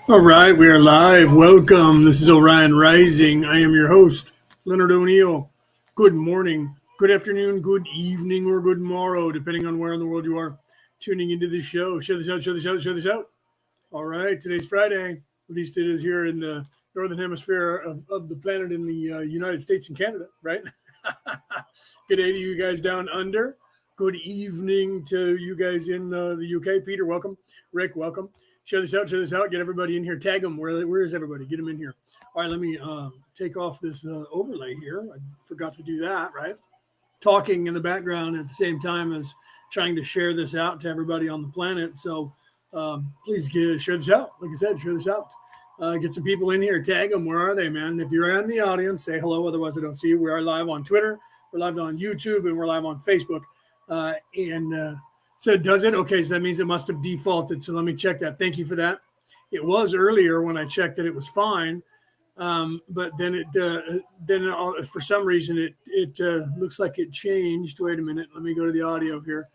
All right, we are live. Welcome. This is Orion Rising. I am your host, Leonard O'Neill. Good morning, good afternoon, good evening, or good morrow, depending on where in the world you are tuning into the show. Share this out, share this out, share this out. All right, today's Friday. At least it is here in the northern hemisphere of the planet in the United States and Canada, right? Good day to you guys down under. Good evening to you guys in the UK. Peter, welcome. Rick, welcome. Share this out, share this out. Get everybody in here. Tag them. Where is everybody? Get them in here. All right, let me take off this overlay here. I forgot to do that, right? Talking in the background at the same time as trying to share this out to everybody on the planet. So please share this out. Like I said, share this out. Get some people in here. Tag them. Where are they, man? If you're in the audience, say hello. Otherwise, I don't see you. We are live on Twitter. We're live on YouTube, and we're live on Facebook. So does it? Okay, so that means it must have defaulted. So let me check that. Thank you for that. It was earlier when I checked that it was fine, but then for some reason it looks like it changed. Wait a minute. Let me go to the audio here.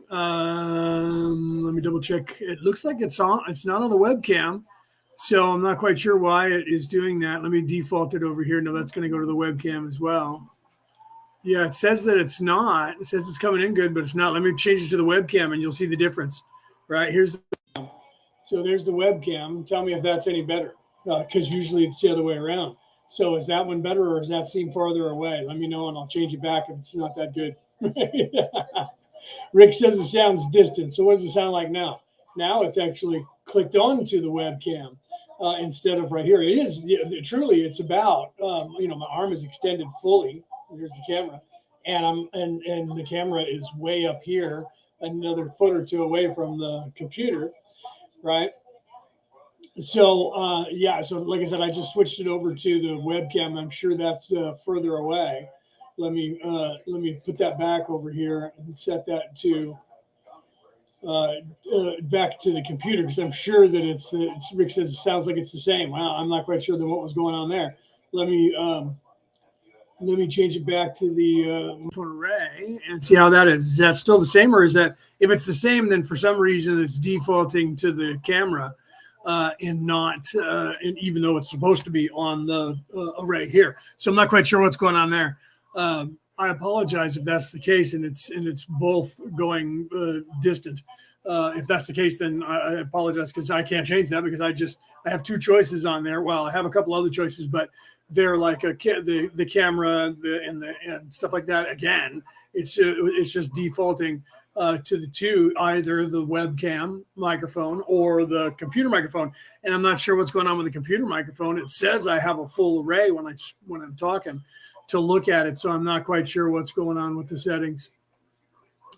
Let me double check. It looks like it's on. It's not on the webcam. So I'm not quite sure why it is doing that. Let me default it over here. No, that's going to go to the webcam as well. Yeah, it says that it's not. It says it's coming in good, but it's not. Let me change it to the webcam and you'll see the difference. Right, so there's the webcam. Tell me if that's any better, because usually it's the other way around. So is that one better, or does that seem farther away? Let me know and I'll change it back if it's not that good. Rick says it sounds distant. So what does it sound like now? Now it's actually clicked onto the webcam instead of right here. It is truly. It's about my arm is extended fully. Here's the camera, and the camera is way up here, another foot or two away from the computer, right? So so like I said, I just switched it over to the webcam. I'm sure that's further away. Let me put that back over here and set that to back to the computer, because I'm sure that it's Rick says it sounds like it's the same. Well, I'm not quite sure then what was going on there. Let me change it back to the array and see how that is. Is that still the same, or is that, if it's the same, then for some reason it's defaulting to the camera and not, and even though it's supposed to be on the array here. So I'm not quite sure what's going on there. I apologize if that's the case, and it's both going distant. If that's the case, then I apologize, because I can't change that, because I have two choices on there. Well, I have a couple other choices, but they're like the camera and stuff like that. Again, it's just defaulting to the two, either the webcam microphone or the computer microphone. And I'm not sure what's going on with the computer microphone. It says I have a full array when I'm talking to look at it, so I'm not quite sure what's going on with the settings.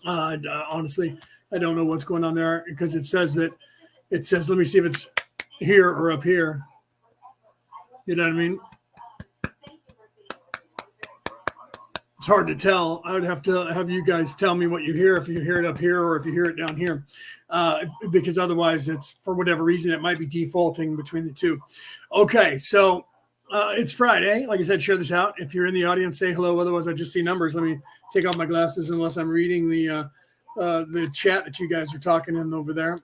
Honestly, I don't know what's going on there, because it says, let me see if it's here or up here. You know what I mean? It's hard to tell. I would have to have you guys tell me what you hear, if you hear it up here or if you hear it down here, because otherwise it's, for whatever reason, it might be defaulting between the two. Okay, so it's Friday. Like I said, share this out. If you're in the audience, say hello. Otherwise, I just see numbers. Let me take off my glasses unless I'm reading the chat that you guys are talking in over there.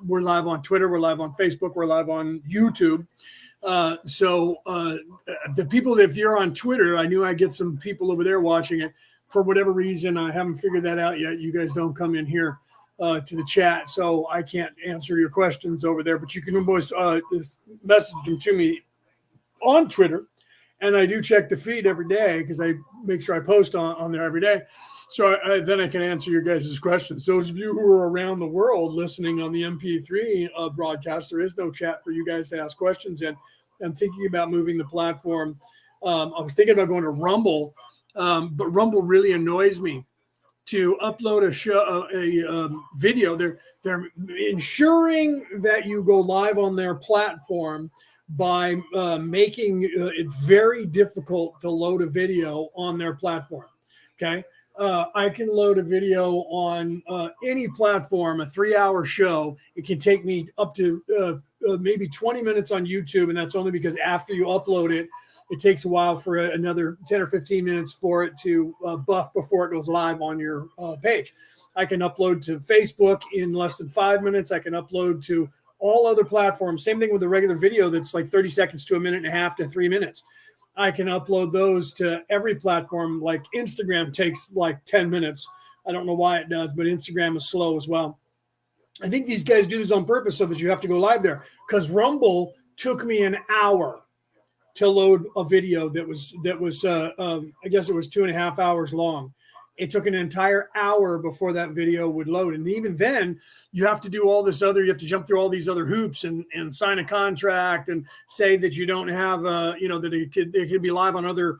We're live on Twitter. We're live on Facebook. We're live on YouTube. So the people, if you're on Twitter, I knew I'd get some people over there watching it. For whatever reason, I haven't figured that out yet. You guys don't come in here to the chat, so I can't answer your questions over there. But you can always message them to me on Twitter, and I do check the feed every day, because I make sure I post on there every day. So then I can answer your guys' questions. So those of you who are around the world listening on the MP3 broadcast, there is no chat for you guys to ask questions in. I'm thinking about moving the platform. I was thinking about going to Rumble, but Rumble really annoys me. To upload a video, they're ensuring that you go live on their platform by making it very difficult to load a video on their platform. Okay. I can load a video on any platform, a 3-hour show. It can take me up to maybe 20 minutes on YouTube, and that's only because after you upload it, it takes a while for another 10 or 15 minutes for it to buff before it goes live on your page. I can upload to Facebook in less than 5 minutes. I can upload to all other platforms. Same thing with the regular video that's like 30 seconds to a minute and a half to 3 minutes. I can upload those to every platform. Like Instagram takes like 10 minutes. I don't know why it does, but Instagram is slow as well. I think these guys do this on purpose so that you have to go live there, because Rumble took me an hour to load a video that was I guess it was 2.5 hours long. It took an entire hour before that video would load. And even then, you have to do all this other, you have to jump through all these other hoops and sign a contract and say that you don't have, that it could be live on other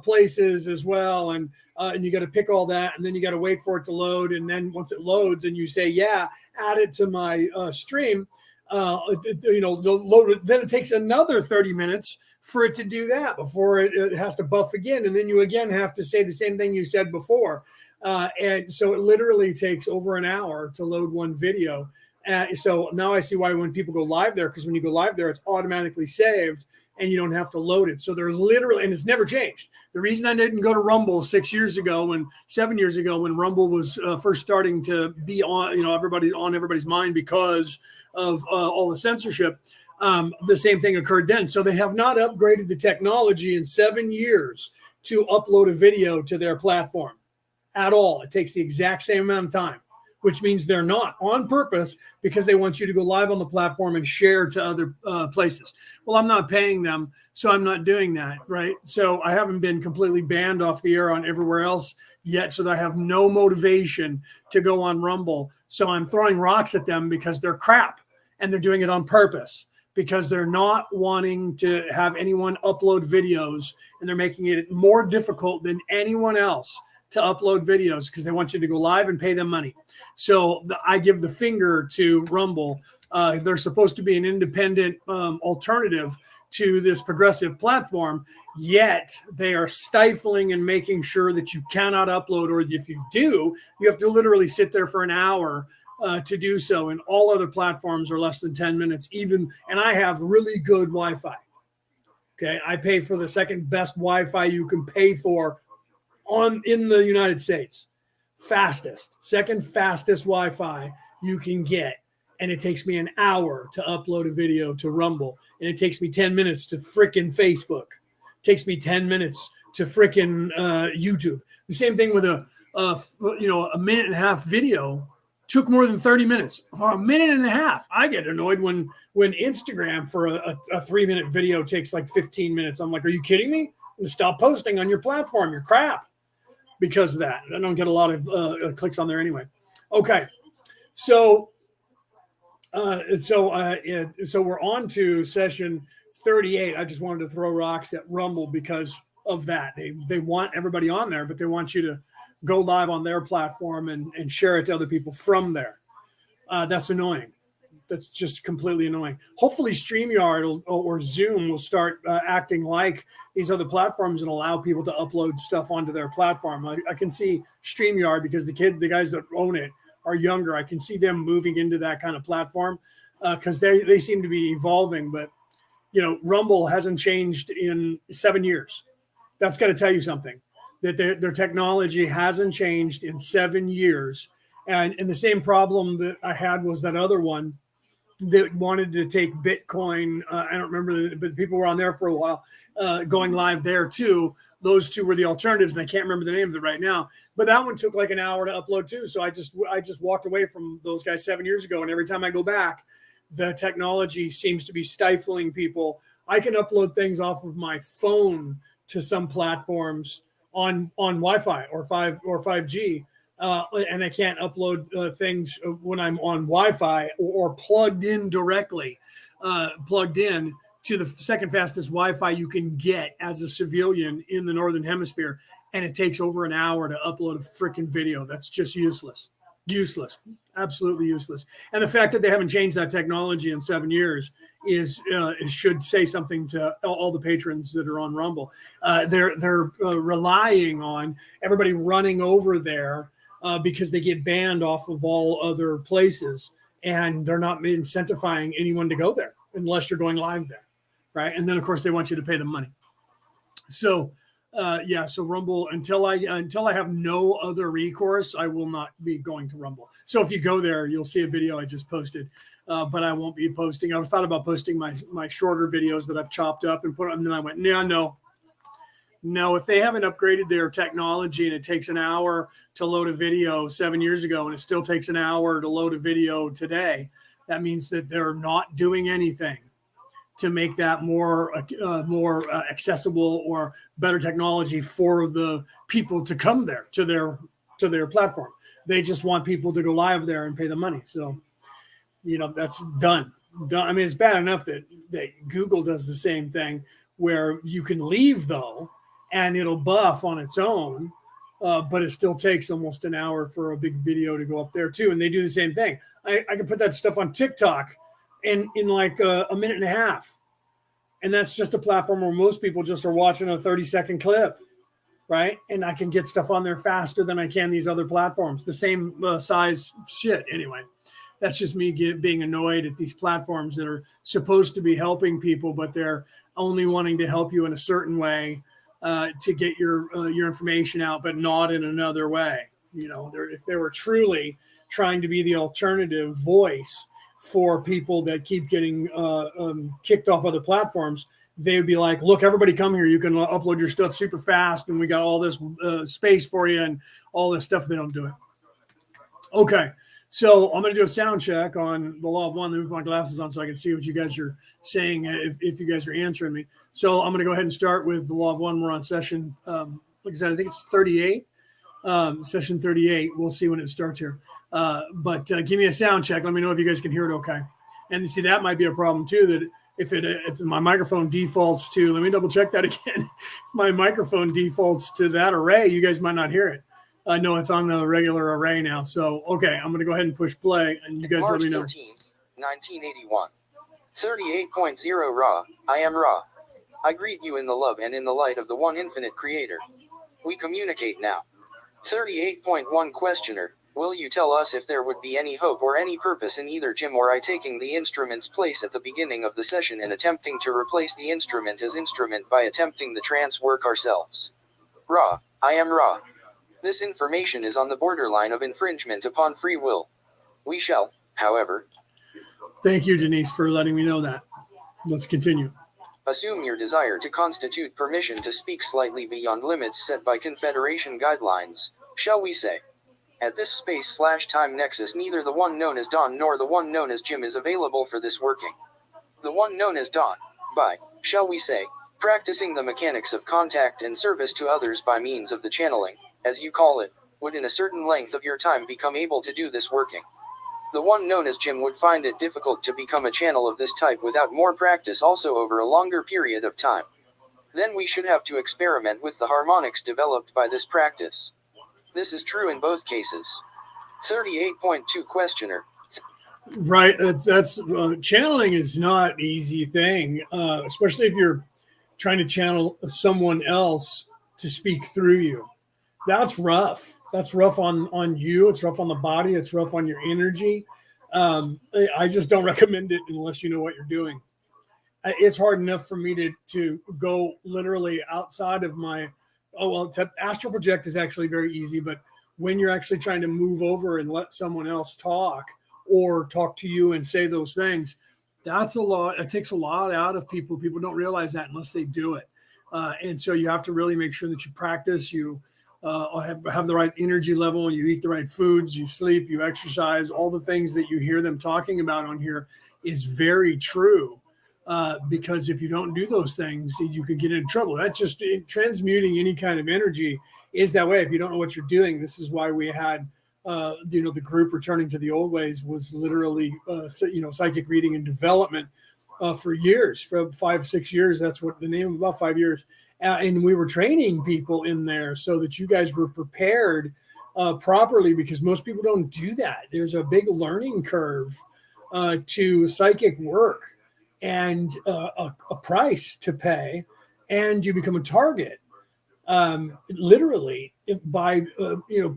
places as well. And you got to pick all that, and then you got to wait for it to load. And then once it loads and you say, yeah, add it to my stream, load it, then it takes another 30 minutes for it to do that before it has to buff again. And then you again have to say the same thing you said before. And so it literally takes over an hour to load one video. So now I see why when people go live there, because when you go live there, it's automatically saved and you don't have to load it. So there's literally, and it's never changed. The reason I didn't go to Rumble 7 years ago, when Rumble was first starting to be on, everybody's mind because of all the censorship, the same thing occurred then. So they have not upgraded the technology in 7 years to upload a video to their platform at all. It takes the exact same amount of time, which means they're not on purpose, because they want you to go live on the platform and share to other places. Well, I'm not paying them, so I'm not doing that, right? So I haven't been completely banned off the air on everywhere else yet, so that I have no motivation to go on Rumble. So I'm throwing rocks at them because they're crap, and they're doing it on purpose, because they're not wanting to have anyone upload videos, and they're making it more difficult than anyone else to upload videos, because they want you to go live and pay them money. So I give the finger to Rumble. They're supposed to be an independent alternative to this progressive platform, yet they are stifling and making sure that you cannot upload, or if you do, you have to literally sit there for an hour to do so. And all other platforms are less than 10 minutes even. And I have really good Wi-Fi. Okay. I pay for the second best Wi-Fi you can pay for in the United States. Second fastest Wi-Fi you can get. And it takes me an hour to upload a video to Rumble. And it takes me 10 minutes to frickin' Facebook. It takes me 10 minutes to frickin' YouTube. The same thing with a minute and a half video took more than 30 minutes. For a minute and a half, I get annoyed when Instagram for a 3-minute video takes like 15 minutes. I'm like, are you kidding me? Stop posting on your platform. You're crap. Because of that. I don't get a lot of clicks on there anyway. Okay. So we're on to session 38. I just wanted to throw rocks at Rumble because of that. They want everybody on there, but they want you to go live on their platform and share it to other people from there. That's annoying. That's just completely annoying. Hopefully StreamYard or Zoom will start acting like these other platforms and allow people to upload stuff onto their platform. I can see StreamYard, because the guys that own it are younger. I can see them moving into that kind of platform because they seem to be evolving. But, Rumble hasn't changed in 7 years. That's got to tell you something, that their technology hasn't changed in 7 years. And the same problem that I had was that other one that wanted to take Bitcoin. I don't remember, but people were on there for a while, going live there too. Those two were the alternatives, and I can't remember the name of it right now. But that one took like an hour to upload too. So I just walked away from those guys 7 years ago, and every time I go back, the technology seems to be stifling people. I can upload things off of my phone to some platforms on Wi-Fi or 5G. And I can't upload things when I'm on Wi-Fi or plugged in directly, plugged in to the second fastest Wi-Fi you can get as a civilian in the Northern Hemisphere. And it takes over an hour to upload a freaking video. That's just useless. Absolutely useless. And the fact that they haven't changed that technology in 7 years should say something to all the patrons that are on Rumble. They're relying on everybody running over there because they get banned off of all other places, and they're not incentivizing anyone to go there unless you're going live there, right? And then, of course, they want you to pay them money. So Yeah, so Rumble, until I have no other recourse, I will not be going to Rumble. So if you go there, you'll see a video I just posted, but I won't be posting. I thought about posting my shorter videos that I've chopped up and put, and then I went, no. If they haven't upgraded their technology and it takes an hour to load a video 7 years ago and it still takes an hour to load a video today, that means that they're not doing anything to make that more accessible or better technology for the people to come there to their platform. They just want people to go live there and pay the money. So, that's done. I mean, it's bad enough that Google does the same thing where you can leave though, and it'll buff on its own, but it still takes almost an hour for a big video to go up there too. And they do the same thing. I can put that stuff on TikTok in like a minute and a half. And that's just a platform where most people just are watching a 30-second clip, right? And I can get stuff on there faster than I can these other platforms. The same size shit anyway. That's just me being annoyed at these platforms that are supposed to be helping people, but they're only wanting to help you in a certain way to get your information out, but not in another way. If they were truly trying to be the alternative voice for people that keep getting kicked off other platforms, they would be like, look, everybody come here. You can upload your stuff super fast, and we got all this space for you and all this stuff. They don't do it. Okay, so I'm going to do a sound check on the law of one. Let me put my glasses on so I can see what you guys are saying, if you guys are answering me. So I'm going to go ahead and start with the law of one. We're on session, like I said, I think it's 38. Session 38. We'll see when it starts here. But give me a sound check. Let me know if you guys can hear it okay. And see, that might be a problem too, that if my microphone defaults to, let me double check that again. If my microphone defaults to that array, you guys might not hear it. No, it's on the regular array now. So, okay, I'm going to go ahead and push play, and you guys March let me know. 13th, 1981. 38.0 Ra, I am Ra. I greet you in the love and in the light of the one infinite creator. We communicate now. 38.1 Questioner, will you tell us if there would be any hope or any purpose in either Jim or I taking the instrument's place at the beginning of the session and attempting to replace the instrument as instrument by attempting the trance work ourselves? Ra, I am Ra. This information is on the borderline of infringement upon free will. We shall, however, Thank you, Denise, for letting me know that. Let's continue. assume your desire to constitute permission to speak slightly beyond limits set by Confederation guidelines, shall we say. At this space/time nexus, neither the one known as Don nor the one known as Jim is available for this working. The one known as Don, by, shall we say, practicing the mechanics of contact and service to others by means of the channeling, as you call it, would in a certain length of your time become able to do this working. The one known as Jim would find it difficult to become a channel of this type without more practice also over a longer period of time. Then we should have to experiment with the harmonics developed by this practice. This is true in both cases. 38.2 Questioner. Right. That's channeling is not an easy thing, especially if you're trying to channel someone else to speak through you. That's rough. That's rough on you. It's rough on the body. It's rough on your energy. I just don't recommend it unless you know what you're doing. It's hard enough for me to go literally outside of my, astral project is actually very easy, but when you're actually trying to move over and let someone else talk or talk to you and say those things, that's a lot. It takes a lot out of people. People don't realize that unless they do it. And so you have to really make sure that you practice, you have the right energy level, you eat the right foods, you sleep, you exercise. All the things that you hear them talking about on here is very true. Because if you don't do those things, you could get in trouble. That's just transmuting any kind of energy is that way. If you don't know what you're doing, this is why we had, the group returning to the old ways was literally, psychic reading and development for years, for 5-6 years. That's what the name, about 5 years. And we were training people in there so that you guys were prepared properly, because most people don't do that. There's a big learning curve to psychic work and a price to pay, and you become a target literally by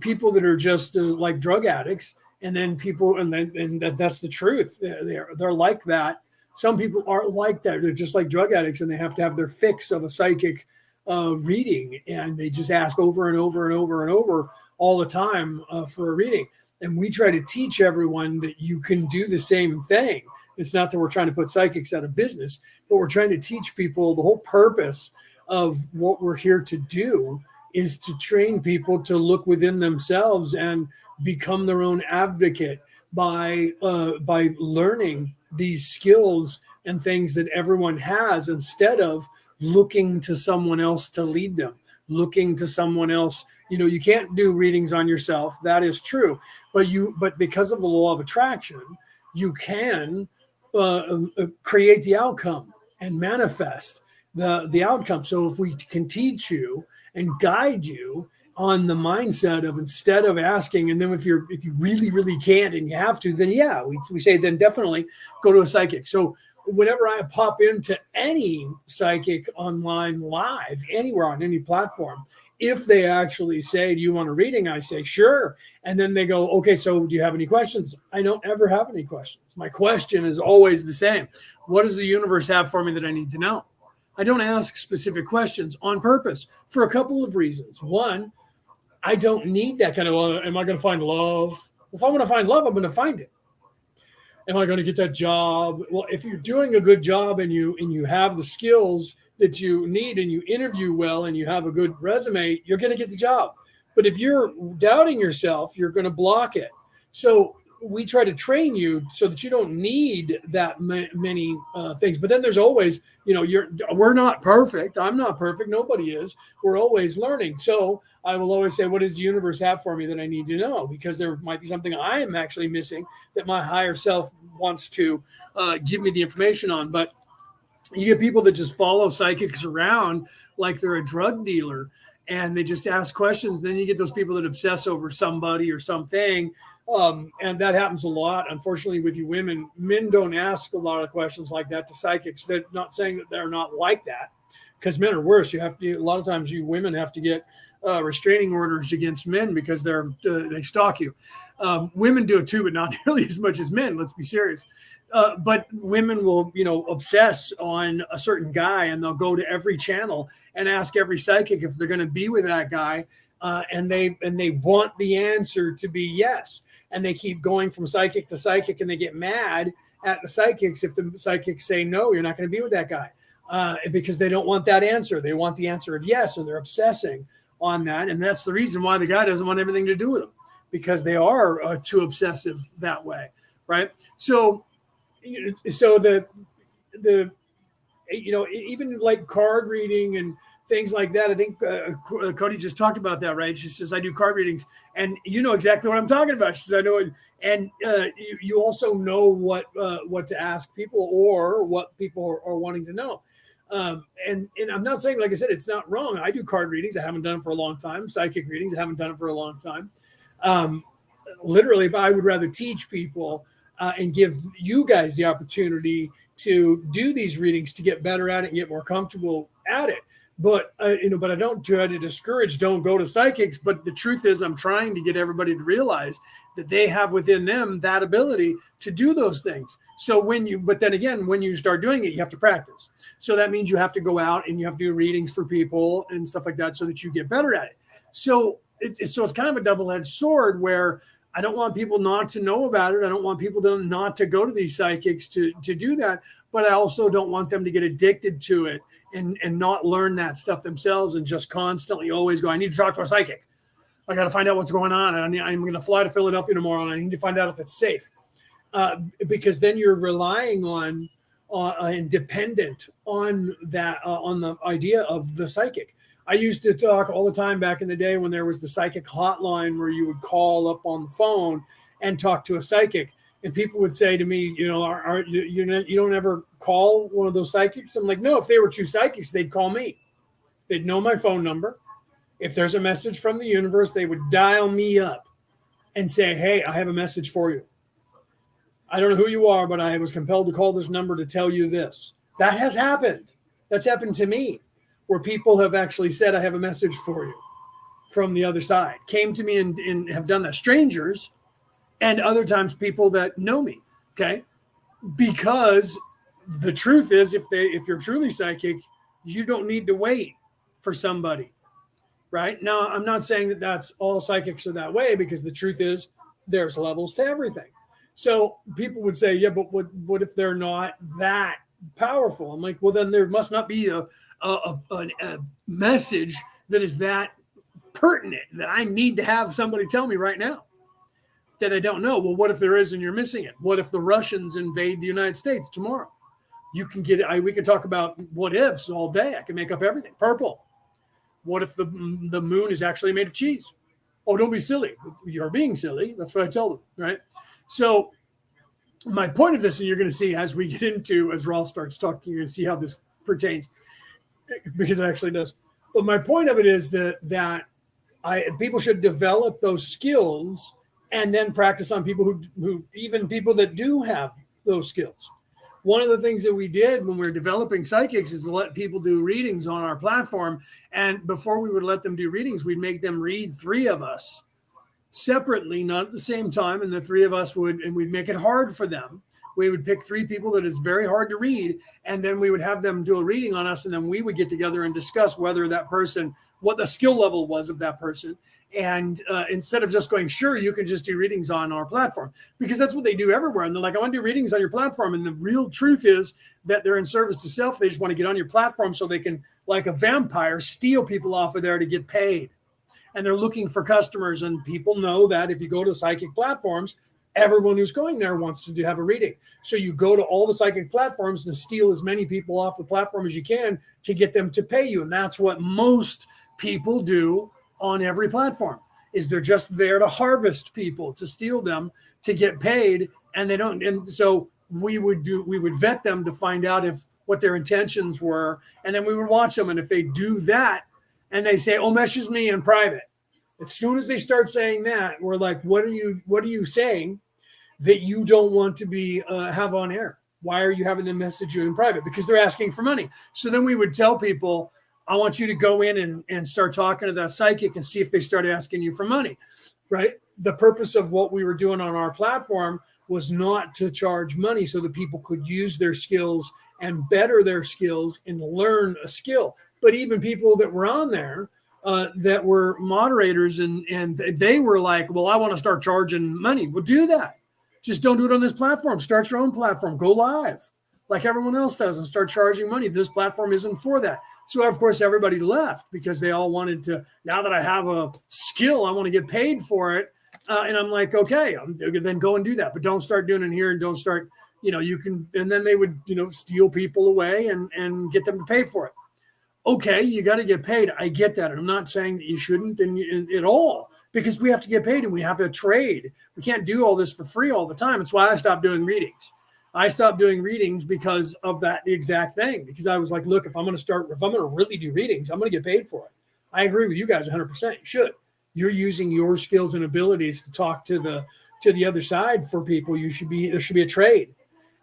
people that are just like drug addicts, and then people, and that's the truth. They're like that. Some people aren't like that. They're just like drug addicts, and they have to have their fix of a psychic reading, and they just ask over and over and over and over all the time for a reading. And we try to teach everyone that you can do the same thing. It's not that we're trying to put psychics out of business, but we're trying to teach people the whole purpose of what we're here to do is to train people to look within themselves and become their own advocate by learning these skills and things that everyone has, instead of looking to someone else to lead them, looking to someone else. You can't do readings on yourself. That is true. But because of the law of attraction, you can create the outcome and manifest the outcome. So if we can teach you and guide you on the mindset of, instead of asking, and then if you really can't and you have to, then we say then definitely go to a psychic. So whenever I pop into any psychic online live, anywhere on any platform, if they actually say, do you want a reading? I say, sure. And then they go, okay, so do you have any questions? I don't ever have any questions. My question is always the same. What does the universe have for me that I need to know? I don't ask specific questions on purpose for a couple of reasons. One, I don't need that kind of, am I going to find love? If I want to find love, I'm going to find it. Am I going to get that job? Well, if you're doing a good job and you have the skills that you need and you interview well and you have a good resume, you're going to get the job. But if you're doubting yourself, you're going to block it. So we try to train you so that you don't need that many things. But then there's always, we're not perfect. I'm not perfect. Nobody is. We're always learning. So I will always say, what does the universe have for me that I need to know? Because there might be something I am actually missing that my higher self wants to give me the information on. But you get people that just follow psychics around like they're a drug dealer, and they just ask questions. Then you get those people that obsess over somebody or something. And that happens a lot, unfortunately, with you women. Men don't ask a lot of questions like that to psychics. They're not saying that they're not like that, because men are worse. A lot of times you women have to get restraining orders against men because they stalk you. Women do it too, but not nearly as much as men. Let's be serious. But women will, obsess on a certain guy, and they'll go to every channel and ask every psychic if they're going to be with that guy. And they want the answer to be yes. And they keep going from psychic to psychic, and they get mad at the psychics if the psychics say, no, you're not going to be with that guy, because they don't want that answer. They want the answer of yes, and they're obsessing on that. And that's the reason why the guy doesn't want everything to do with them, because they are too obsessive that way, right? So the even like card reading and things like that. I think Cody just talked about that, right? She says, I do card readings, and you know exactly what I'm talking about. She says, I know it. And you also know what to ask people, or what people are wanting to know. And I'm not saying, like I said, it's not wrong. I do card readings. I haven't done it for a long time. Psychic readings. I haven't done it for a long time. Literally, but I would rather teach people and give you guys the opportunity to do these readings, to get better at it and get more comfortable at it. But but I don't try to discourage, don't go to psychics. But the truth is, I'm trying to get everybody to realize that they have within them that ability to do those things. So but then again, when you start doing it, you have to practice. So that means you have to go out and you have to do readings for people and stuff like that, so that you get better at it. So it's kind of a double-edged sword, where I don't want people not to know about it. I don't want people not to go to these psychics to do that. But I also don't want them to get addicted to it and not learn that stuff themselves, and just constantly always go, I need to talk to a psychic. I got to find out what's going on. I'm going to fly to Philadelphia tomorrow, and I need to find out if it's safe. Because then you're relying on and dependent on that, on the idea of the psychic. I used to talk all the time back in the day when there was the psychic hotline, where you would call up on the phone and talk to a psychic. And people would say to me, you don't ever call one of those psychics? I'm like, no, if they were true psychics, they'd call me. They'd know my phone number. If there's a message from the universe, they would dial me up and say, hey, I have a message for you. I don't know who you are, but I was compelled to call this number to tell you this. That has happened. That's happened to me, where people have actually said, I have a message for you from the other side. Came to me and have done that. Strangers, and other times people that know me, okay? Because the truth is, if you're truly psychic, you don't need to wait for somebody, right? Now, I'm not saying that that's all psychics are that way, because the truth is there's levels to everything. So people would say, yeah, but what if they're not that powerful? I'm like, well, then there must not be a message that is that pertinent that I need to have somebody tell me right now that I don't know. Well, what if there is and you're missing it? What if the Russians invade the United States tomorrow? You can get it. We could talk about what ifs all day. I can make up everything. Purple. What if the moon is actually made of cheese? Oh, don't be silly. You're being silly. That's what I tell them, right? So my point of this, and you're going to see as we get into, as Raul starts talking, you're going to see how this pertains, because it actually does. But my point of it is that people should develop those skills and then practice on people who even people that do have those skills. One of the things that we did when we were developing psychics is to let people do readings on our platform. And before we would let them do readings, we'd make them read 3 of us separately, not at the same time. And the 3 of us we'd make it hard for them. We would pick 3 people that is very hard to read. And then we would have them do a reading on us. And then we would get together and discuss whether that person, what the skill level was of that person. And instead of just going, sure, you can just do readings on our platform, because that's what they do everywhere. And they're like, I want to do readings on your platform. And the real truth is that they're in service to self. They just want to get on your platform so they can, like a vampire, steal people off of there to get paid. And they're looking for customers. And people know that if you go to psychic platforms, everyone who's going there wants to have a reading. So you go to all the psychic platforms and steal as many people off the platform as you can to get them to pay you. And that's what most people do on every platform, is they're just there to harvest people, to steal them, to get paid. And they don't. And so we would vet them to find out what their intentions were. And then we would watch them. And if they do that and they say, oh, message me in private, as soon as they start saying that, we're like, what are you saying that you don't want to be have on air? Why are you having them message you in private? Because they're asking for money. So then we would tell people, I want you to go in and start talking to that psychic and see if they start asking you for money, right? The purpose of what we were doing on our platform was not to charge money so that people could use their skills and better their skills and learn a skill. But even people that were on there that were moderators and they were like, well, I want to start charging money. Well, do that. Just don't do it on this platform. Start your own platform. Go live like everyone else does and start charging money. This platform isn't for that. So, of course, everybody left because they all wanted to, now that I have a skill, I want to get paid for it. And I'm like, okay, then go and do that. But don't start doing it here and don't start, you can, and then they would, steal people away and get them to pay for it. Okay, you got to get paid. I get that. I'm not saying that you shouldn't at all, because we have to get paid and we have to trade. We can't do all this for free all the time. It's why I stopped doing readings. I stopped doing readings because of that exact thing, because I was like, look, if I'm going to really do readings, I'm going to get paid for it. I agree with you guys 100%. You should. You're using your skills and abilities to talk to the other side for people. There should be a trade.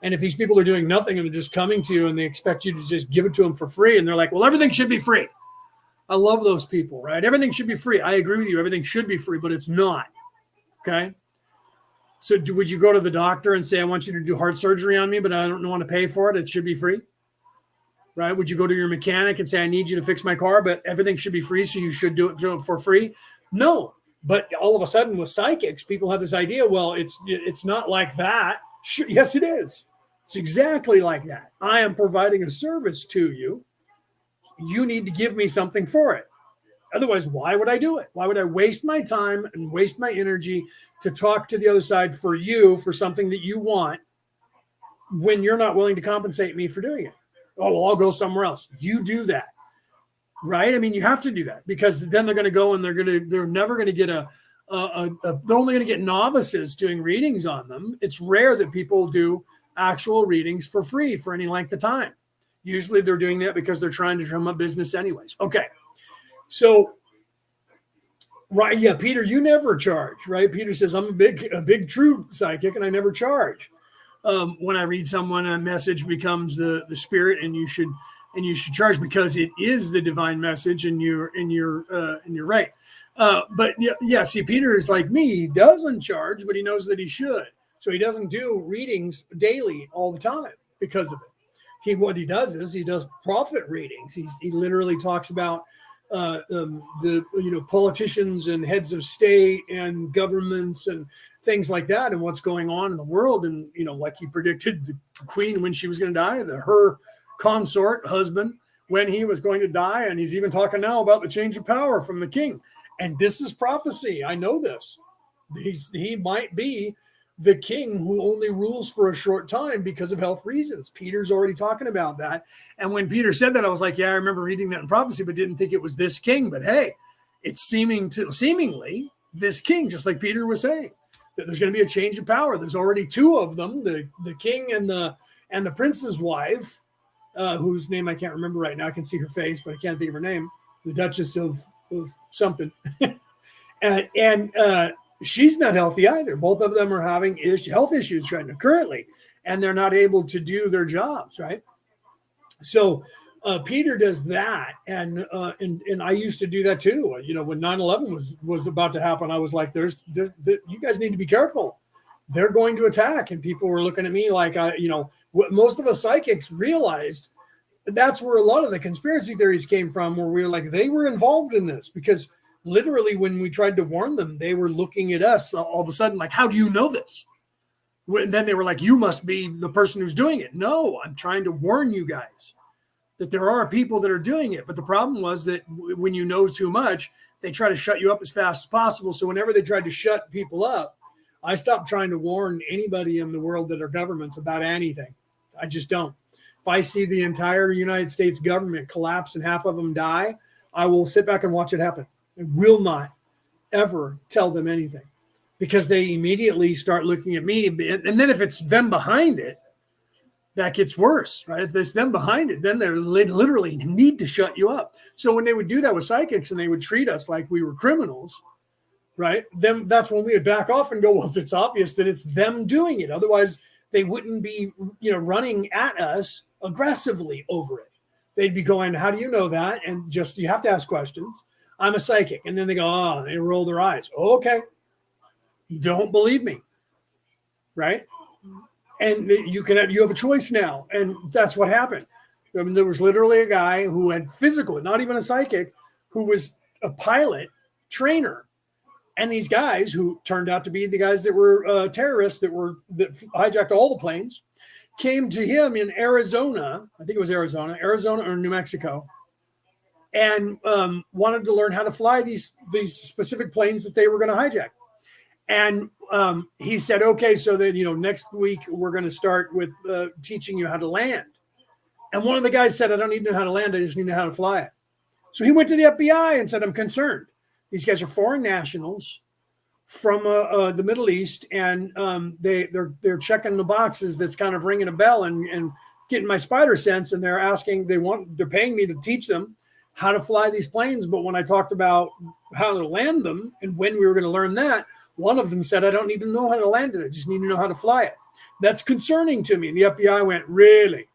And if these people are doing nothing and they're just coming to you and they expect you to just give it to them for free, and they're like, well, everything should be free. I love those people, right? Everything should be free. I agree with you. Everything should be free, but it's not. Okay. So would you go to the doctor and say, I want you to do heart surgery on me, but I don't want to pay for it? It should be free, right? Would you go to your mechanic and say, I need you to fix my car, but everything should be free, so you should do it for free? No. But all of a sudden with psychics, people have this idea, well, it's not like that. Sure, yes, it is. It's exactly like that. I am providing a service to you. You need to give me something for it. Otherwise, why would I do it? Why would I waste my time and waste my energy to talk to the other side for you for something that you want when you're not willing to compensate me for doing it? Oh, well, I'll go somewhere else. You do that, right? I mean, you have to do that, because then they're going to go and they're never going to get they're only going to get novices doing readings on them. It's rare that people do actual readings for free for any length of time. Usually they're doing that because they're trying to drum up business anyways. Okay. So, right. Yeah. Peter, you never charge, right? Peter says, I'm a big true psychic and I never charge. When I read someone, a message becomes the spirit, and you should charge because it is the divine message, and you're right. But yeah, see, Peter is like me. He doesn't charge, but he knows that he should. So he doesn't do readings daily all the time because of it. What he does is he does profit readings. He literally talks about the politicians and heads of state and governments and things like that, and what's going on in the world. And like he predicted, the queen, when she was going to die, her consort husband, when he was going to die, and he's even talking now about the change of power from the king. And this is prophecy. I know this. He might be the king who only rules for a short time because of health reasons. Peter's already talking about that. And when Peter said that, I was like, yeah, I remember reading that in prophecy, but didn't think it was this king. But hey, it's seemingly this king, just like Peter was saying, that there's going to be a change of power. There's already two of them, the king and the prince's wife, whose name I can't remember right now. I can see her face, but I can't think of her name. The Duchess of something. and she's not healthy either. Both of them are having health issues right now currently, and they're not able to do their jobs, right? So Peter does that, and I used to do that too. When 9/11 was about to happen, I was like, you guys need to be careful. They're going to attack. And people were looking at me like, what most of us psychics realized, that's where a lot of the conspiracy theories came from, where we were like, they were involved in this, because literally when we tried to warn them, they were looking at us all of a sudden like, how do you know this? And then they were like, you must be the person who's doing it. No, I'm trying to warn you guys that there are people that are doing it. But the problem was that when you know too much, they try to shut you up as fast as possible. So whenever they tried to shut people up, I stopped trying to warn anybody in the world that are governments about anything. I just don't. If I see the entire United States government collapse and half of them die, I will sit back and watch it happen. I will not ever tell them anything, because they immediately start looking at me. And then if it's them behind it, that gets worse, right? If it's them behind it, then they literally need to shut you up. So when they would do that with psychics and they would treat us like we were criminals, right? Then that's when we would back off and go, well, it's obvious that it's them doing it. Otherwise, they wouldn't be, running at us aggressively over it. They'd be going, how do you know that? And just, you have to ask questions. I'm a psychic. And then they go, they roll their eyes. Okay. Don't believe me. Right. And you have a choice now. And that's what happened. I mean, there was literally a guy who had physical, not even a psychic, who was a pilot trainer. And these guys, who turned out to be the guys that were terrorists that hijacked all the planes, came to him in Arizona. I think it was Arizona or New Mexico, and wanted to learn how to fly these specific planes that they were going to hijack. And he said, okay, so then, next week we're going to start with teaching you how to land. And one of the guys said, I don't need to know how to land. I just need to know how to fly it. So he went to the FBI and said, I'm concerned. These guys are foreign nationals from the Middle East, and they're checking the boxes that's kind of ringing a bell and getting my spider sense. And they're asking, they're paying me to teach them how to fly these planes. But when I talked about how to land them and when we were going to learn that, one of them said, I don't need to know how to land it. I just need to know how to fly it. That's concerning to me. And the FBI went, really?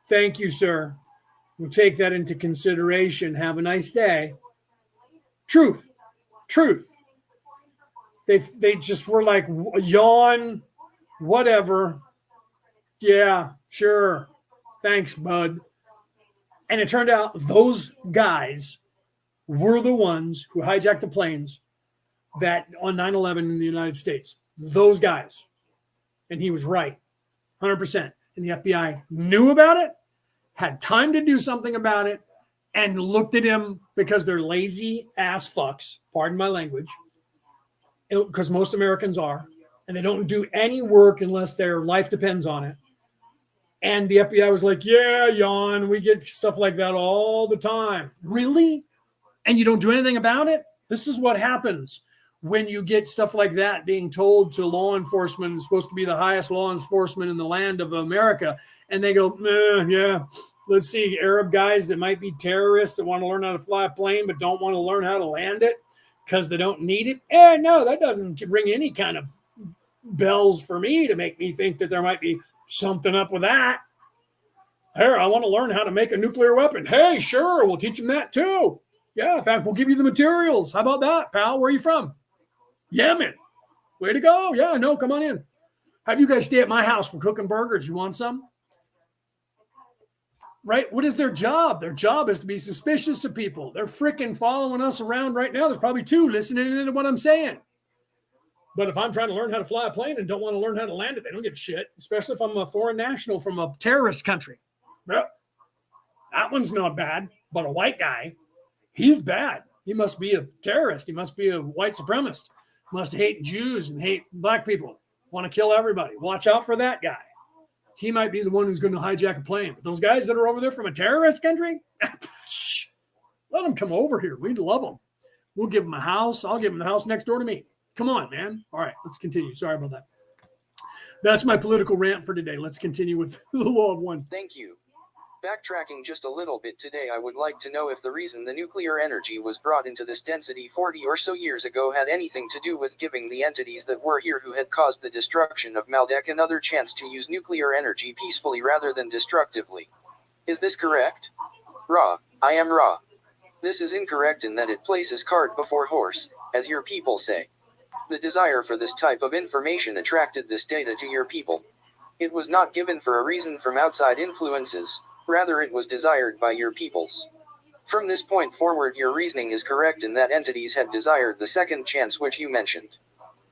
Thank you, sir. We'll take that into consideration. Have a nice day. Truth. They just were like, yawn, whatever. Yeah, sure. Thanks, bud. And it turned out those guys were the ones who hijacked the planes that on 9/11 in the United States. Those guys. And he was right. 100%. And the FBI knew about it, had time to do something about it, and looked at him because they're lazy ass fucks, pardon my language, because most Americans are, and they don't do any work unless their life depends on it. And the FBI was like, yeah, yawn, we get stuff like that all the time. Really? And you don't do anything about it? This is what happens when you get stuff like that being told to law enforcement. It's supposed to be the highest law enforcement in the land of America. And they go, yeah, let's see, Arab guys that might be terrorists that want to learn how to fly a plane but don't want to learn how to land it because they don't need it. No, that doesn't ring any kind of bells for me to make me think that there might be something up with that. Here, I want to learn how to make a nuclear weapon. Hey, sure, we'll teach them that too. Yeah, in fact, we'll give you the materials. How about that, pal? Where are you from? Yemen. Way to go. Yeah, no, come on in. Have you guys stay at my house? We're cooking burgers. You want some? right? What is their job? Their job is to be suspicious of people. They're freaking following us around right now. There's probably 2 listening into what I'm saying. But if I'm trying to learn how to fly a plane and don't want to learn how to land it, they don't give a shit, especially if I'm a foreign national from a terrorist country. Well, that one's not bad, but a white guy, he's bad. He must be a terrorist. He must be a white supremacist. Must hate Jews and hate black people. Want to kill everybody. Watch out for that guy. He might be the one who's going to hijack a plane. But those guys that are over there from a terrorist country, let them come over here. We'd love them. We'll give them a house. I'll give them the house next door to me. Come on, man. All right, let's continue. Sorry about that. That's my political rant for today. Let's continue with the law of one. Thank you. Backtracking just a little bit today, I would like to know if the reason the nuclear energy was brought into this density 40 or so years ago had anything to do with giving the entities that were here who had caused the destruction of Maldek another chance to use nuclear energy peacefully rather than destructively. Is this correct? Ra, I am Ra. This is incorrect in that it places cart before horse, as your people say. The desire for this type of information attracted this data to your people. It was not given for a reason from outside influences, rather it was desired by your peoples. From this point forward your reasoning is correct in that entities had desired the second chance which you mentioned.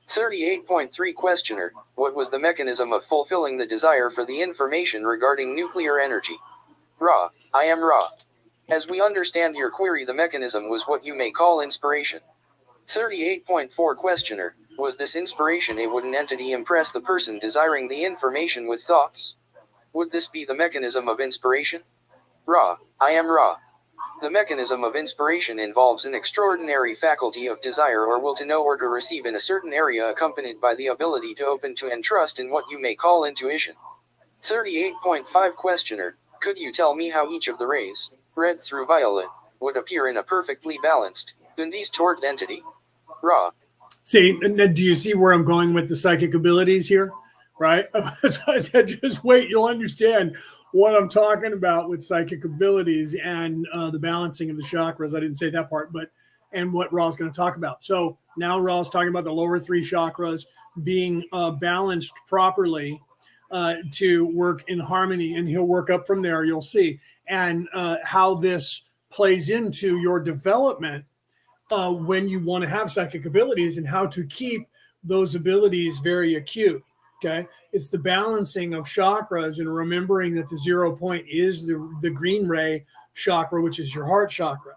38.3 Questioner, what was the mechanism of fulfilling the desire for the information regarding nuclear energy? Ra, I am Ra. As we understand your query, the mechanism was what you may call inspiration. 38.4 Questioner, was this inspiration a wooden entity impress the person desiring the information with thoughts? Would this be the mechanism of inspiration? Ra, I am Ra. The mechanism of inspiration involves an extraordinary faculty of desire or will to know or to receive in a certain area accompanied by the ability to open to and trust in what you may call intuition. 38.5 Questioner, could you tell me how each of the rays, red through violet, would appear in a perfectly balanced, Gundy's toward entity? Ra. See, and do you see where I'm going with the psychic abilities here? Right? As I said, just wait, you'll understand what I'm talking about with psychic abilities and the balancing of the chakras. I didn't say that part, but and what Ra's going to talk about. So now Ra's talking about the lower 3 chakras being balanced properly to work in harmony, and he'll work up from there, you'll see, and how this plays into your development when you want to have psychic abilities and how to keep those abilities very acute. Okay, it's the balancing of chakras and remembering that the 0 point is the green ray chakra, which is your heart chakra.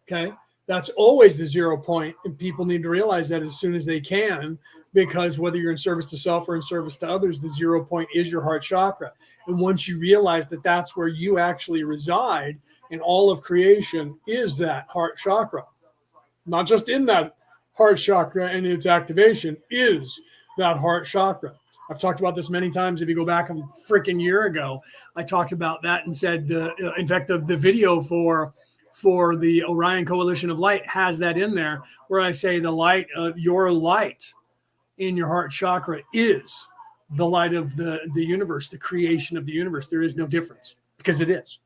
Okay, that's always the 0 point, and people need to realize that as soon as they can, because whether you're in service to self or in service to others, the 0 point is your heart chakra. And once you realize that that's where you actually reside, and all of creation is that heart chakra, not just in that heart chakra and its activation, is that heart chakra. I've talked about this many times. If you go back a freaking year ago, I talked about that and said, in fact, the video for the Orion Coalition of Light has that in there, where I say the light of your light in your heart chakra is the light of the universe, the creation of the universe. There is no difference, because it is.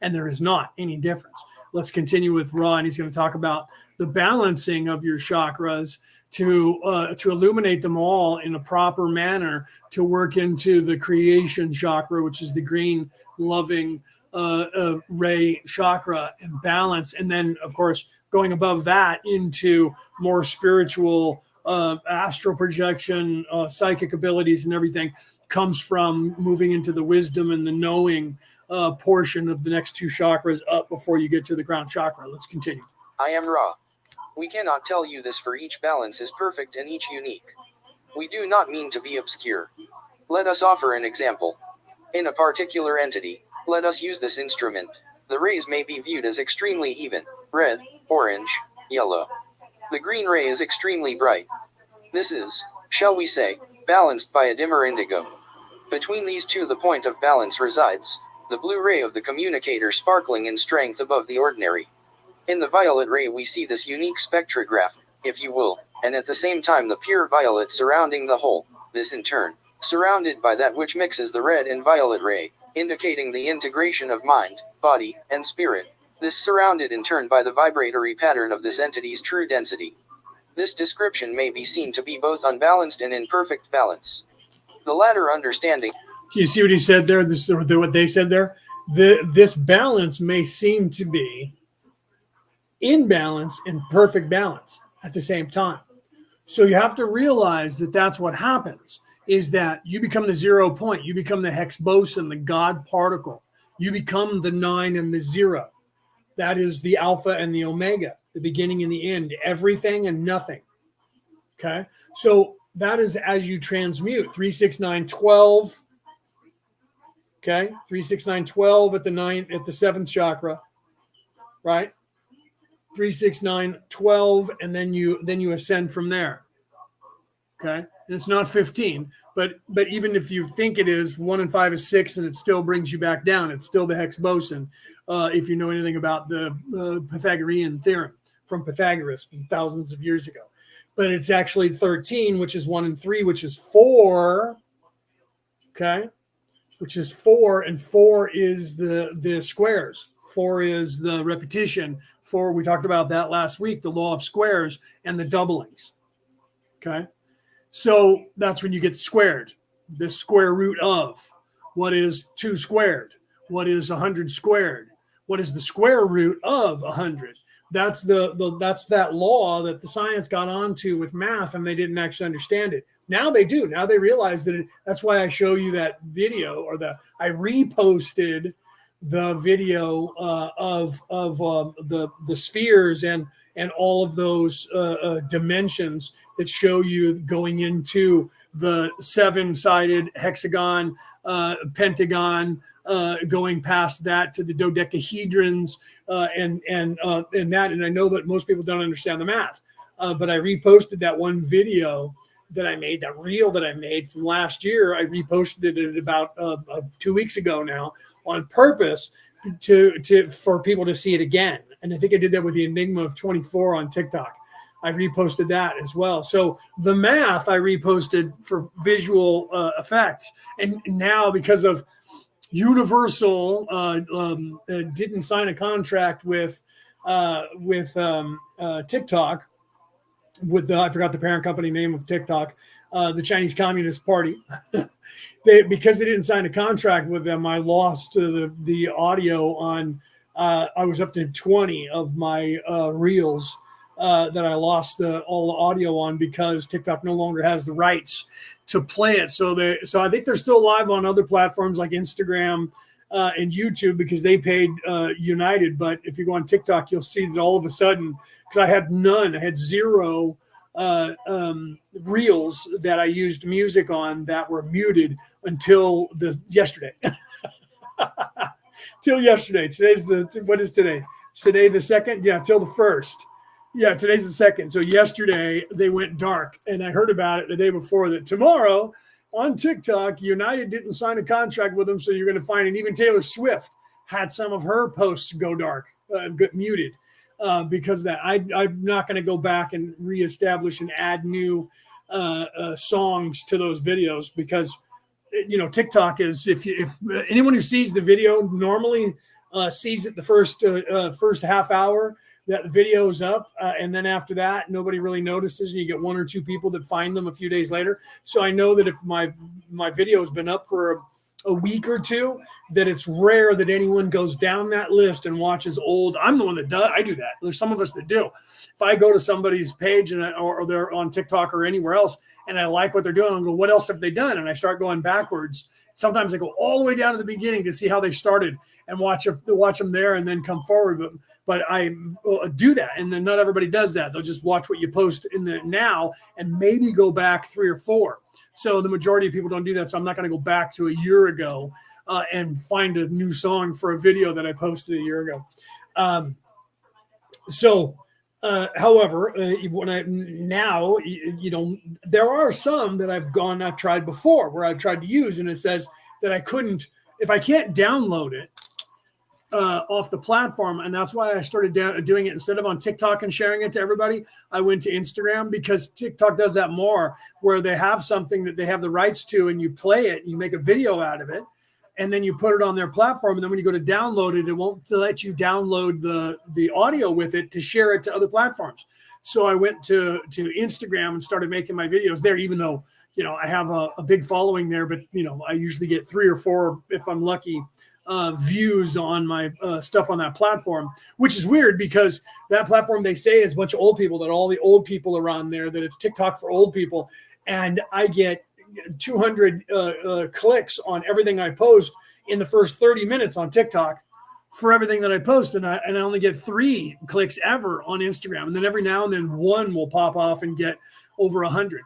And there is not any difference. Let's continue with Ra, and he's going to talk about the balancing of your chakras to illuminate them all in a proper manner to work into the creation chakra, which is the green loving ray chakra, and balance. And then, of course, going above that into more spiritual astral projection, psychic abilities and everything comes from moving into the wisdom and the knowing portion of the next 2 chakras up before you get to the ground chakra. Let's continue. I am Ra. We cannot tell you this, for each balance is perfect and each unique. We do not mean to be obscure. Let us offer an example. In a particular entity, let us use this instrument. The rays may be viewed as extremely even, red, orange, yellow. The green ray is extremely bright. This is, shall we say, balanced by a dimmer indigo. Between these two the point of balance resides, the blue ray of the communicator sparkling in strength above the ordinary. In the violet ray we see this unique spectrograph, if you will, and at the same time the pure violet surrounding the whole, this in turn, surrounded by that which mixes the red and violet ray, indicating the integration of mind, body, and spirit, this surrounded in turn by the vibratory pattern of this entity's true density. This description may be seen to be both unbalanced and in perfect balance. The latter understanding. Do you see what he said there? This is what they said there. This balance may seem to be in balance and perfect balance at the same time. So you have to realize that that's what happens, is that you become the 0 point. You become the Higgs boson, the God particle. You become the 9 and the 0. That is the alpha and the omega, the beginning and the end, everything and nothing. Okay. So that is as you transmute 3, 6, 9, 12. Okay. 3, 6, 9, 12 at the 9th, at the 7th chakra, right? 3, 6, 9, 12. And then you ascend from there. Okay. And it's not 15, but even if you think it is, 1 and 5 is 6, and it still brings you back down. It's still the Higgs boson. If you know anything about the Pythagorean theorem from Pythagoras from thousands of years ago. But it's actually 13, which is 1 and 3, which is 4. Okay. Which is 4, and 4 is the squares. 4 is the repetition. 4, we talked about that last week, the law of squares and the doublings. Okay. So that's when you get squared. The square root of what is 2 squared? What is 100 squared? What is the square root of 100? That's that's that law that the science got onto with math, and they didn't actually understand it. Now they do. Now they realize that that's why I show you that video, or I reposted the video of the spheres and all of those dimensions that show you going into the 7-sided hexagon, pentagon, going past that to the dodecahedrons, and that. And I know that most people don't understand the math, but I reposted that one video that I made, that reel that I made from last year. I reposted it about 2 weeks ago now, on purpose for people to see it again. And I think I did that with the Enigma of 24 on TikTok. I reposted that as well. So the math I reposted for visual effects. And now, because of Universal didn't sign a contract with TikTok, with I forgot the parent company name of TikTok, the Chinese Communist Party. Because they didn't sign a contract with them, I lost the audio on. I was up to 20 of my reels that I lost all the audio on, because TikTok no longer has the rights to play it. So I think they're still live on other platforms like Instagram and YouTube, because they paid United. But if you go on TikTok, you'll see that all of a sudden, because I had 0 reels that I used music on that were muted until yesterday. Till yesterday. What is today? Today the 2nd? Yeah, till the 1st. Yeah, today's the 2nd. So yesterday they went dark, and I heard about it the day before, that tomorrow on TikTok, United didn't sign a contract with them, so you're going to find, and even Taylor Swift had some of her posts go dark, get muted because of that. I'm not going to go back and reestablish and add new songs to those videos, because TikTok is, if anyone who sees the video normally sees it the first half hour that the video is up, and then after that nobody really notices, and you get 1 or 2 people that find them a few days later. So I know that if my video has been up for a week or 2, that it's rare that anyone goes down that list and watches old. I'm the one that does. I do that. There's some of us that do. If I go to somebody's page or they're on TikTok or anywhere else, and I like what they're doing, I go, what else have they done? And I start going backwards. Sometimes I go all the way down to the beginning to see how they started and watch them there, and then come forward. But I do that, and then not everybody does that. They'll just watch what you post in the now, and maybe go back 3 or 4. So the majority of people don't do that. So I'm not going to go back to a year ago and find a new song for a video that I posted a year ago. However, there are some that I've tried before, where I've tried to use, and it says that I couldn't, if I can't download it off the platform. And that's why I started doing it instead of on TikTok and sharing it to everybody. I went to Instagram, because TikTok does that more, where they have something that they have the rights to, and you play it, and you make a video out of it, and then you put it on their platform. And then when you go to download it, it won't let you download the audio with it to share it to other platforms. So I went to Instagram and started making my videos there, even though, I have a big following there, but I usually get 3 or 4, if I'm lucky, views on my stuff on that platform, which is weird because that platform, they say, is a bunch of old people, that all the old people are on there, that it's TikTok for old people. And I get 200 clicks on everything I post in the first 30 minutes on TikTok for everything that I post. And I only get 3 clicks ever on Instagram. And then every now and then one will pop off and get over 100.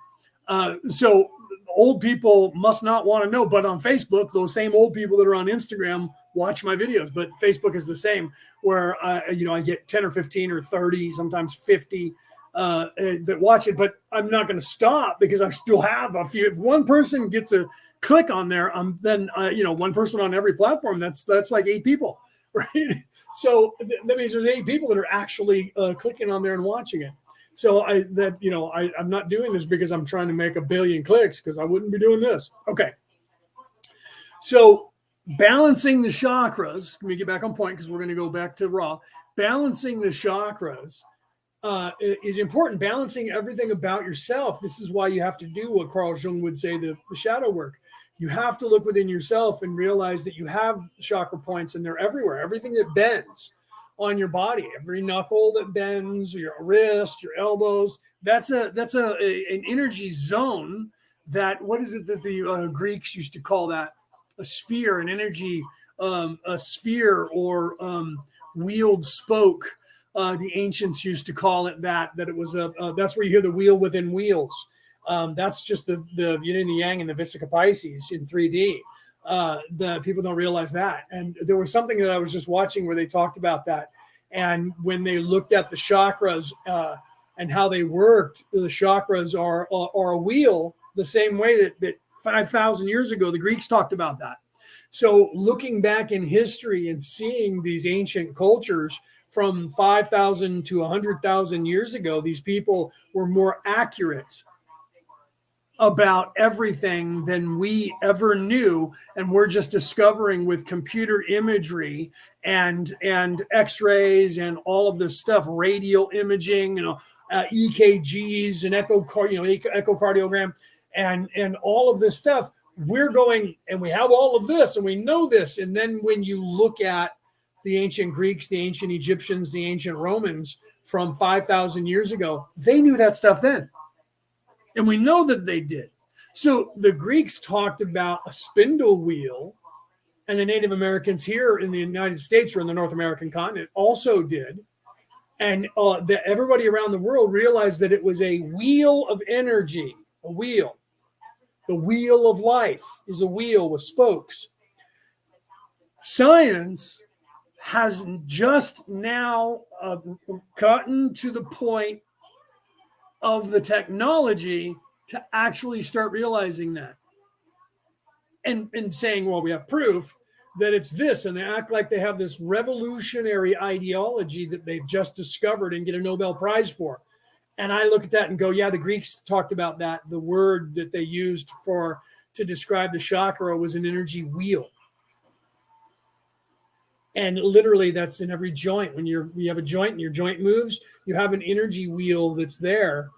So old people must not want to know, but on Facebook, those same old people that are on Instagram watch my videos. But Facebook is the same, where I get 10 or 15 or 30, sometimes 50 that watch it. But I'm not going to stop because I still have a few. If one person gets a click on there, then one person on every platform. That's like 8 people, right? So that means there's 8 people that are actually clicking on there and watching it. So I'm not doing this because I'm trying to make 1 billion clicks, because I wouldn't be doing this. Okay. So balancing the chakras, let me get back on point because we're going to go back to Ra. Balancing the chakras is important. Balancing everything about yourself. This is why you have to do what Carl Jung would say, the shadow work. You have to look within yourself and realize that you have chakra points, and they're everywhere. Everything that bends on your body, every knuckle that bends, your wrist, your elbows, that's an energy zone. That, what is it that the Greeks used to call that? A sphere, an energy, a sphere, or wheeled spoke. The ancients used to call it that it was that's where you hear the wheel within wheels. That's just the yin and the yang and the Vesica Pisces in 3D. The people don't realize that. And there was something that I was just watching where they talked about that. And when they looked at the chakras and how they worked, the chakras are a wheel, the same way that 5,000 years ago, the Greeks talked about that. So looking back in history and seeing these ancient cultures from 5,000 to 100,000 years ago, these people were more accurate about everything than we ever knew, and we're just discovering with computer imagery and X-rays and all of this stuff, radial imaging, EKGs and echocardiogram, and all of this stuff. We're going, and we have all of this, and we know this. And then when you look at the ancient Greeks, the ancient Egyptians, the ancient Romans from 5,000 years ago, they knew that stuff then. And we know that they did. So the Greeks talked about a spindle wheel, and the Native Americans here in the United States or in the North American continent also did. And that everybody around the world realized that it was a wheel of energy, a wheel. The wheel of life is a wheel with spokes. Science has just now gotten to the point of the technology to actually start realizing that and saying, well, we have proof that it's this, and they act like they have this revolutionary ideology that they've just discovered and get a Nobel Prize for. And I look at that and go, yeah, the Greeks talked about that. The word that they used to describe the chakra was an energy wheel. And literally that's in every joint. When you have a joint and your joint moves, you have an energy wheel that's there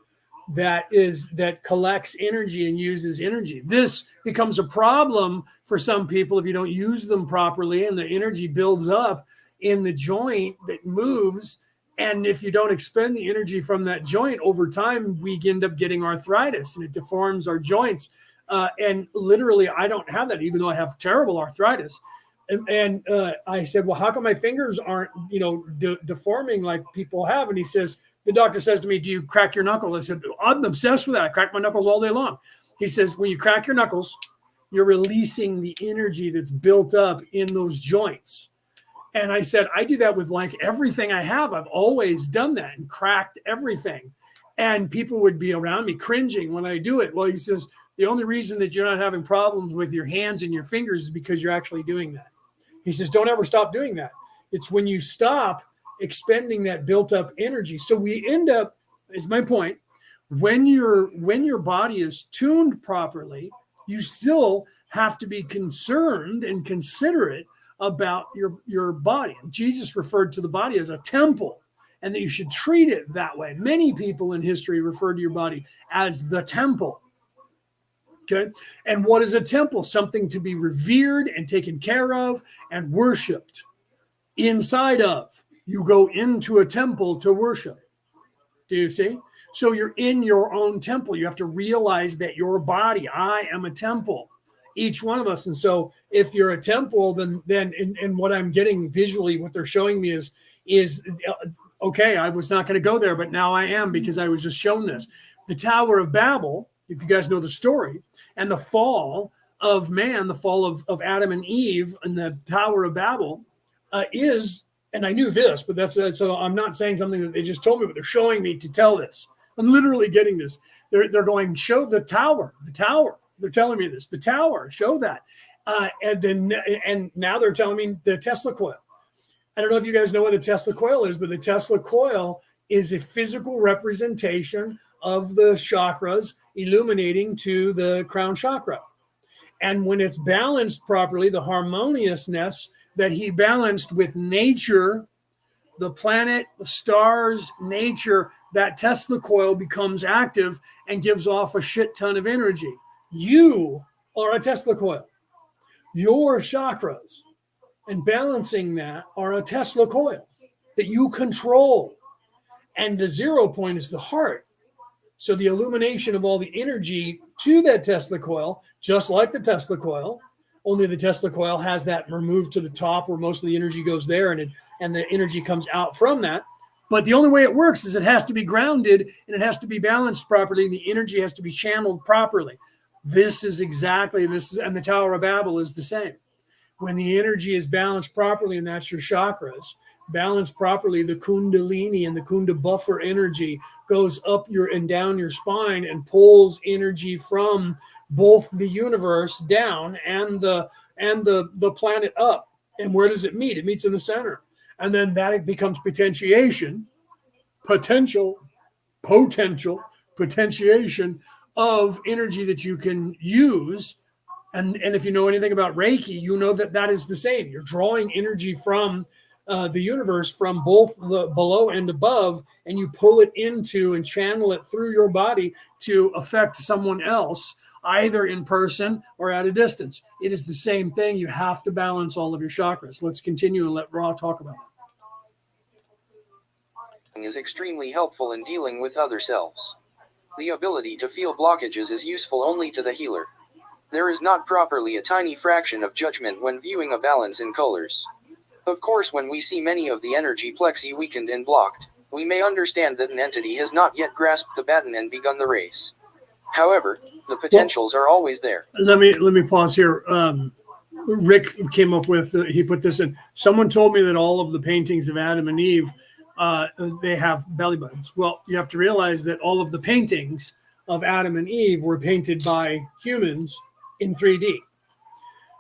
that collects energy and uses energy. This becomes a problem for some people if you don't use them properly, and the energy builds up in the joint that moves. And if you don't expend the energy from that joint over time, we end up getting arthritis, and it deforms our joints. And literally, I don't have that, even though I have terrible arthritis. And I said, well, how come my fingers aren't, deforming like people have? And he says, the doctor says to me, do you crack your knuckles? I said, I'm obsessed with that. I crack my knuckles all day long. He says, when you crack your knuckles, you're releasing the energy that's built up in those joints. And I said, I do that with like everything I have. I've always done that and cracked everything. And people would be around me cringing when I do it. Well, he says, the only reason that you're not having problems with your hands and your fingers is because you're actually doing that. He says, don't ever stop doing that. It's when you stop expending that built up energy. So we end up, is my point, when your body is tuned properly, you still have to be concerned and considerate about your body. And Jesus referred to the body as a temple, and that you should treat it that way. Many people in history refer to your body as the temple. Okay. And what is a temple? Something to be revered and taken care of and worshiped inside of. You go into a temple to worship. Do you see? So you're in your own temple. You have to realize that your body, I am a temple, each one of us. And so if you're a temple, then and what I'm getting visually, what they're showing me is okay, I was not going to go there, but now I am because I was just shown this. The Tower of Babel, if you guys know the story, and the fall of man, the fall of Adam and Eve and the Tower of Babel is, and I knew this, but that's so I'm not saying something that they just told me, but they're showing me to tell this. I'm literally getting this. They're going, show the tower. They're telling me this, the tower, show that. And now they're telling me the Tesla coil. I don't know if you guys know what the Tesla coil is, but the Tesla coil is a physical representation of the chakras illuminating to the crown chakra. And when it's balanced properly, the harmoniousness that he balanced with nature, the planet, the stars, nature, that Tesla coil becomes active and gives off a shit ton of energy. You are a Tesla coil. Your chakras and balancing that are a Tesla coil that you control. And the 0 point is the heart. So the illumination of all the energy to that Tesla coil, just like the Tesla coil, only the Tesla coil has that removed to the top where most of the energy goes there and the energy comes out from that. But the only way it works is it has to be grounded and it has to be balanced properly and the energy has to be channeled properly. This is exactly this, and the Tower of Babel is the same. When the energy is balanced properly, and that's your chakras, balanced properly, the Kundalini and the Kunda buffer energy goes up your and down your spine and pulls energy from both the universe down and the planet up. And where does it meet? It meets in the center. And then that it becomes potentiation of energy that you can use. And if you know anything about Reiki, you know that is the same. You're drawing energy from the universe, from both the below and above, and you pull it into and channel it through your body to affect someone else, either in person or at a distance. It is the same thing. You have to balance all of your chakras. Let's continue and let Ra talk about it. Is extremely helpful in dealing with other selves. The ability to feel blockages is useful only to the healer. There is not properly a tiny fraction of judgment when viewing a balance in colors. Of course, when we see many of the energy plexi weakened and blocked, we may understand that an entity has not yet grasped the baton and begun the race. However, the potentials are always there. Let me pause here. Rick came up with, he put this in. Someone told me that all of the paintings of Adam and Eve, they have belly buttons. Well, you have to realize that all of the paintings of Adam and Eve were painted by humans in 3D.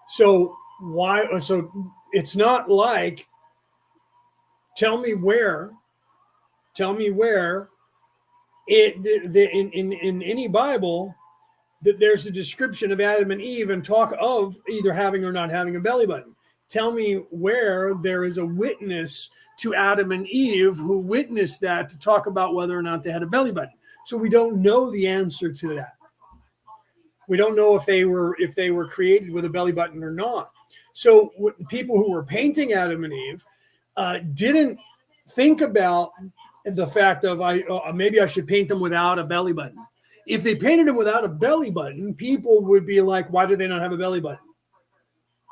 So why? So it's not like, tell me where in any Bible that there's a description of Adam and Eve and talk of either having or not having a belly button. Tell me where there is a witness to Adam and Eve who witnessed that to talk about whether or not they had a belly button. So we don't know the answer to that. We don't know if they were created with a belly button or not. So people who were painting Adam and Eve didn't think about the fact of maybe I should paint them without a belly button. If they painted them without a belly button, people would be like, why do they not have a belly button?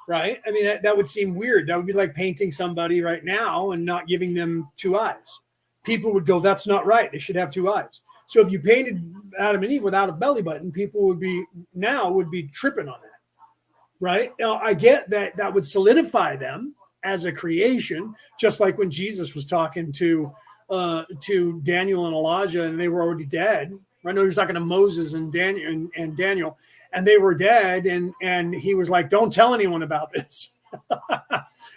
Right? I mean, that would seem weird. That would be like painting somebody right now and not giving them 2 eyes. People would go, that's not right. They should have 2 eyes. So if you painted Adam and Eve without a belly button, people would be tripping on that. Right? Now, I get that would solidify them as a creation, just like when Jesus was talking to Daniel and Elijah, and they were already dead. I know he was talking to Moses and Daniel, and they were dead, and he was like, "Don't tell anyone about this."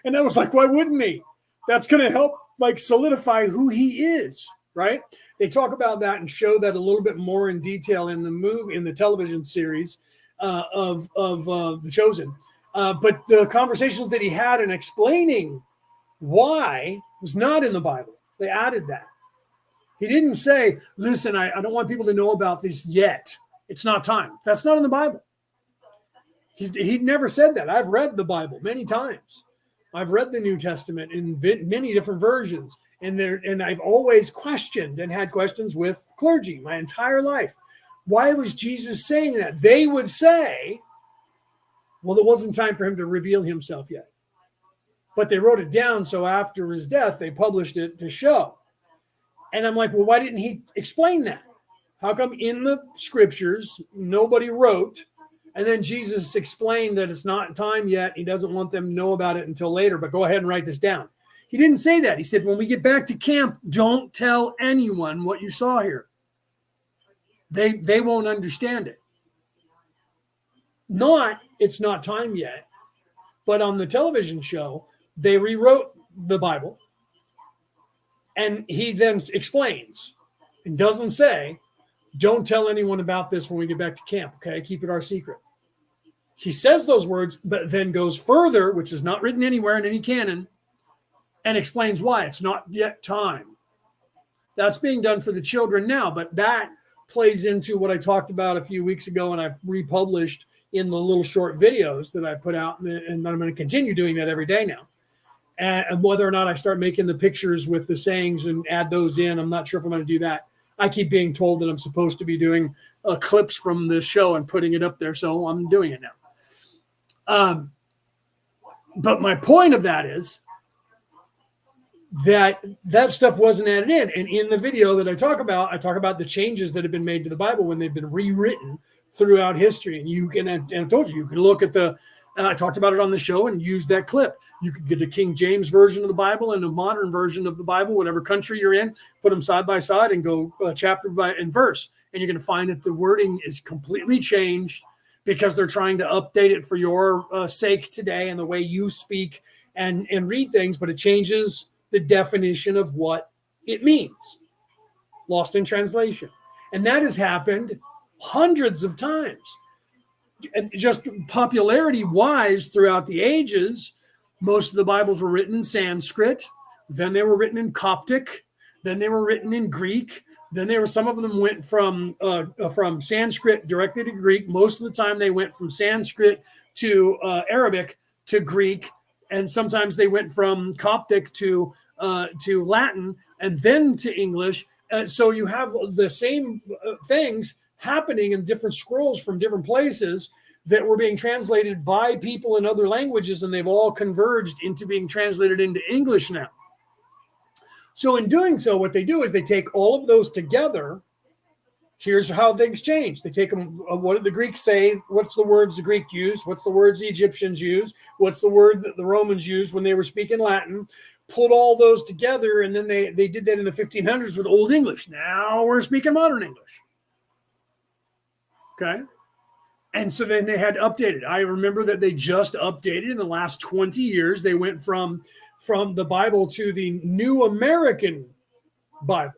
And I was like, "Why wouldn't he? That's going to help like solidify who he is." Right? They talk about that and show that a little bit more in detail in the television series of The Chosen. But the conversations that he had in explaining why was not in the Bible. They added that. He didn't say, listen, I don't want people to know about this yet. It's not time. That's not in the Bible. He never said that. I've read the Bible many times. I've read the New Testament in many different versions, and I've always questioned and had questions with clergy my entire life. Why was Jesus saying that? They would say, well, it wasn't time for him to reveal himself yet. But they wrote it down, so after his death, they published it to show. And I'm like, well, why didn't he explain that? How come in the scriptures nobody wrote, and then Jesus explained that it's not time yet, he doesn't want them to know about it until later, but go ahead and write this down. He didn't say that. He said, when we get back to camp, don't tell anyone what you saw here. They won't understand it. Not, it's not time yet, but on the television show, they rewrote the Bible, and he then explains and doesn't say, don't tell anyone about this when we get back to camp, okay? Keep it our secret. He says those words, but then goes further, which is not written anywhere in any canon, and explains why it's not yet time. That's being done for the children now, but that plays into what I talked about a few weeks ago, and I republished in the little short videos that I put out, and I'm going to continue doing that every day now. And whether or not I start making the pictures with the sayings and add those in, I'm not sure if I'm going to do that. I keep being told that I'm supposed to be doing clips from this show and putting it up there, so I'm doing it now. But my point of that is that stuff wasn't added in. And in the video that I talk about the changes that have been made to the Bible when they've been rewritten throughout history. And you can, and I told you can look at I talked about it on the show and use that clip. You could get a King James version of the Bible and a modern version of the Bible, whatever country you're in, put them side by side and go chapter by and verse. And you're going to find that the wording is completely changed because they're trying to update it for your sake today and the way you speak and read things, but it changes the definition of what it means. Lost in translation. And that has happened hundreds of times. And just popularity wise throughout the ages, most of the Bibles were written in Sanskrit, then they were written in Coptic, then they were written in Greek, then some of them went from Sanskrit directly to Greek. Most of the time they went from Sanskrit to Arabic to Greek, and sometimes they went from Coptic to Latin and then to English. So you have the same things happening in different scrolls from different places that were being translated by people in other languages, and they've all converged into being translated into English now. So in doing so, what they do is they take all of those together. Here's how things change. They take them, what did the Greeks say? What's the words the Greek used? What's the words the Egyptians used? What's the word that the Romans used when they were speaking Latin? Put all those together, and then they did that in the 1500s with Old English. Now we're speaking modern English. Okay. And so then they had to update it. I remember that they just updated in the last 20 years. They went from the Bible to the New American Bible,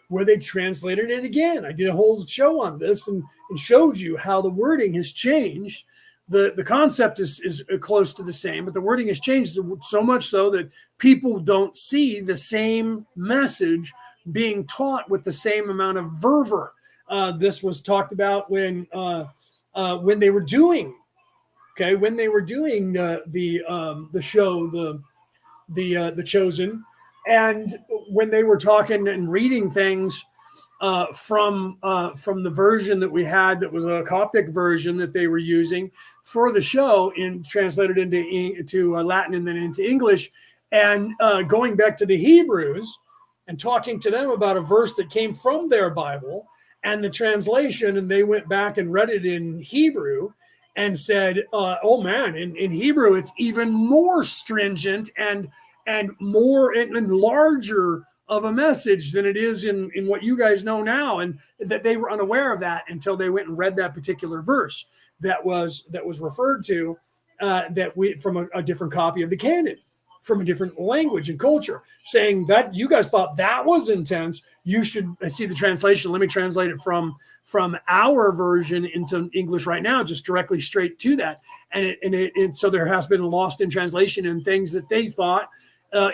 where they translated it again. I did a whole show on this and showed you how the wording has changed. The concept is close to the same, but the wording has changed so much so that people don't see the same message being taught with the same amount of fervor. This was talked about when they were doing, the show, the Chosen, and when they were talking and reading things from the version that we had, that was a Coptic version that they were using for the show, and translated into Latin and then into English, and going back to the Hebrews and talking to them about a verse that came from their Bible and the translation, and they went back and read it in Hebrew and said, oh man, in Hebrew, it's even more stringent and more and larger of a message than it is in what you guys know now. And that they were unaware of that until they went and read that particular verse that was referred to from a different copy of the canon, from a different language and culture, saying that you guys thought that was intense. You should see the translation. Let me translate it from our version into English right now, just directly straight to that. And so there has been lost in translation and things that they thought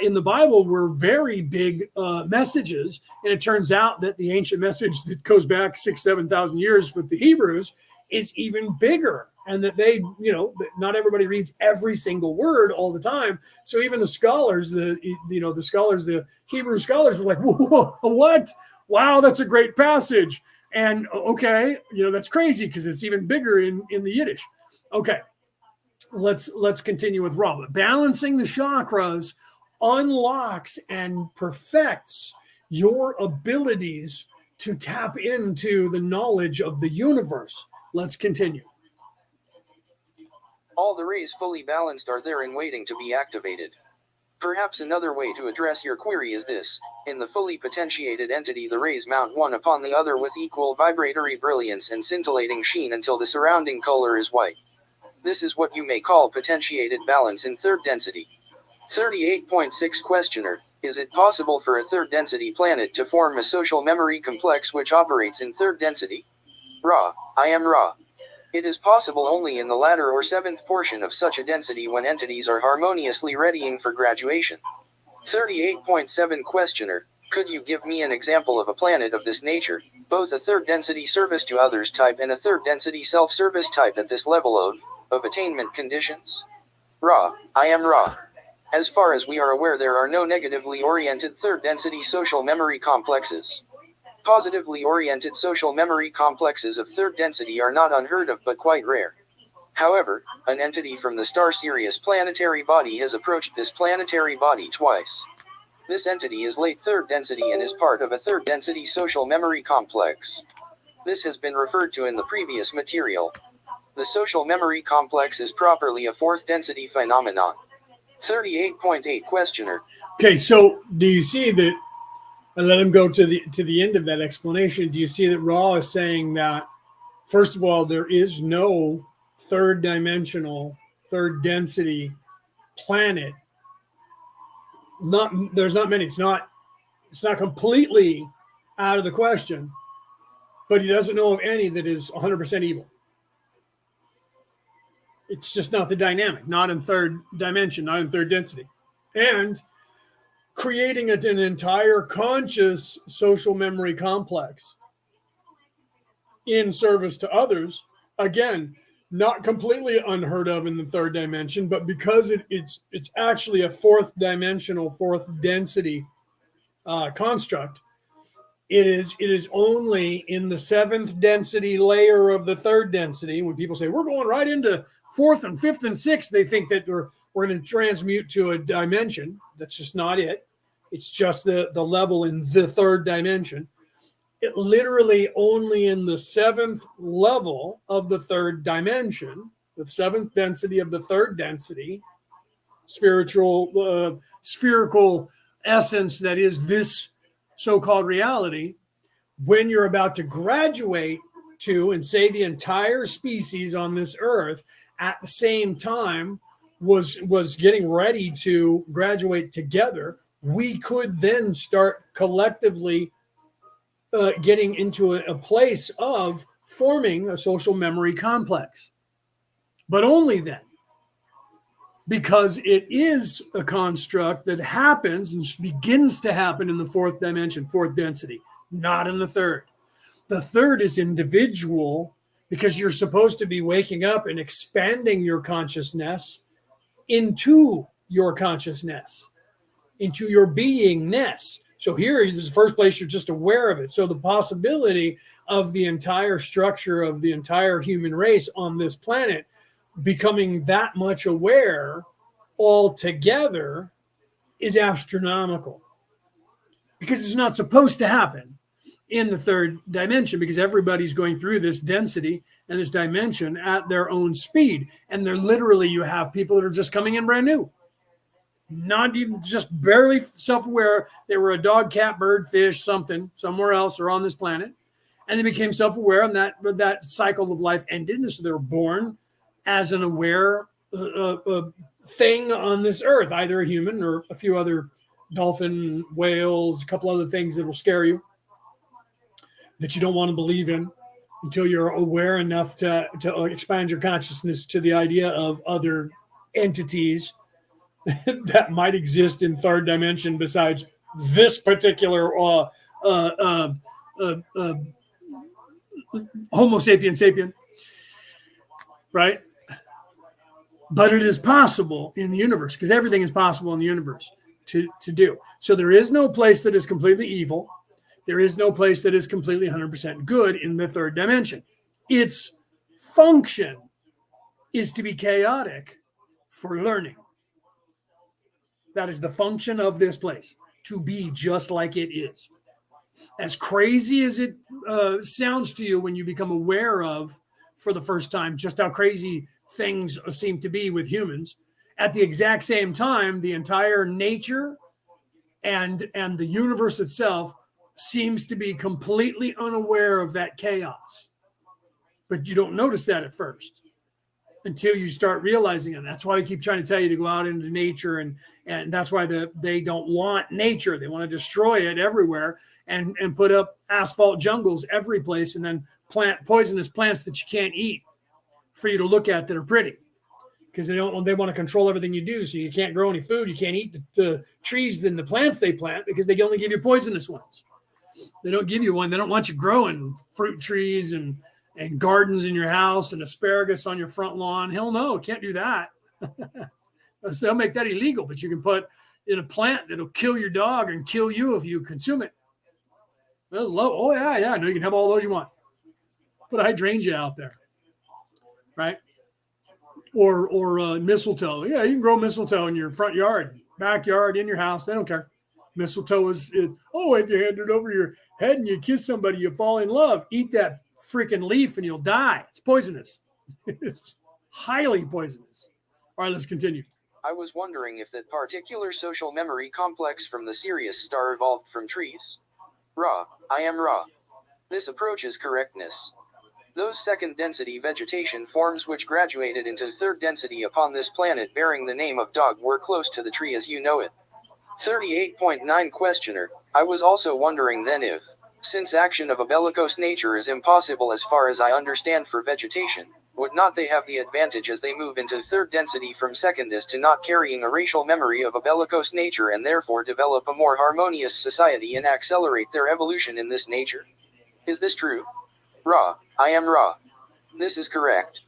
in the Bible were very big messages. And it turns out that the ancient message that goes back 6,000-7,000 years with the Hebrews is even bigger and that they, that not everybody reads every single word all the time. So even the scholars, the Hebrew scholars were like, whoa, what? Wow, that's a great passage. And okay, that's crazy because it's even bigger in the Yiddish. Okay, let's continue with Ra. Balancing the chakras unlocks and perfects your abilities to tap into the knowledge of the universe. Let's continue. All the rays fully balanced are there and waiting to be activated. Perhaps another way to address your query is this: in the fully potentiated entity, the rays mount one upon the other with equal vibratory brilliance and scintillating sheen until the surrounding color is white. This is what you may call potentiated balance in third density. 38.6 Questioner: is it possible for a third density planet to form a social memory complex which operates in third density? Ra, I am Ra. It is possible only in the latter or seventh portion of such a density when entities are harmoniously readying for graduation. 38.7 Questioner: could you give me an example of a planet of this nature, both a third density service to others type and a third density self-service type at this level of attainment conditions? Ra, I am Ra. As far as we are aware, there are no negatively oriented third density social memory complexes. Positively oriented social memory complexes of third density are not unheard of but quite rare. However, an entity from the star Sirius planetary body has approached this planetary body twice. This entity is late third density and is part of a third density social memory complex. This has been referred to in the previous material. The social memory complex is properly a fourth density phenomenon. 38.8 Questioner: Okay, so do you see that? And let him go to the end of that explanation. Do you see that Ra is saying that, first of all, there is no third dimensional, third density planet? There's not many. It's not completely out of the question, but he doesn't know of any that is 100% evil. It's just not the dynamic, not in third dimension, not in third density. And creating an entire conscious social memory complex in service to others, again, not completely unheard of in the third dimension, but because it's actually a fourth dimensional, fourth density construct, it is only in the seventh density layer of the third density. When people say we're going right into fourth and fifth and sixth, they think that we're going to transmute to a dimension. That's just not it. It's just the level in the third dimension. It literally only in the seventh level of the third dimension, the seventh density of the third density, spherical essence that is this so-called reality, when you're about to graduate to, and say the entire species on this earth at the same time was getting ready to graduate together, we could then start collectively getting into a place of forming a social memory complex. But only then, because it is a construct that happens and begins to happen in the fourth dimension, fourth density, not in the third. The third is individual because you're supposed to be waking up and expanding your consciousness into your consciousness, into your beingness. So here is the first place you're just aware of it. So the possibility of the entire structure of the entire human race on this planet becoming that much aware altogether is astronomical, because it's not supposed to happen in the third dimension, because everybody's going through this density and this dimension at their own speed. And they're literally, you have people that are just coming in brand new, not even, just barely self-aware. They were a dog, cat, bird, fish, something, somewhere else or on this planet. And they became self-aware, and that cycle of life ended. And so they were born as an aware thing on this earth, either a human or a few other dolphin, whales, a couple other things that will scare you, that you don't want to believe in until you're aware enough to expand your consciousness to the idea of other entities that might exist in third dimension besides this particular Homo sapien sapien, right? But it is possible in the universe, because everything is possible in the universe to do. So there is no place that is completely evil. There is no place that is completely 100% good in the third dimension. Its function is to be chaotic for learning. That is the function of this place, to be just like it is. As crazy as it sounds to you when you become aware of, for the first time, just how crazy things seem to be with humans, at the exact same time, the entire nature and the universe itself seems to be completely unaware of that chaos. But you don't notice that at first until you start realizing it. That's why I keep trying to tell you to go out into nature, and that's why they don't want nature. They want to destroy it everywhere and put up asphalt jungles every place, and then plant poisonous plants that you can't eat for you to look at that are pretty, because they want to control everything you do. So you can't grow any food. You can't eat the trees than the plants they plant, because they only give you poisonous ones. They don't give you one. They don't want you growing fruit trees and gardens in your house and asparagus on your front lawn. Hell no, can't do that. They'll make that illegal, but you can put in a plant that'll kill your dog and kill you if you consume it. Oh yeah. No, you can have all those you want. Put a hydrangea out there, right? Or mistletoe. Yeah, you can grow mistletoe in your front yard, backyard, in your house. They don't care. Mistletoe is, if you hand it over your head and you kiss somebody, you fall in love. Eat that freaking leaf and you'll die. It's poisonous. It's highly poisonous. All right, let's continue. I was wondering if that particular social memory complex from the Sirius star evolved from trees. Ra, I am Ra. This approaches correctness. Those second density vegetation forms which graduated into third density upon this planet bearing the name of dog were close to the tree as you know it. 38.9 Questioner, I was also wondering then if, since action of a bellicose nature is impossible as far as I understand for vegetation, would not they have the advantage as they move into third density from secondest to not carrying a racial memory of a bellicose nature and therefore develop a more harmonious society and accelerate their evolution in this nature? Is this true? Ra, I am Ra. This is correct.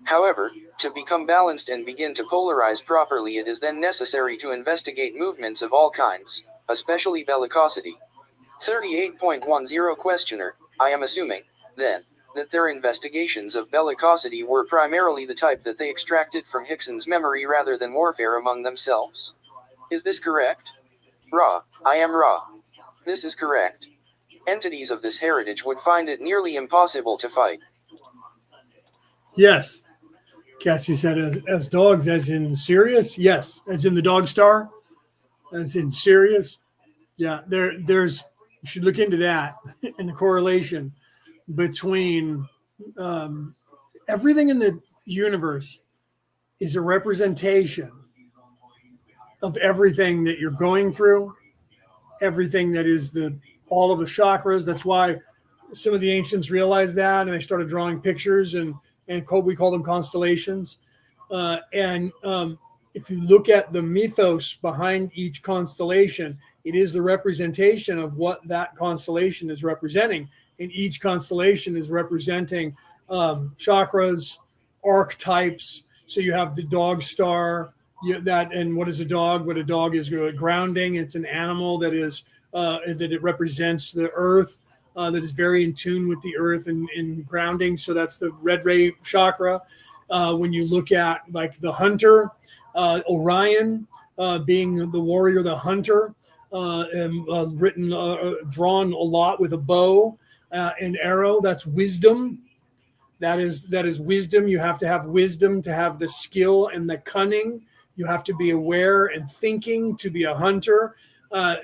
However, to become balanced and begin to polarize properly, it is then necessary to investigate movements of all kinds, especially bellicosity. 38.10 Questioner, I am assuming, then, that their investigations of bellicosity were primarily the type that they extracted from Hickson's memory rather than warfare among themselves. Is this correct? Ra, I am Ra. This is correct. Entities of this heritage would find it nearly impossible to fight. Yes. Cassie said, as dogs, as in Sirius? Yes. As in the dog star? As in Sirius? Yeah, there's, you should look into that and the correlation between everything in the universe is a representation of everything that you're going through, everything that is all of the chakras. That's why some of the ancients realized that, and they started drawing pictures and we call them constellations. If you look at the mythos behind each constellation, it is the representation of what that constellation is representing. And each constellation is representing chakras, archetypes. So you have the dog star, and what is a dog? What a dog is grounding. It's an animal that it represents the earth. That is very in tune with the earth and grounding. So that's the red ray chakra. When you look at like the hunter, Orion being the warrior, the hunter, drawn a lot with a bow and arrow. That's wisdom. That is wisdom. You have to have wisdom to have the skill and the cunning. You have to be aware and thinking to be a hunter.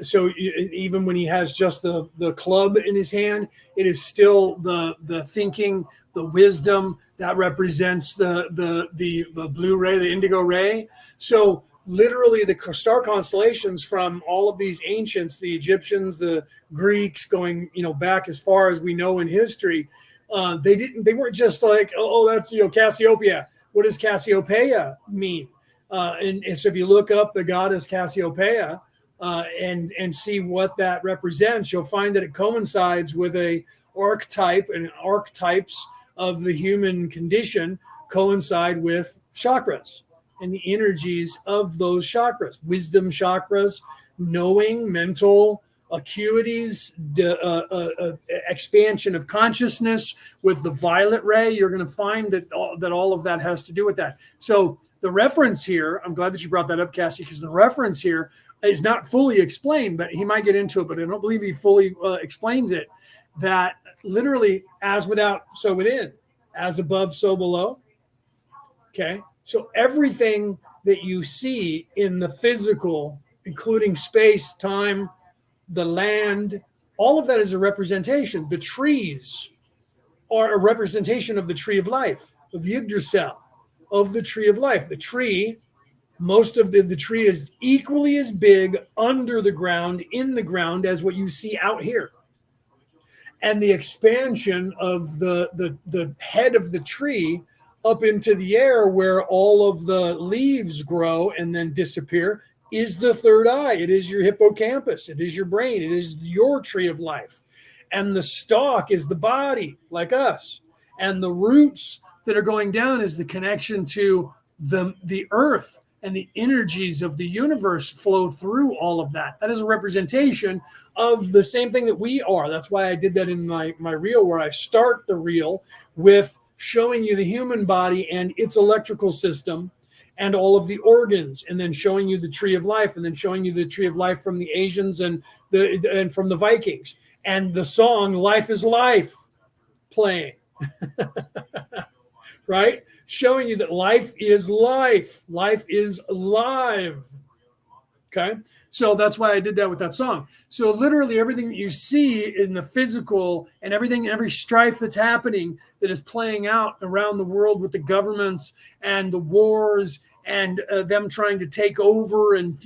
So even when he has just the club in his hand, it is still the thinking, the wisdom that represents the blue ray, the indigo ray. So literally the star constellations from all of these ancients, the Egyptians, the Greeks, going back as far as we know in history, they weren't just like, that's Cassiopeia. What does Cassiopeia mean? And so if you look up the goddess Cassiopeia, and see what that represents, you'll find that it coincides with a archetype and archetypes of the human condition coincide with chakras and the energies of those chakras. Wisdom chakras, knowing, mental acuities, expansion of consciousness. With the violet ray, you're going to find that all of that has to do with that. So the reference here, I'm glad that you brought that up, Cassie, because the reference here is not fully explained, but he might get into it, but I don't believe he fully explains it, that literally as without, so within, as above, so below. Okay. So everything that you see in the physical, including space, time, the land, all of that is a representation. The trees are a representation of the tree of life, of Yggdrasil, of the tree of life. The tree, most of the tree is equally as big under the ground, in the ground, as what you see out here. And the expansion of the head of the tree up into the air, where all of the leaves grow and then disappear, is the third eye. It is your hippocampus. It is your brain. It is your tree of life. And the stalk is the body, like us. And the roots that are going down is the connection to the earth, and the energies of the universe flow through all of that. That is a representation of the same thing that we are. That's why I did that in my reel, where I start the reel with showing you the human body and its electrical system and all of the organs, and then showing you the tree of life, and then showing you the tree of life from the Asians and from the Vikings, and the song "Life is Life" playing. Right? Showing you that life is life. Life is live. Okay? So that's why I did that with that song. So literally everything that you see in the physical, and everything, every strife that's happening, that is playing out around the world with the governments and the wars and them trying to take over and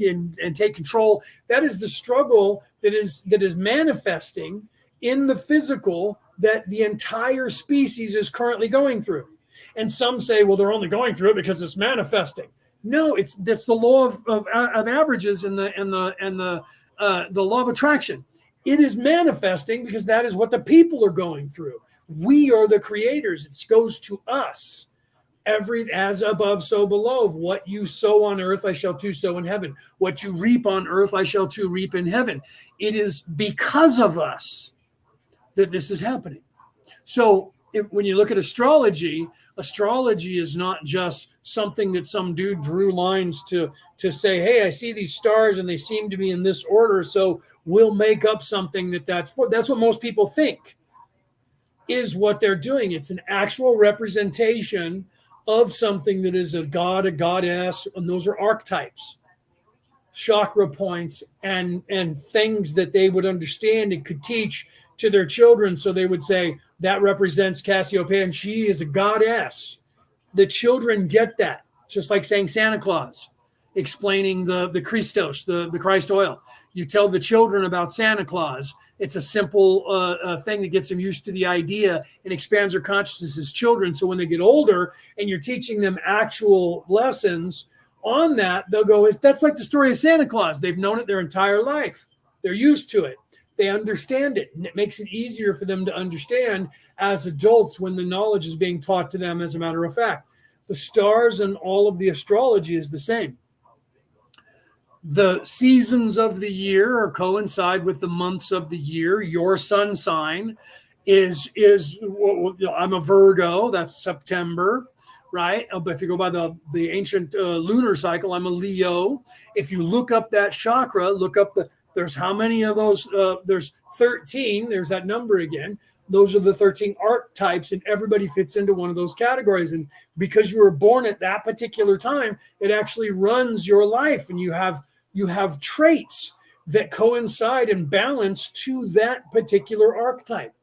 take control, that is the struggle that is manifesting in the physical, that the entire species is currently going through. And some say, well, they're only going through it because it's manifesting. No, that's the law of averages and the law of attraction. It is manifesting because that is what the people are going through. We are the creators. It goes to us. As above, so below. What you sow on earth, I shall too sow in heaven. What you reap on earth, I shall too reap in heaven. It is because of us that this is happening. So when you look at astrology is not just something that some dude drew lines to say, hey, I see these stars and they seem to be in this order, so we'll make up something that's what most people think is what they're doing. It's an actual representation of something that is a god, a goddess, and those are archetypes, chakra points, and things that they would understand and could teach to their children. So they would say, that represents Cassiopeia, and she is a goddess. The children get that. Just like saying Santa Claus, explaining the Christos, the Christ oil. You tell the children about Santa Claus. It's a simple thing that gets them used to the idea and expands their consciousness as children. So when they get older and you're teaching them actual lessons on that, they'll go, that's like the story of Santa Claus. They've known it their entire life. They're used to it. They understand it, and it makes it easier for them to understand as adults when the knowledge is being taught to them. As a matter of fact, the stars and all of the astrology is the same. The seasons of the year coincide with the months of the year. Your sun sign is I'm a Virgo. That's September, right? But if you go by the ancient lunar cycle, I'm a Leo. If you look up that chakra, there's how many of those? There's 13. There's that number again. Those are the 13 archetypes, and everybody fits into one of those categories. And because you were born at that particular time, it actually runs your life, and you have traits that coincide and balance to that particular archetype.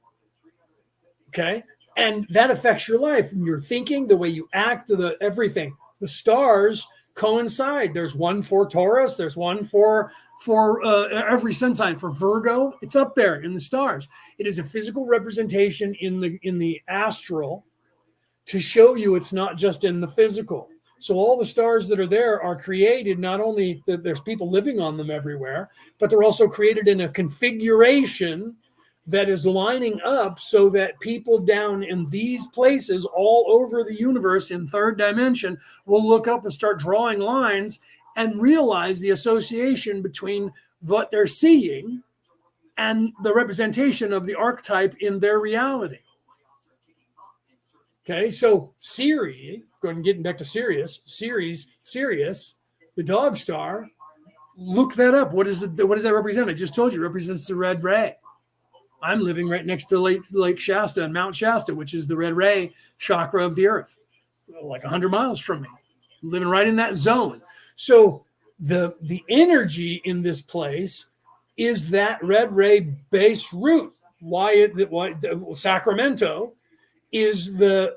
Okay, and that affects your life and your thinking, the way you act, everything. The stars coincide. There's one for Taurus. There's one for every sun sign. For Virgo, it's up there in the stars. It is a physical representation in the astral to show you it's not just in the physical. So all the stars that are there are created, not only that there's people living on them everywhere, but they're also created in a configuration that is lining up so that people down in these places all over the universe in third dimension will look up and start drawing lines and realize the association between what they're seeing and the representation of the archetype in their reality. Okay, so Siri, getting back to Sirius, the dog star, look that up. What does that represent? I just told you, it represents the red ray. I'm living right next to Lake Shasta and Mount Shasta, which is the red ray chakra of the earth, like 100 miles from me. I'm living right in that zone. So the energy in this place is that red ray base root. Why Sacramento is the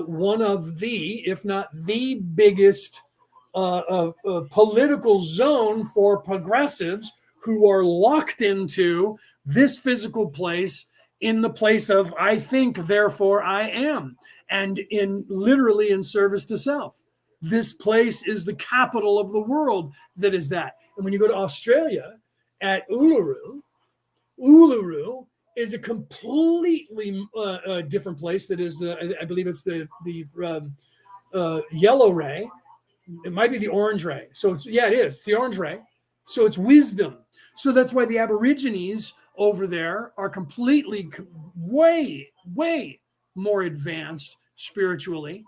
one of the, if not the biggest political zone for progressives who are locked into this physical place in the place of I think, therefore I am, and literally in service to self. This place is the capital of the world that is that. And when you go to Australia at Uluru is a completely different place that is, I believe it's the yellow ray. It might be the orange ray. So it is the orange ray. So it's wisdom. So that's why the Aborigines over there are completely way more advanced spiritually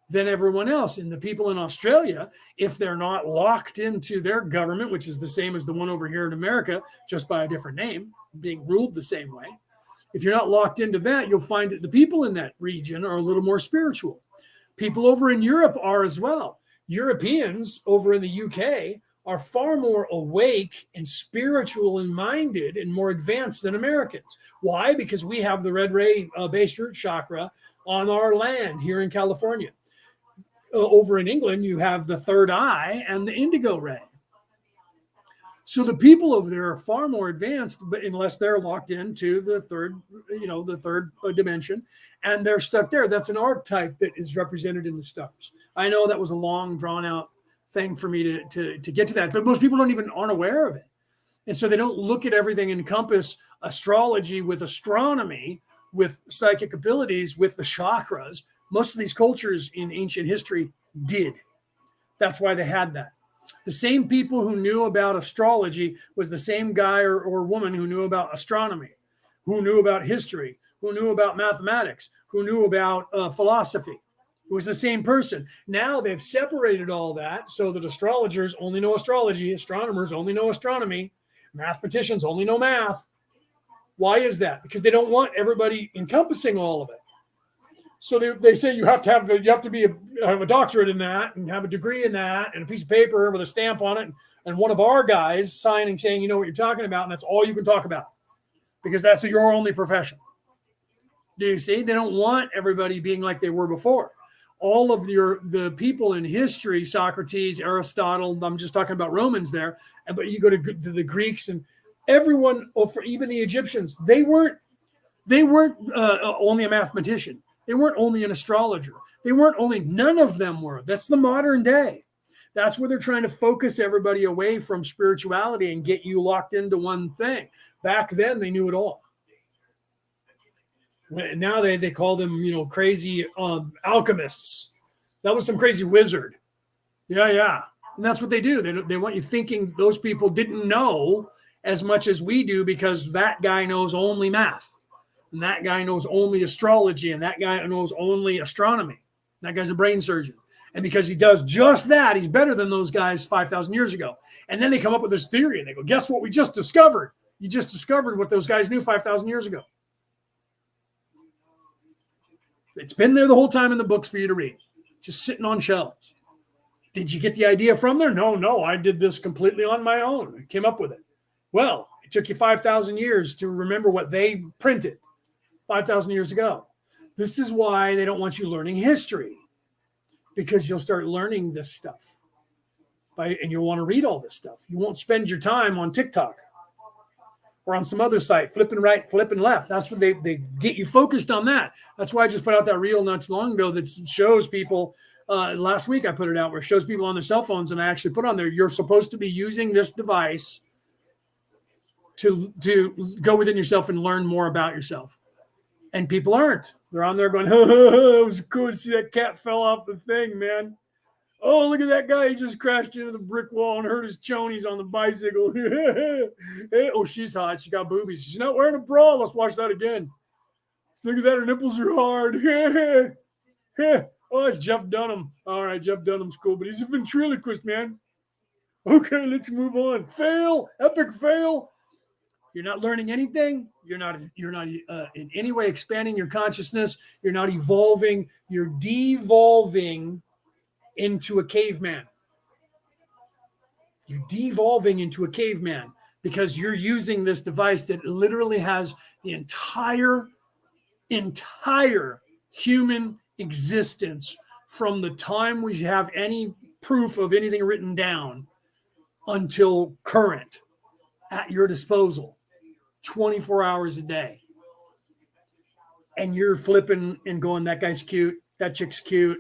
than everyone else. And the people in Australia, if they're not locked into their government, which is the same as the one over here in America, just by a different name, being ruled the same way. If you're not locked into that, you'll find that the people in that region are a little more spiritual. People over in Europe are as well. Europeans over in the UK are far more awake and spiritual and minded and more advanced than Americans. Why? Because we have the red ray base root chakra on our land here in California. Over in England, you have the third eye and the indigo ray. So the people over there are far more advanced, but unless they're locked into the third dimension, and they're stuck there. That's an archetype that is represented in the stars. I know that was a long, drawn out thing for me to get to that, but most people aren't aware of it. And so they don't look at everything, encompass astrology with astronomy, with psychic abilities, with the chakras. Most of these cultures in ancient history did. That's why they had that. The same people who knew about astrology was the same guy or woman who knew about astronomy, who knew about history, who knew about mathematics, who knew about philosophy. It was the same person. Now they've separated all that so that astrologers only know astrology, astronomers only know astronomy, mathematicians only know math. Why is that? Because they don't want everybody encompassing all of it. So they say you have to have a doctorate in that and have a degree in that and a piece of paper with a stamp on it and one of our guys signing saying you know what you're talking about and that's all you can talk about because that's your only profession. Do you see? They don't want everybody being like they were before. All of the people in history, Socrates, Aristotle, I'm just talking about Romans there, but you go to the Greeks and everyone, even the Egyptians, they weren't only a mathematician. They weren't only an astrologer. None of them were. That's the modern day. That's where they're trying to focus everybody away from spirituality and get you locked into one thing. Back then, they knew it all. Now they call them, crazy alchemists. That was some crazy wizard. Yeah. And that's what they do. They want you thinking those people didn't know as much as we do because that guy knows only math. And that guy knows only astrology, and that guy knows only astronomy. That guy's a brain surgeon. And because he does just that, he's better than those guys 5,000 years ago. And then they come up with this theory, and they go, guess what we just discovered? You just discovered what those guys knew 5,000 years ago. It's been there the whole time in the books for you to read, just sitting on shelves. Did you get the idea from there? No, I did this completely on my own. I came up with it. Well, it took you 5,000 years to remember what they printed 5,000 years ago. This is why they don't want you learning history, because you'll start learning this stuff and you'll want to read all this stuff. You won't spend your time on TikTok or on some other site, flipping right, flipping left. That's what they get you focused on that. That's why I just put out that reel not too long ago that shows people, last week I put it out, where it shows people on their cell phones, and I actually put on there, you're supposed to be using this device to go within yourself and learn more about yourself. And people aren't. They're on there going, it was cool to see that cat fell off the thing, man. Oh, look at that guy. He just crashed into the brick wall and hurt his chonies on the bicycle. Oh, she's hot. She got boobies. She's not wearing a bra. Let's watch that again. Look at that. Her nipples are hard. Oh, it's Jeff Dunham. All right, Jeff Dunham's cool, but he's a ventriloquist, man. Okay, let's move on. Fail. Epic fail. You're not learning anything. You're not in any way expanding your consciousness. You're not evolving. You're devolving into a caveman. You're devolving into a caveman because you're using this device that literally has the entire human existence from the time we have any proof of anything written down until current at your disposal, 24 hours a day. And you're flipping and going, that guy's cute, that chick's cute,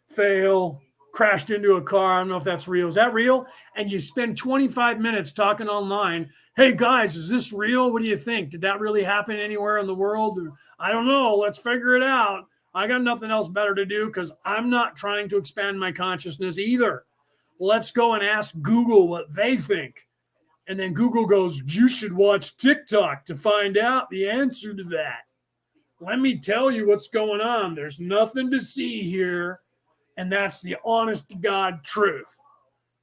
fail, crashed into a car. I don't know if that's real. Is that real? And you spend 25 minutes talking online. Hey guys, is this real? What do you think? Did that really happen anywhere in the world? I don't know. Let's figure it out. I got nothing else better to do because I'm not trying to expand my consciousness either. Let's go and ask Google what they think. And then Google goes, you should watch TikTok to find out the answer to that. Let me tell you what's going on. There's nothing to see here. And that's the honest to God truth.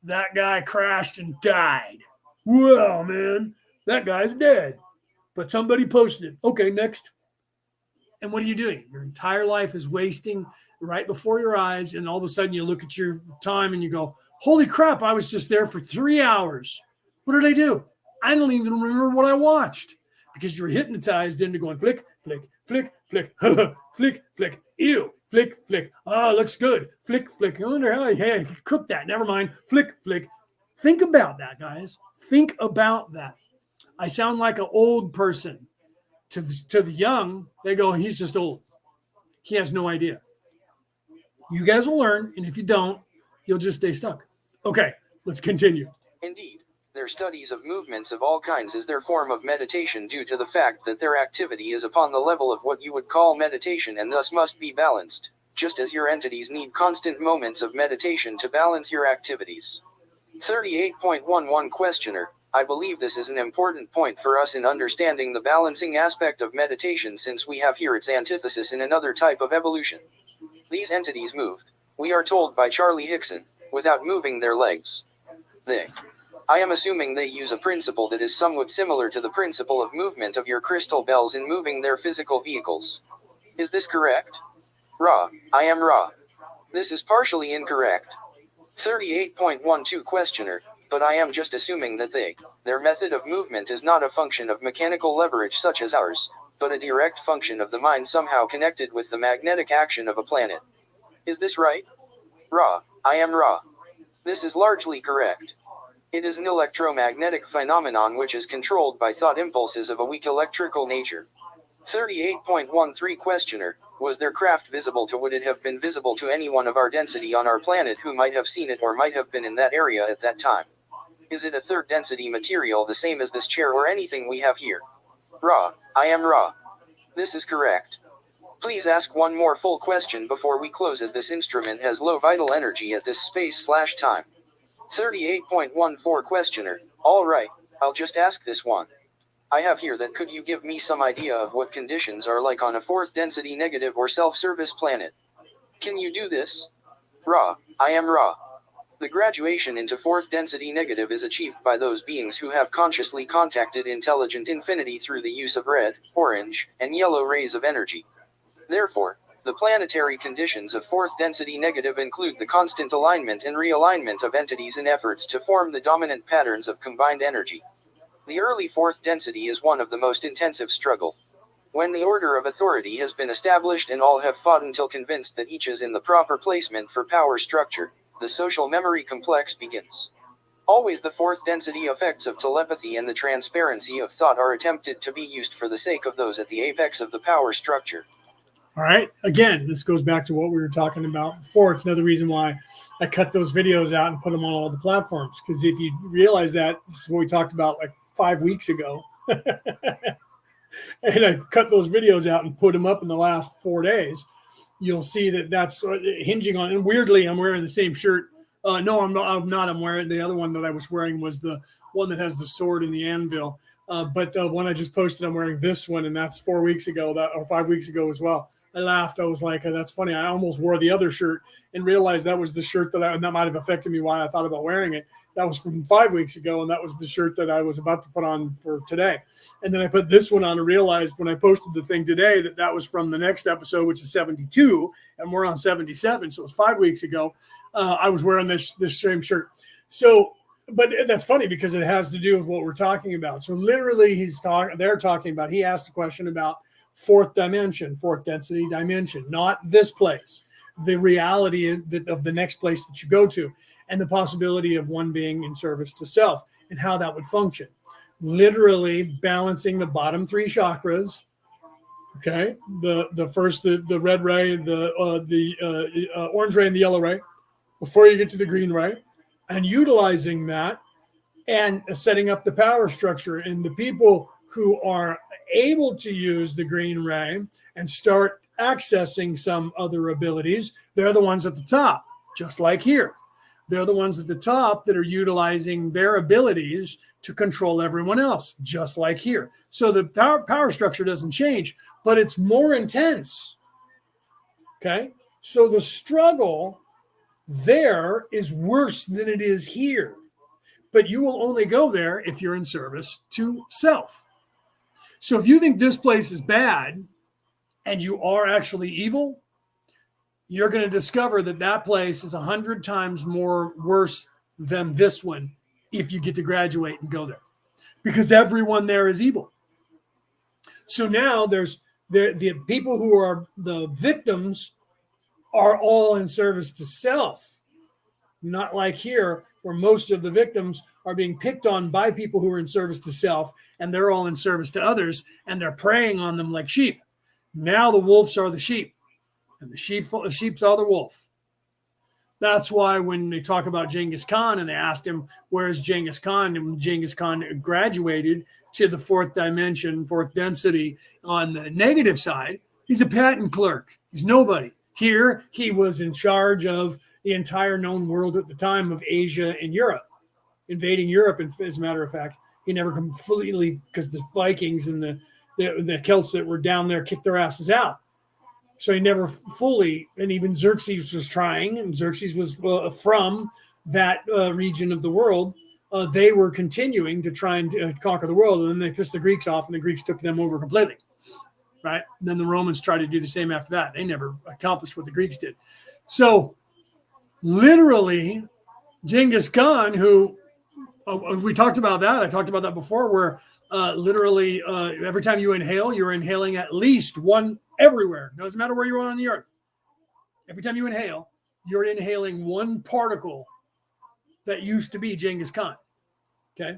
That guy crashed and died. Well, man, that guy's dead. But somebody posted it. Okay, next. And what are you doing? Your entire life is wasting right before your eyes. And all of a sudden you look at your time and you go, holy crap, I was just there for 3 hours. What did I do? I don't even remember what I watched because you're hypnotized into going flick, flick, flick, flick, flick, flick, ew, flick, flick. Oh, looks good. Flick, flick. I wonder how he cooked that. Never mind. Flick, flick. Think about that, guys. Think about that. I sound like an old person. To the young, they go, he's just old. He has no idea. You guys will learn, and if you don't, you'll just stay stuck. Okay, let's continue. Indeed, their studies of movements of all kinds is their form of meditation due to the fact that their activity is upon the level of what you would call meditation and thus must be balanced, just as your entities need constant moments of meditation to balance your activities. 38.11 Questioner. I believe this is an important point for us in understanding the balancing aspect of meditation since we have here its antithesis in another type of evolution. These entities moved, we are told by Charlie Hickson, without moving their legs. I am assuming they use a principle that is somewhat similar to the principle of movement of your crystal bells in moving their physical vehicles. Is this correct? I am Ra. This is partially incorrect. 38.12 Questioner. But I am just assuming that their method of movement is not a function of mechanical leverage such as ours, but a direct function of the mind somehow connected with the magnetic action of a planet. Is this right? I am Ra. This is largely correct. It is an electromagnetic phenomenon which is controlled by thought impulses of a weak electrical nature. 38.13 Questioner. Was their craft visible to would it have been visible to anyone of our density on our planet who might have seen it or might have been in that area at that time? Is it a third density material the same as this chair or anything we have here? I am Ra. This is correct. Please ask one more full question before we close as this instrument has low vital energy at this space/time. 38.14 Questioner. Alright, I'll just ask this one. I have here that could you give me some idea of what conditions are like on a fourth density negative or self-service planet? Can you do this? I am Ra. The graduation into fourth density negative is achieved by those beings who have consciously contacted intelligent infinity through the use of red, orange, and yellow rays of energy. Therefore, the planetary conditions of fourth density negative include the constant alignment and realignment of entities in efforts to form the dominant patterns of combined energy. The early fourth density is one of the most intensive struggle. When the order of authority has been established and all have fought until convinced that each is in the proper placement for power structure, the social memory complex begins. Always the fourth density effects of telepathy and the transparency of thought are attempted to be used for the sake of those at the apex of the power structure. All right. Again, this goes back to what we were talking about before. It's another reason why I cut those videos out and put them on all the platforms. Because if you realize that, this is what we talked about like 5 weeks ago. And I cut those videos out and put them up in the last 4 days. You'll see that that's hinging on. And weirdly, I'm wearing the same shirt. No, I'm not. I'm wearing the other one that I was wearing was the one that has the sword and the anvil. But the one I just posted, I'm wearing this one, and that's 4 weeks ago, or 5 weeks ago as well. I laughed. I was like, that's funny. I almost wore the other shirt and realized that was the shirt and that might have affected me why I thought about wearing it. That was from 5 weeks ago, and that was the shirt that I was about to put on for today. And then I put this one on and realized when I posted the thing today that was from the next episode, which is 72, and we're on 77. So it was 5 weeks ago. I was wearing this same shirt. So, but that's funny because it has to do with what we're talking about. So literally they're talking about, he asked a question about fourth dimension, fourth density dimension, not this place, the reality of the next place that you go to, and the possibility of one being in service to self and how that would function. Literally balancing the bottom three chakras. Okay, the first, the red ray, the orange ray, and the yellow ray, before you get to the green ray, and utilizing that and setting up the power structure. And the people who are able to use the green ray and start accessing some other abilities, they're the ones at the top, just like here. They're the ones at the top that are utilizing their abilities to control everyone else, just like here. So the power structure doesn't change, but it's more intense. Okay? So the struggle there is worse than it is here. But you will only go there if you're in service to self. So if you think this place is bad and you are actually evil, you're going to discover that place is 100 times more worse than this one if you get to graduate and go there, because everyone there is evil. So now there's the people who are the victims are all in service to self, not like here where most of the victims are being picked on by people who are in service to self, and they're all in service to others, and they're preying on them like sheep. Now the wolves are the sheep, and the sheep's are the wolf. That's why when they talk about Genghis Khan and they asked him, where's Genghis Khan? And when Genghis Khan graduated to the fourth dimension, fourth density on the negative side, he's a patent clerk. He's nobody. Here, he was in charge of the entire known world at the time of Asia and Europe, invading Europe. And as a matter of fact, he never completely, because the Vikings and the Celts that were down there kicked their asses out. So he never fully, and even Xerxes was trying, and Xerxes was from that region of the world. They were continuing to try and conquer the world, and then they pissed the Greeks off, and the Greeks took them over completely, right? And then the Romans tried to do the same after that. They never accomplished what the Greeks did. So literally, Genghis Khan, who we talked about that. I talked about that before, where literally every time you inhale, you're inhaling at least one everywhere. Doesn't matter where you are on the earth. Every time you inhale, you're inhaling one particle that used to be Genghis Khan. Okay?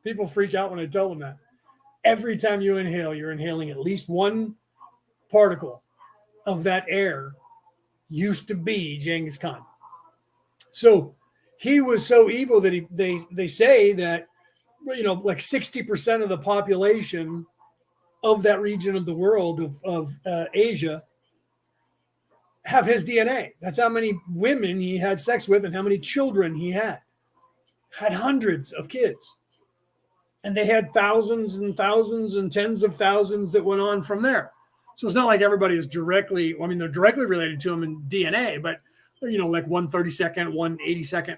People freak out when I tell them that. Every time you inhale, you're inhaling at least one particle of that air used to be Genghis Khan. So he was so evil that they say that, like 60% of the population of that region of the world of Asia have his DNA. That's how many women he had sex with and how many children he had hundreds of kids. And they had thousands and thousands and tens of thousands that went on from there. So it's not like everybody is directly, they're directly related to him in DNA, but like 1/32nd, 1/82nd.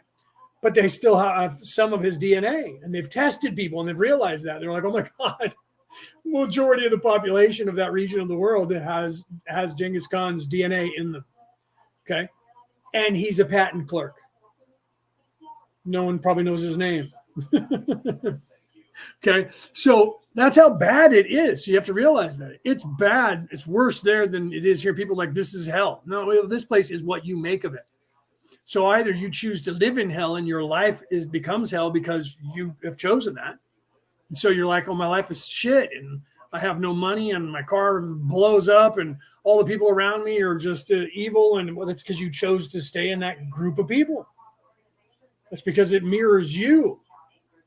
But they still have some of his DNA, and they've tested people and they've realized that. They're like, oh my God, majority of the population of that region of the world that has Genghis Khan's DNA in them. Okay. And he's a patent clerk. No one probably knows his name. Okay. So that's how bad it is. So you have to realize that it's bad. It's worse there than it is here. People are like, this is hell. No, this place is what you make of it. So either you choose to live in hell and your life becomes hell because you have chosen that. And so you're like, oh, my life is shit. And I have no money and my car blows up and all the people around me are just evil. And well, that's because you chose to stay in that group of people. That's because it mirrors you.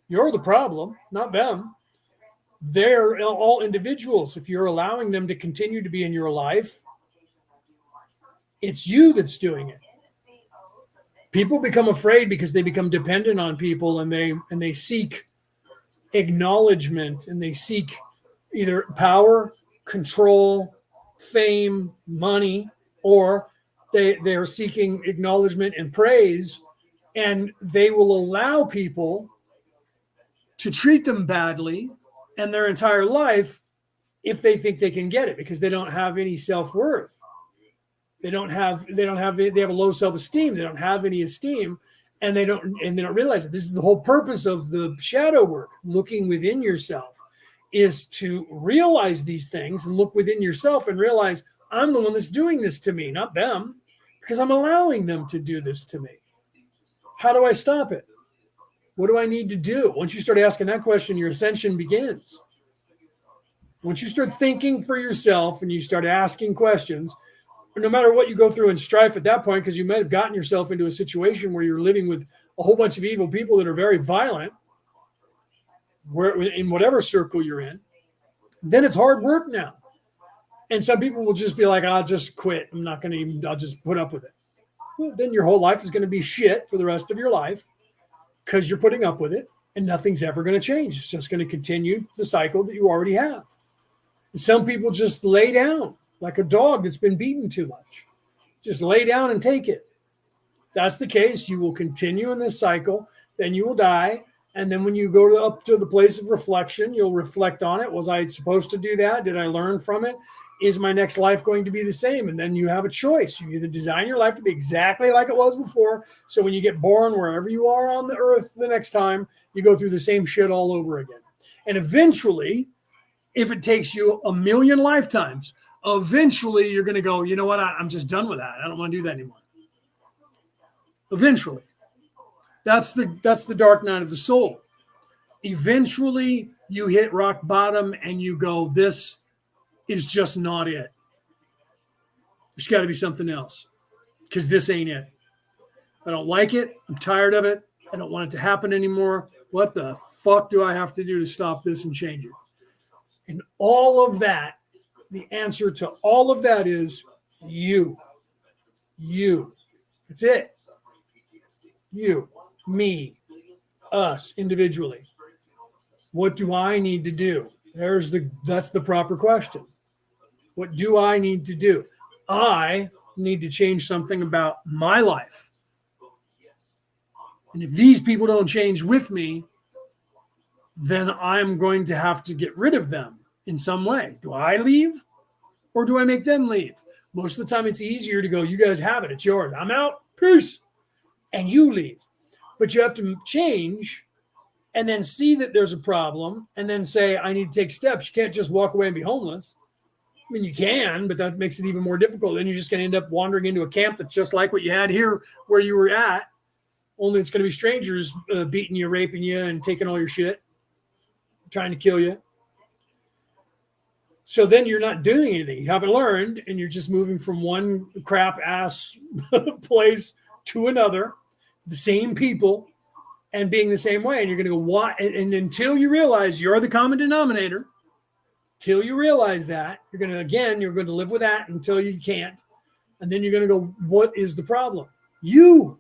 You're the problem, not them. They're all individuals. If you're allowing them to continue to be in your life, it's you that's doing it. People become afraid because they become dependent on people, and they seek acknowledgement, and they seek either power, control, fame, money, or they're seeking acknowledgement and praise, and they will allow people to treat them badly and their entire life if they think they can get it, because they don't have any self-worth. They have a low self-esteem. They don't have any esteem, and they don't realize it. This is the whole purpose of the shadow work. Looking within yourself is to realize these things and look within yourself and realize I'm the one that's doing this to me, not them, because I'm allowing them to do this to me. How do I stop it? What do I need to do? Once you start asking that question, your ascension begins. Once you start thinking for yourself and you start asking questions, no matter what you go through in strife at that point, because you might have gotten yourself into a situation where you're living with a whole bunch of evil people that are very violent, where in whatever circle you're in, then it's hard work now. And some people will just be like, I'll just quit. I'll just put up with it. Well, then your whole life is going to be shit for the rest of your life because you're putting up with it, and nothing's ever going to change. It's just going to continue the cycle that you already have. And some people just lay down like a dog that's been beaten too much. Just lay down and take it. If that's the case, you will continue in this cycle, then you will die. And then when you go up to the place of reflection, you'll reflect on it. Was I supposed to do that? Did I learn from it? Is my next life going to be the same? And then you have a choice. You either design your life to be exactly like it was before, so when you get born, wherever you are on the earth the next time, you go through the same shit all over again. And eventually, if it takes you 1,000,000 lifetimes, eventually you're going to go, you know what? I'm just done with that. I don't want to do that anymore. Eventually. That's the dark night of the soul. Eventually, you hit rock bottom and you go, this is just not it. There's got to be something else, because this ain't it. I don't like it. I'm tired of it. I don't want it to happen anymore. What the fuck do I have to do to stop this and change it? And all of that, the answer to all of that is you. You. That's it. You, me, us individually. What do I need to do? That's the proper question. What do I need to do? I need to change something about my life. And if these people don't change with me, then I'm going to have to get rid of them in some way. Do I leave or do I make them leave? Most of the time it's easier to go, you guys have it. It's yours. I'm out. Peace. And you leave. But you have to change and then see that there's a problem and then say, I need to take steps. You can't just walk away and be homeless. I mean, you can, but that makes it even more difficult. Then you're just going to end up wandering into a camp that's just like what you had here where you were at. Only it's going to be strangers beating you, raping you, and taking all your shit, trying to kill you. So then you're not doing anything. You haven't learned, and you're just moving from one crap ass place to another, the same people, and being the same way. And you're going to go, what? And until you realize you're the common denominator, till you realize that, you're going to live with that until you can't. And then you're going to go, what is the problem? You're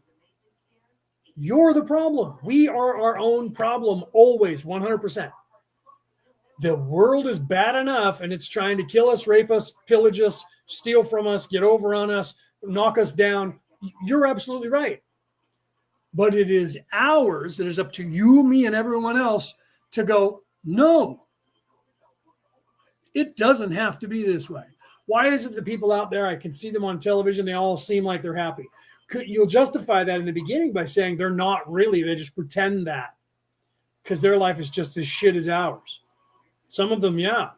the problem. We are our own problem always, 100%. The world is bad enough, and it's trying to kill us, rape us, pillage us, steal from us, get over on us, knock us down. You're absolutely right. But it is ours. It is up to you, me, and everyone else to go, no. It doesn't have to be this way. Why is it the people out there, I can see them on television, they all seem like they're happy? You'll justify that in the beginning by saying they're not really. They just pretend that because their life is just as shit as ours. Some of them, yeah.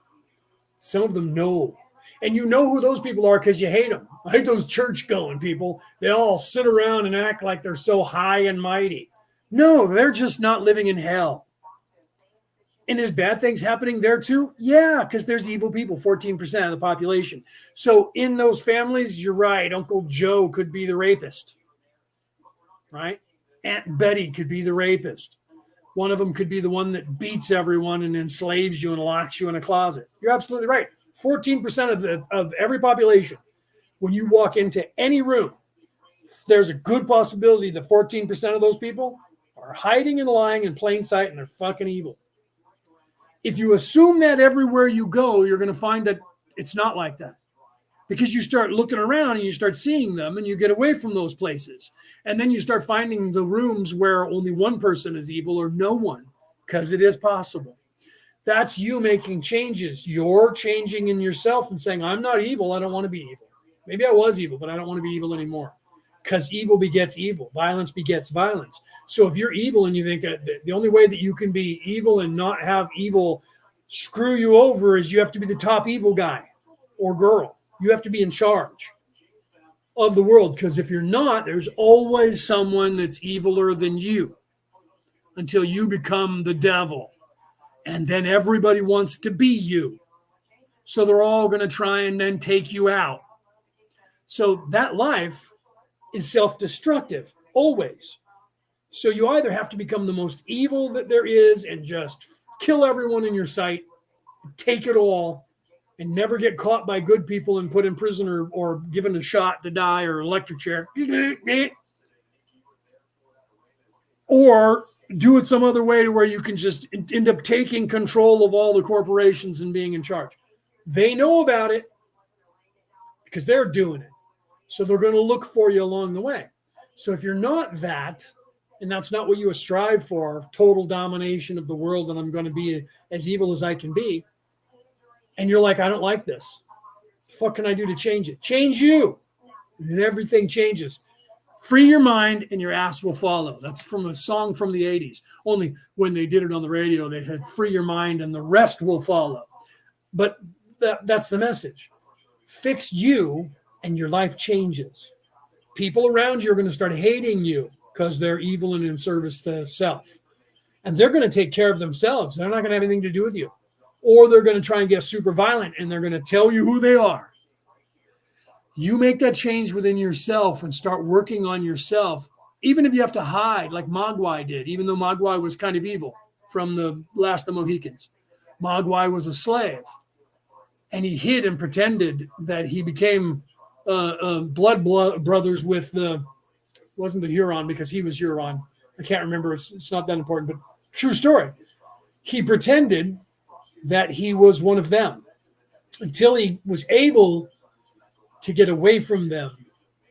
Some of them, no. And you know who those people are because you hate them. I hate those church-going people. They all sit around and act like they're so high and mighty. No, they're just not living in hell. And is bad things happening there too? Yeah, because there's evil people, 14% of the population. So in those families, you're right. Uncle Joe could be the rapist, right? Aunt Betty could be the rapist. One of them could be the one that beats everyone and enslaves you and locks you in a closet. You're absolutely right. 14% of every population, when you walk into any room, there's a good possibility that 14% of those people are hiding and lying in plain sight and they're fucking evil. If you assume that everywhere you go, you're going to find that it's not like that, because you start looking around and you start seeing them and you get away from those places. And then you start finding the rooms where only one person is evil or no one, because it is possible. That's you making changes. You're changing in yourself and saying, I'm not evil. I don't want to be evil. Maybe I was evil, but I don't want to be evil anymore, because evil begets evil. Violence begets violence. So if you're evil and you think the only way that you can be evil and not have evil screw you over is you have to be the top evil guy or girl. You have to be in charge of the world, because if you're not, there's always someone that's eviler than you until you become the devil. And then everybody wants to be you. So they're all going to try and then take you out. So that life is self-destructive, always. So you either have to become the most evil that there is and just kill everyone in your sight, take it all, and never get caught by good people and put in prison or given a shot to die or electric chair. Or do it some other way to where you can just end up taking control of all the corporations and being in charge. They know about it because they're doing it. So they're going to look for you along the way. So if you're not that, and that's not what you strive for, total domination of the world, and I'm going to be as evil as I can be, and you're like, I don't like this. What the fuck can I do to change it? Change you. And then everything changes. Free your mind and your ass will follow. That's from a song from the 80s. Only when they did it on the radio, they had free your mind and the rest will follow. But that's the message. Fix you and your life changes. People around you are going to start hating you because they're evil and in service to self. And they're going to take care of themselves. They're not going to have anything to do with you. Or they're going to try and get super violent and they're going to tell you who they are. You make that change within yourself and start working on yourself, even if you have to hide like Mogwai did, even though Mogwai was kind of evil from the Last of the Mohicans. Mogwai was a slave and he hid and pretended that he became blood brothers with wasn't the Huron, because he was Huron. I can't remember. It's not that important, but true story. He pretended that he was one of them until he was able to get away from them.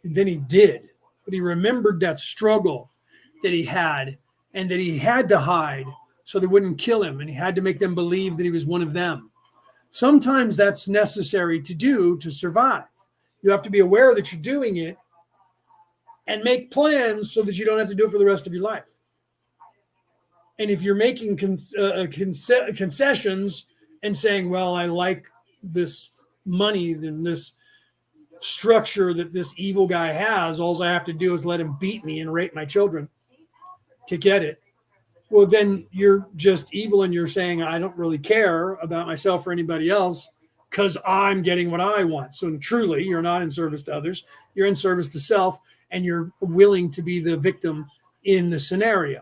And then he did. But he remembered that struggle that he had and that he had to hide so they wouldn't kill him. And he had to make them believe that he was one of them. Sometimes that's necessary to do to survive. You have to be aware that you're doing it and make plans so that you don't have to do it for the rest of your life. And if you're making concessions and saying, well, I like this money, then this structure that this evil guy has, all I have to do is let him beat me and rape my children to get it. Well, then you're just evil and you're saying, I don't really care about myself or anybody else because I'm getting what I want. So truly, you're not in service to others. You're in service to self, and you're willing to be the victim in the scenario.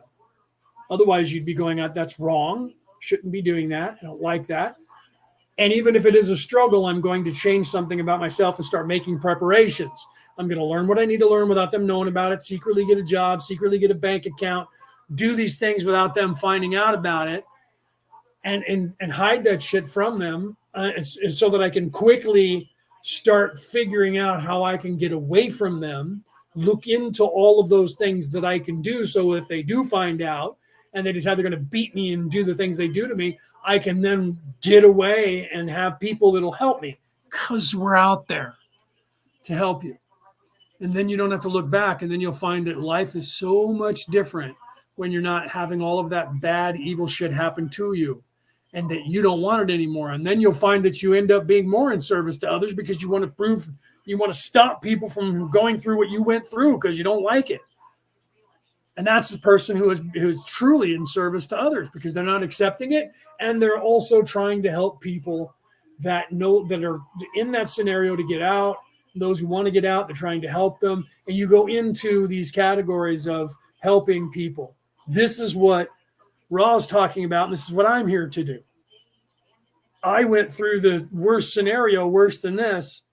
Otherwise, you'd be going out, that's wrong. Shouldn't be doing that. I don't like that. And even if it is a struggle, I'm going to change something about myself and start making preparations. I'm going to learn what I need to learn without them knowing about it, secretly get a job, secretly get a bank account, do these things without them finding out about it, and hide that shit from them so that I can quickly start figuring out how I can get away from them, look into all of those things that I can do. So if they do find out and they decide they're going to beat me and do the things they do to me, I can then get away and have people that'll help me because we're out there to help you. And then you don't have to look back, and then you'll find that life is so much different when you're not having all of that bad, evil shit happen to you and that you don't want it anymore. And then you'll find that you end up being more in service to others because you want to prove, you want to stop people from going through what you went through because you don't like it. And that's the person who is truly in service to others, because they're not accepting it, and they're also trying to help people that are in that scenario to get out. Those who want to get out, they're trying to help them. And you go into these categories of helping people. This is what Ra's talking about, and this is what I'm here to do. I went through the worst scenario, worse than this,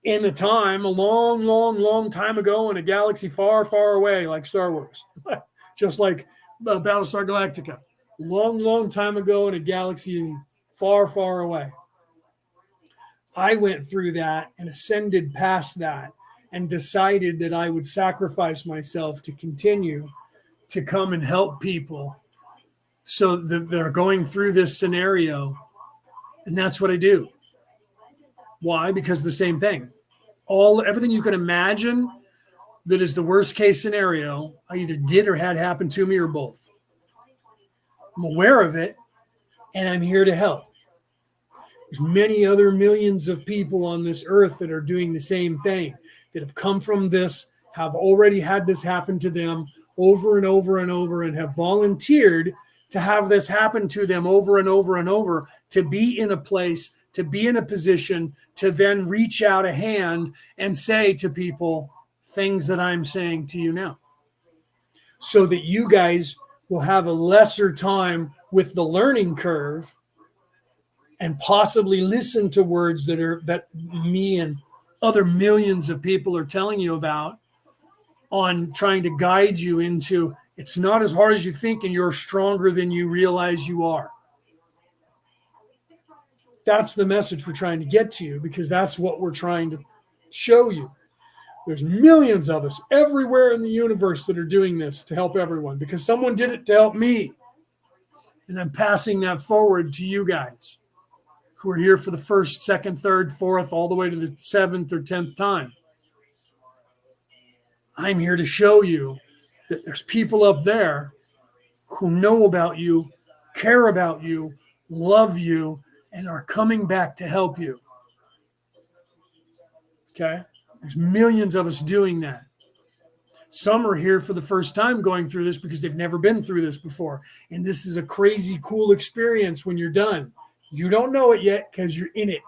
in a time, a long, long, long time ago in a galaxy far, far away, like Star Wars, just like Battlestar Galactica. Long, long time ago in a galaxy far, far away. I went through that and ascended past that and decided that I would sacrifice myself to continue to come and help people so that they're going through this scenario. And that's what I do. Why? Because the same thing. Everything you can imagine that is the worst case scenario, I either did or had happen to me, or both. I'm aware of it, and I'm here to help. There's many other millions of people on this earth that are doing the same thing, that have come from this, have already had this happen to them over and over and over, and have volunteered to have this happen to them over and over and over, to be in a place, to be in a position, to then reach out a hand and say to people things that I'm saying to you now, so that you guys will have a lesser time with the learning curve and possibly listen to words that me and other millions of people are telling you about, on trying to guide you into, it's not as hard as you think, and you're stronger than you realize you are. That's the message we're trying to get to you, because that's what we're trying to show you. There's millions of us everywhere in the universe that are doing this to help everyone, because someone did it to help me. And I'm passing that forward to you guys who are here for the first, second, third, fourth, all the way to the 7th or 10th time. I'm here to show you that there's people up there who know about you, care about you, love you, and are coming back to help you. Okay? There's millions of us doing that. Some are here for the first time going through this because they've never been through this before. And this is a crazy, cool experience when you're done. You don't know it yet because you're in it.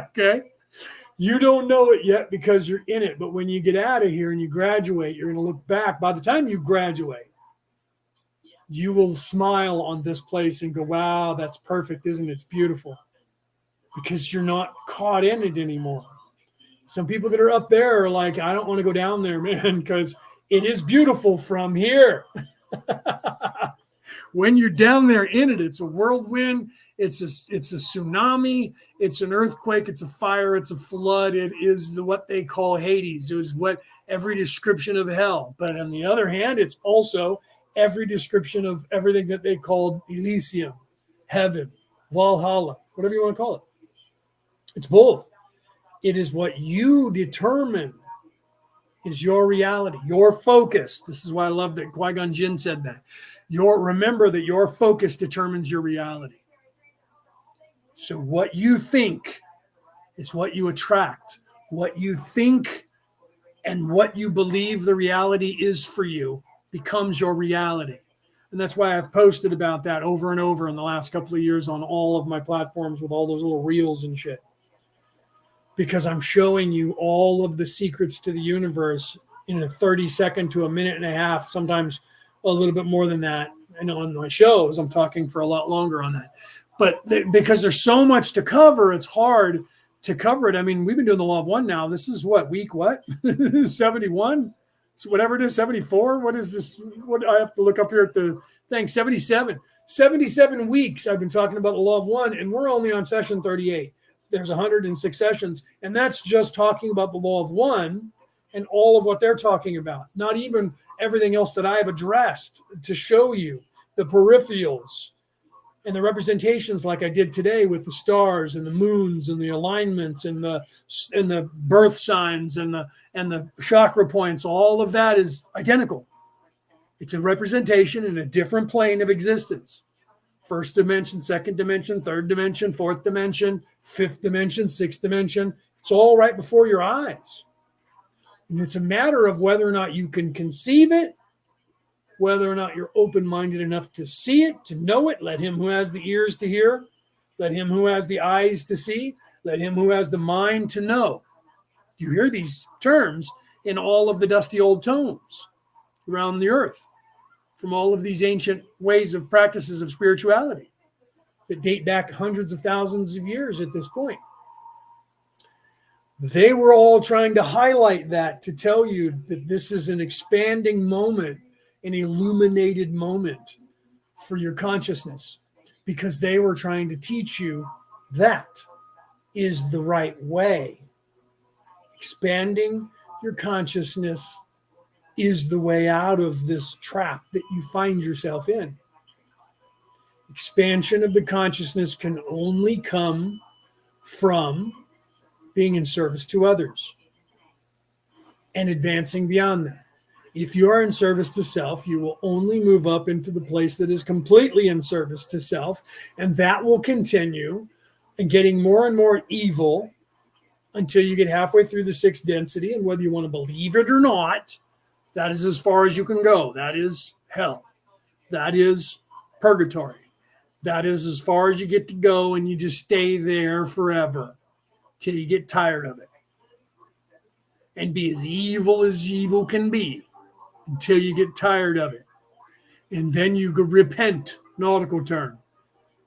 Okay? You don't know it yet because you're in it. But when you get out of here and you graduate, you're going to look back. By the time you graduate, you will smile on this place and go, wow, that's perfect, isn't it? It's beautiful. Because you're not caught in it anymore. Some people that are up there are like, I don't want to go down there, man, because it is beautiful from here. When you're down there in it, it's a whirlwind, it's a tsunami, it's an earthquake, it's a fire, it's a flood. It is what they call Hades. It is what every description of hell. But on the other hand, it's also every description of everything that they called Elysium, heaven, Valhalla, whatever you want to call it. It's both. It is what you determine is your reality, your focus. This is why I love that Qui-Gon Jinn said that. Remember that your focus determines your reality. So what you think is what you attract. What you think and what you believe the reality is for you becomes your reality. And that's why I've posted about that over and over in the last couple of years on all of my platforms with all those little reels and shit. Because I'm showing you all of the secrets to the universe in a 30-second to a minute and a half, sometimes a little bit more than that. I know on my shows, I'm talking for a lot longer on that. But because there's so much to cover, it's hard to cover it. I mean, we've been doing the Law of One now. This is week 71? So whatever it is, 74? What is this? What I have to look up here at the thing, 77. 77 weeks I've been talking about the Law of One, and we're only on session 38. There's 106 sessions, and that's just talking about the Law of One and all of what they're talking about. Not even everything else that I have addressed to show you, the peripherals and the representations like I did today with the stars and the moons and the alignments and the birth signs and the chakra points. All of that is identical. It's a representation in a different plane of existence. First dimension, second dimension, third dimension, fourth dimension, fifth dimension, sixth dimension. It's all right before your eyes. And it's a matter of whether or not you can conceive it, whether or not you're open-minded enough to see it, to know it. Let him who has the ears to hear, let him who has the eyes to see, let him who has the mind to know. You hear these terms in all of the dusty old tomes around the earth from all of these ancient ways of practices of spirituality that date back hundreds of thousands of years at this point. They were all trying to highlight that, to tell you that this is an expanding moment, an illuminated moment for your consciousness, because they were trying to teach you that is the right way. Expanding your consciousness is the way out of this trap that you find yourself in. Expansion of the consciousness can only come from being in service to others and advancing beyond that. If you are in service to self, you will only move up into the place that is completely in service to self, and that will continue and getting more and more evil until you get halfway through the sixth density. And whether you want to believe it or not, that is as far as you can go. That is hell. That is purgatory. That is as far as you get to go, and you just stay there forever till you get tired of it and be as evil can be until you get tired of it. And then you go repent, nautical term.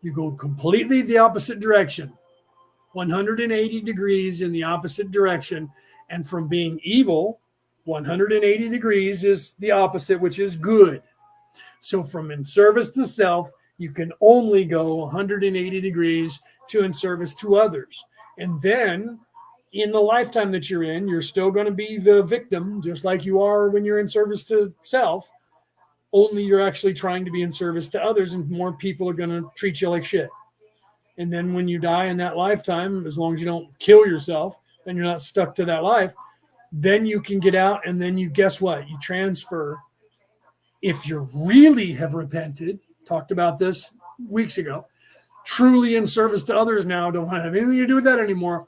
You go completely the opposite direction, 180 degrees in the opposite direction. And from being evil, 180 degrees is the opposite, which is good. So from in service to self, you can only go 180 degrees to in service to others. And then in the lifetime that you're in, you're still going to be the victim, just like you are when you're in service to self, only you're actually trying to be in service to others, and more people are going to treat you like shit. And then when you die in that lifetime, as long as you don't kill yourself and you're not stuck to that life, then you can get out, and then you, guess what? You transfer. If you really have repented, talked about this weeks ago, truly in service to others now, don't have anything to do with that anymore.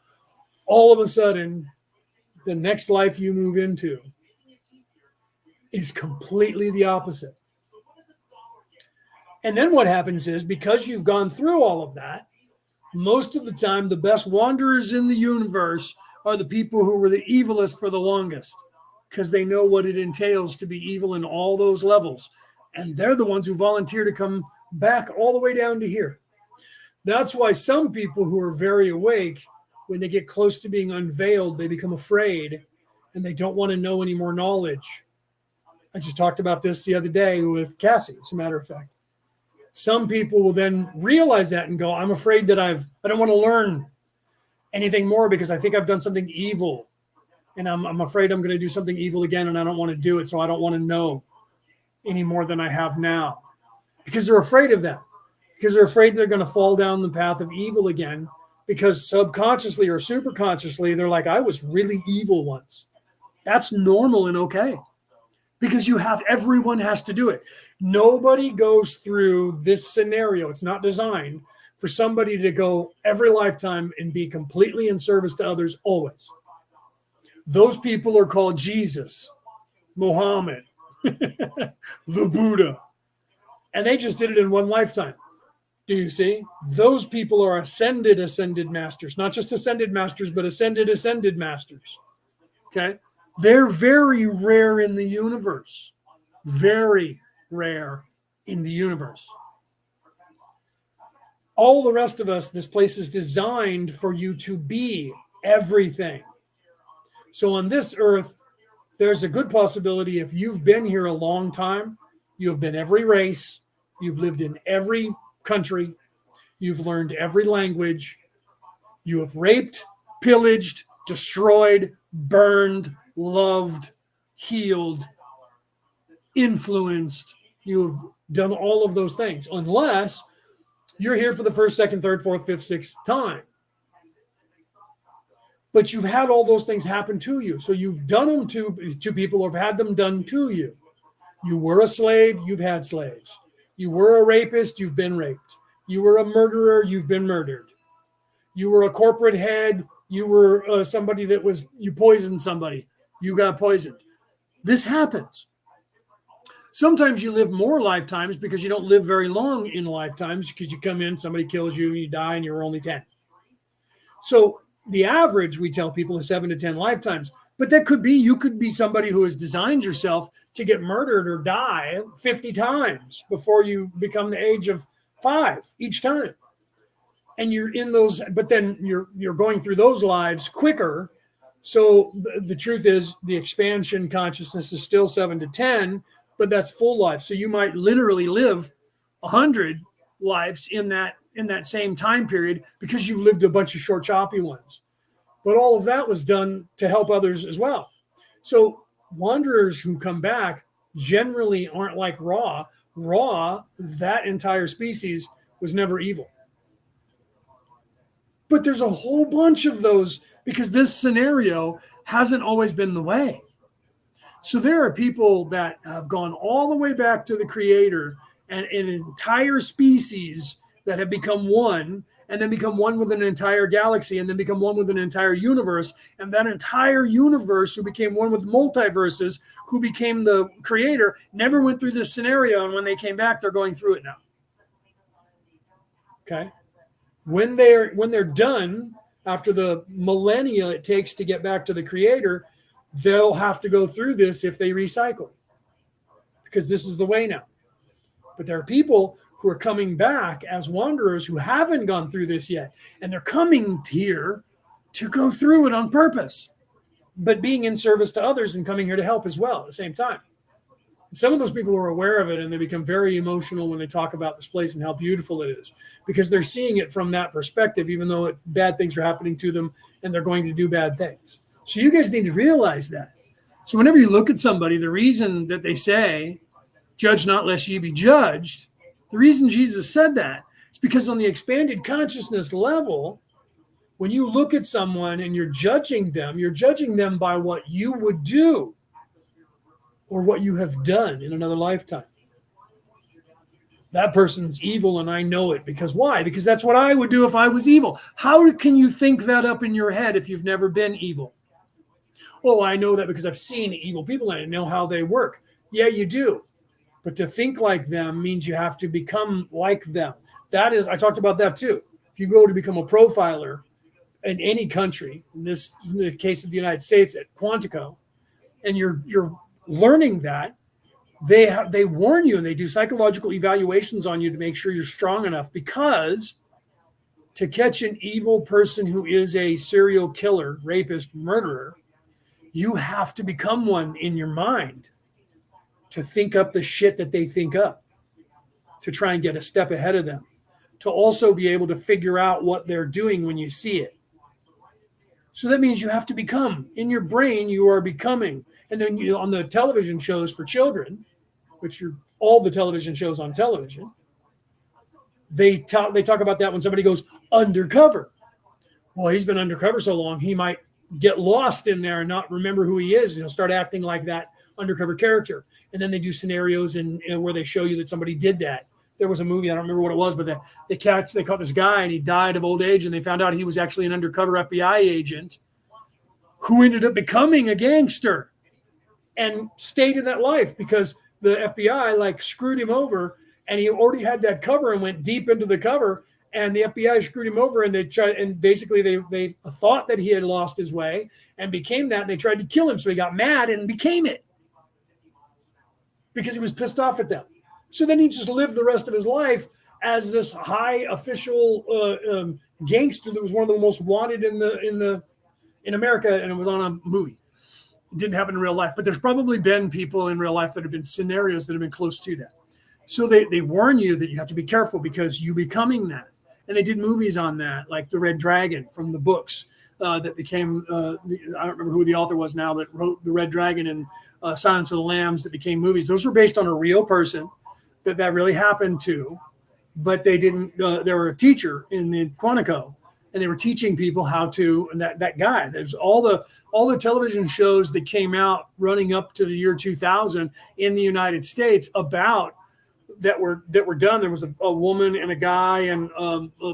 All of a sudden, the next life you move into is completely the opposite. And then what happens is, because you've gone through all of that, most of the time, the best wanderers in the universe are the people who were the evilest for the longest, because they know what it entails to be evil in all those levels. And they're the ones who volunteer to come back all the way down to here. That's why some people who are very awake, when they get close to being unveiled, they become afraid and they don't want to know any more knowledge. I just talked about this the other day with Cassie, as a matter of fact. Some people will then realize that and go, I'm afraid that I don't want to learn anything more because I think I've done something evil. And I'm afraid I'm going to do something evil again, and I don't want to do it. So I don't want to know any more than I have now, because they're afraid of that, because they're afraid they're going to fall down the path of evil again, because subconsciously or superconsciously, they're like, I was really evil once. That's normal and okay, because everyone has to do it. Nobody goes through this scenario. It's not designed for somebody to go every lifetime and be completely in service to others always. Those people are called Jesus, Muhammad, the Buddha, and they just did it in one lifetime. Do you see? Those people are ascended masters, not just ascended masters, but ascended masters. Okay? They're very rare in the universe. Very rare in the universe. All the rest of us, this place is designed for you to be everything. So on this earth, there's a good possibility, if you've been here a long time, you've been every race, you've lived in every country, you've learned every language, you have raped, pillaged, destroyed, burned, loved, healed, influenced. You've done all of those things, unless you're here for the first, second, third, fourth, fifth, sixth time. But you've had all those things happen to you. So you've done them to people, or have had them done to you. You were a slave, you've had slaves. You were a rapist, you've been raped. You were a murderer, you've been murdered. You were a corporate head, you were somebody you poisoned somebody. You got poisoned. This happens. Sometimes you live more lifetimes because you don't live very long in lifetimes because you come in, somebody kills you, you die, and you're only 10. So the average, we tell people, is 7 to 10 lifetimes. But that could be, you could be somebody who has designed yourself to get murdered or die 50 times before you become the age of 5 each time. And you're in those, but then you're going through those lives quicker. So the truth is the expansion consciousness is still 7 to 10, but that's full life. So you might literally live 100 lives in that same time period because you've lived a bunch of short, choppy ones. But all of that was done to help others as well. So wanderers who come back generally aren't like Ra. Ra, that entire species, was never evil. But there's a whole bunch of those because this scenario hasn't always been the way. So there are people that have gone all the way back to the creator and an entire species that have become one and then become one with an entire galaxy and then become one with an entire universe. And that entire universe who became one with multiverses, who became the creator, never went through this scenario. And when they came back, they're going through it now. Okay. When they're done, after the millennia it takes to get back to the creator, they'll have to go through this if they recycle, because this is the way now. But there are people who are coming back as wanderers who haven't gone through this yet, and they're coming here to go through it on purpose, but being in service to others and coming here to help as well at the same time. Some of those people are aware of it, and they become very emotional when they talk about this place and how beautiful it is, because they're seeing it from that perspective, even though bad things are happening to them and they're going to do bad things. So you guys need to realize that. So whenever you look at somebody, the reason that they say, judge not lest ye be judged, the reason Jesus said that is because on the expanded consciousness level, when you look at someone and you're judging them by what you would do or what you have done in another lifetime. That person's evil and I know it. Because why? Because that's what I would do if I was evil. How can you think that up in your head if you've never been evil? Oh, I know that because I've seen evil people and I know how they work. Yeah, you do. But to think like them means you have to become like them. That is, I talked about that too. If you go to become a profiler in any country, in this is in the case of the United States at Quantico, and you're learning that, they warn you and they do psychological evaluations on you to make sure you're strong enough, because to catch an evil person who is a serial killer, rapist, murderer, you have to become one in your mind to think up the shit that they think up, to try and get a step ahead of them, to also be able to figure out what they're doing when you see it. So that means you have to become. In your brain, you are becoming. And then on the television shows for children, which are all the television shows on television, they talk about that when somebody goes undercover. Well, he's been undercover so long, he might get lost in there and not remember who he is, and he'll start acting like that undercover character. And then they do scenarios in where they show you that somebody did that. There was a movie, I don't remember what it was, but they caught this guy and he died of old age, and they found out he was actually an undercover FBI agent who ended up becoming a gangster and stayed in that life because the FBI screwed him over, and he already had that cover and went deep into the cover, and the FBI screwed him over, and they thought that he had lost his way and became that, and they tried to kill him. So he got mad and became it because he was pissed off at them. So then he just lived the rest of his life as this high official gangster that was one of the most wanted in America, and it was on a movie. It didn't happen in real life, but there's probably been people in real life that have been scenarios that have been close to that. So they warn you that you have to be careful because you becoming that. And they did movies on that, like The Red Dragon from the books that became, I don't remember who the author was now, that wrote The Red Dragon and Silence of the Lambs that became movies. Those were based on a real person that really happened to, but they didn't, they were a teacher in the Quantico, and they were teaching people how to, and that guy, there's all the television shows that came out running up to the year 2000 in the United States about that were done. There was a woman and a guy, and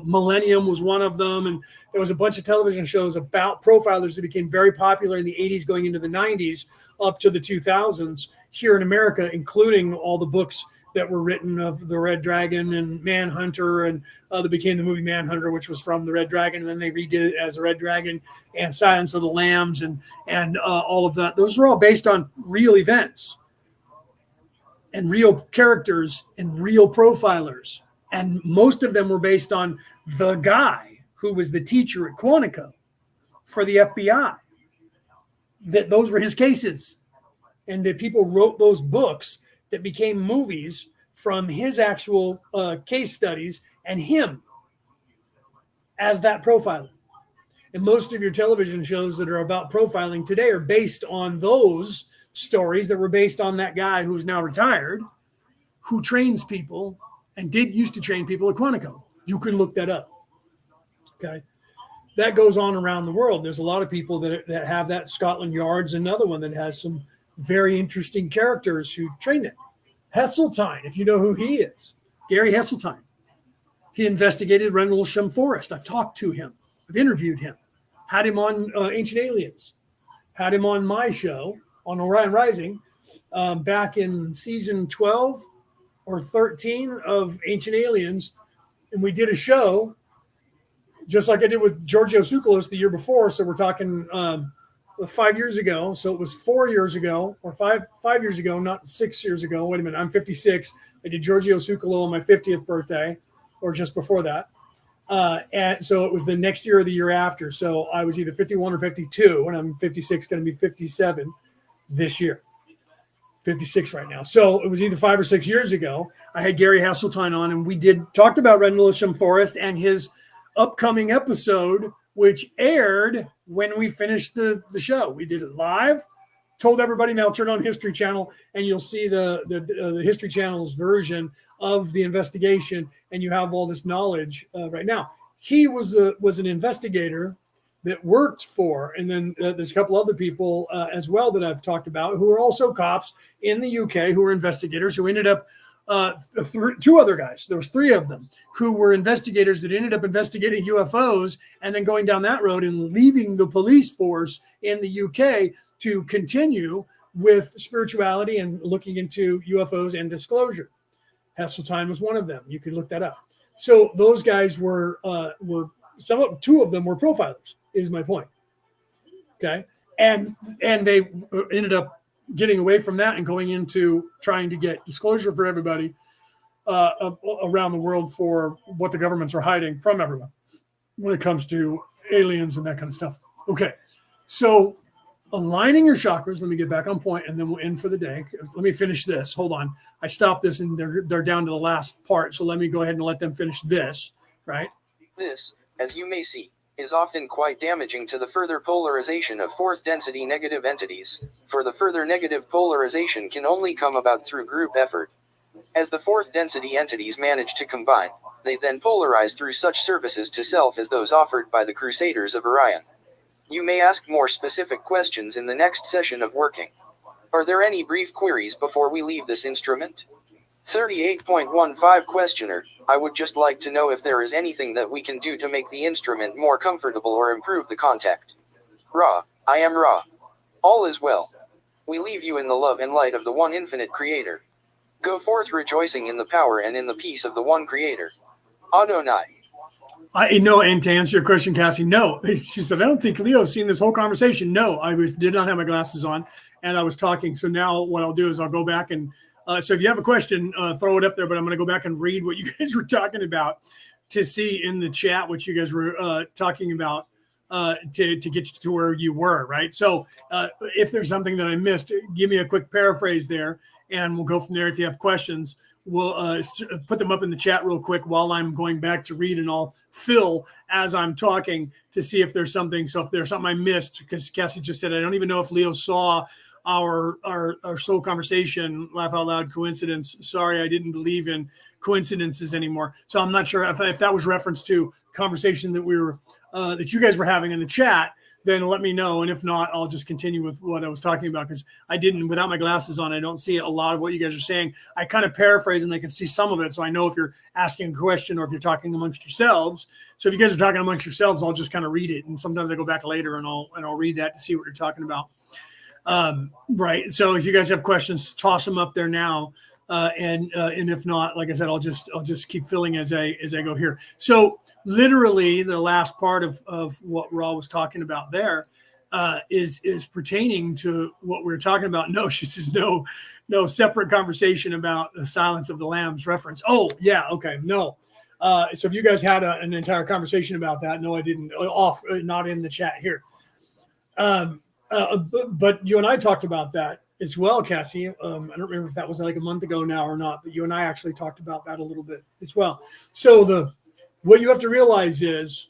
Millennium was one of them, and there was a bunch of television shows about profilers that became very popular in the 80s going into the 90s up to the 2000s here in America, including all the books that were written of the Red Dragon and Manhunter, and that became the movie Manhunter, which was from the Red Dragon, and then they redid it as the Red Dragon and Silence of the Lambs, and all of that. Those were all based on real events and real characters and real profilers, and most of them were based on the guy who was the teacher at Quantico for the FBI. That those were his cases, and that people wrote those books that became movies from his actual case studies and him as that profiler. And most of your television shows that are about profiling today are based on those stories that were based on that guy who's now retired, who trains people and used to train people at Quantico. You can look that up. Okay. That goes on around the world. There's a lot of people that have that. Scotland Yard's another one that has some very interesting characters who train it. Heseltine, if you know who he is, Gary Heseltine. He investigated Rendlesham Forest. I've talked to him. I've interviewed him. Had him on Ancient Aliens. Had him on my show on Orion Rising back in season 12 or 13 of Ancient Aliens. And we did a show just like I did with Giorgio Tsoukalos the year before. So we're talking 5 years ago. So it was 4 years ago, or five years ago, not 6 years ago. Wait a minute, I'm 56. I did Giorgio Tsoukalos on my 50th birthday, or just before that. And so it was the next year or the year after. So I was either 51 or 52, and I'm 56, going to be 57 this year. 56 right now. So it was either 5 or 6 years ago. I had Gary Heseltine on, and we talked about Rendlesham Forest and his upcoming episode, which aired when we finished the show. We did it live, told everybody, now turn on History Channel, and you'll see the History Channel's version of the investigation, and you have all this knowledge right now. He was an investigator that worked for, and then there's a couple other people as well that I've talked about who are also cops in the UK who are investigators who ended up two other guys. There was three of them who were investigators that ended up investigating UFOs and then going down that road and leaving the police force in the UK to continue with spirituality and looking into UFOs and disclosure. Heseltine was one of them. You could look that up. So those guys were two of them were profilers, is my point. Okay. And they ended up getting away from that and going into trying to get disclosure for everybody around the world for what the governments are hiding from everyone when it comes to aliens and that kind of stuff. Okay. So aligning your chakras, let me get back on point and then we'll end for the day. Let me finish this. Hold on. I stopped this and they're down to the last part. So let me go ahead and let them finish this, right? This, as you may see, is often quite damaging to the further polarization of fourth density negative entities, for the further negative polarization can only come about through group effort. As the fourth density entities manage to combine, they then polarize through such services to self as those offered by the Crusaders of Orion. You may ask more specific questions in the next session of working. Are there any brief queries before we leave this instrument? 38.15 Questioner, I would just like to know if there is anything that we can do to make the instrument more comfortable or improve the contact. Ra, I am Ra. All is well. We leave you in the love and light of the one infinite creator. Go forth rejoicing in the power and in the peace of the one creator. Adonai. I know, and to answer your question, Cassie, no. She said, I don't think Leo's seen this whole conversation. No, did not have my glasses on, and I was talking. So now what I'll do is I'll go back and so if you have a question, throw it up there, but I'm going to go back and read what you guys were talking about to see in the chat what you guys were talking about to get you to where you were, right? So if there's something that I missed, give me a quick paraphrase there, and we'll go from there. If you have questions, we'll put them up in the chat real quick while I'm going back to read, and I'll fill as I'm talking to see if there's something. So if there's something I missed, because Cassie just said, I don't even know if Leo saw our soul conversation, laugh out loud coincidence. Sorry, I didn't believe in coincidences anymore. So I'm not sure if that was reference to conversation that we were that you guys were having in the chat. then let me know. And if not, I'll just continue with what I was talking about, because I didn't, without my glasses on, I don't see a lot of what you guys are saying. I kind of paraphrase and I can see some of it. So I know if you're asking a question or if you're talking amongst yourselves. So if you guys are talking amongst yourselves, I'll just kind of read it. And sometimes I go back later and I'll read that to see what you're talking about. Right. So if you guys have questions, toss them up there now. And if not, like I said, I'll just keep filling as I go here. So literally the last part of what Ra was talking about there is pertaining to what we were talking about. No, she says no separate conversation about the Silence of the Lambs reference. Oh yeah, okay, no. So if you guys had an entire conversation about that, no, I didn't. Not in the chat here. But you and I talked about that as well, Cassie. I don't remember if that was like a month ago now or not, but you and I actually talked about that a little bit as well. So what you have to realize is,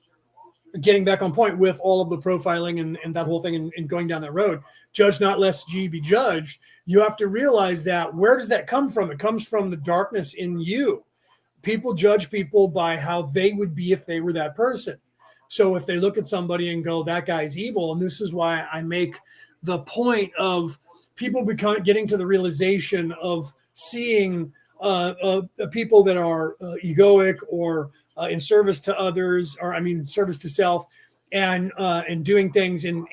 getting back on point with all of the profiling and that whole thing and going down that road, judge not lest ye be judged. You have to realize that, where does that come from? It comes from the darkness in you. People judge people by how they would be if they were that person. So if they look at somebody and go, that guy's evil, and this is why I make the point of people getting to the realization of seeing people that are egoic or in service to others, or service to self, and doing things, and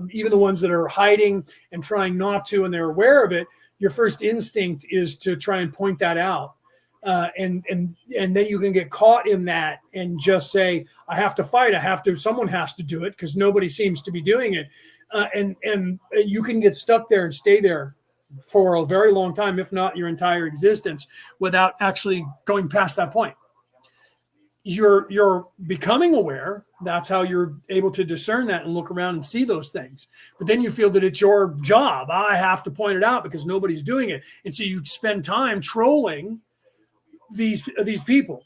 even the ones that are hiding and trying not to, and they're aware of it. Your first instinct is to try and point that out. And then you can get caught in that and just say, I have to fight. Someone has to do it because nobody seems to be doing it. And you can get stuck there and stay there for a very long time, if not your entire existence, without actually going past that point. You're becoming aware. That's how you're able to discern that and look around and see those things. But then you feel that it's your job. I have to point it out because nobody's doing it. And so you spend time trolling these people,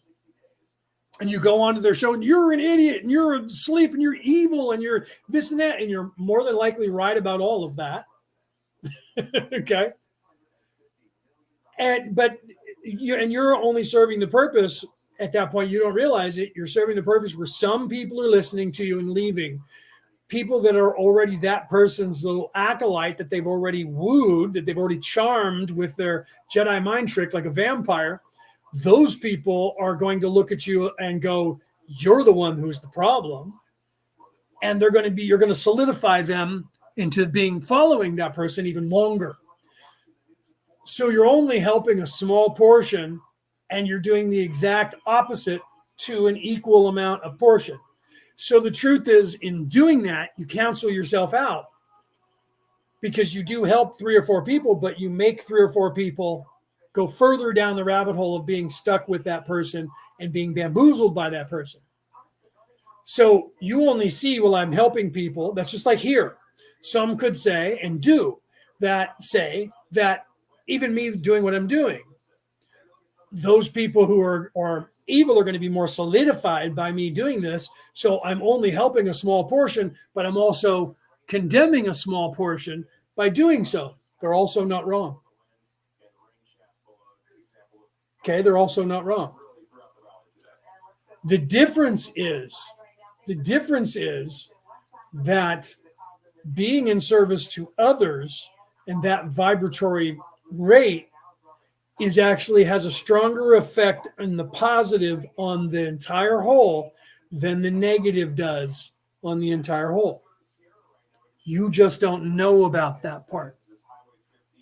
and you go onto their show and you're an idiot and you're asleep and you're evil and you're this and that, and you're more than likely right about all of that. Okay. But you're only serving the purpose at that point. You don't realize it. You're serving the purpose where some people are listening to you and leaving. People that are already that person's little acolyte that they've already wooed, that they've already charmed with their Jedi mind trick, like a vampire. Those people are going to look at you and go, you're the one who's the problem. And you're going to solidify them into following that person even longer. So you're only helping a small portion, and you're doing the exact opposite to an equal amount of portion. So the truth is, in doing that, you cancel yourself out, because you do help 3 or 4 people, but you make 3 or 4 people go further down the rabbit hole of being stuck with that person and being bamboozled by that person. So you only see, well, I'm helping people. That's just like here. Some could say and do that, say that even me doing what I'm doing, those people who are evil are going to be more solidified by me doing this. So I'm only helping a small portion, but I'm also condemning a small portion by doing so. They're also not wrong. Okay, they're also not wrong. The difference is that being in service to others and that vibratory rate has a stronger effect in the positive on the entire whole than the negative does on the entire whole. You just don't know about that part.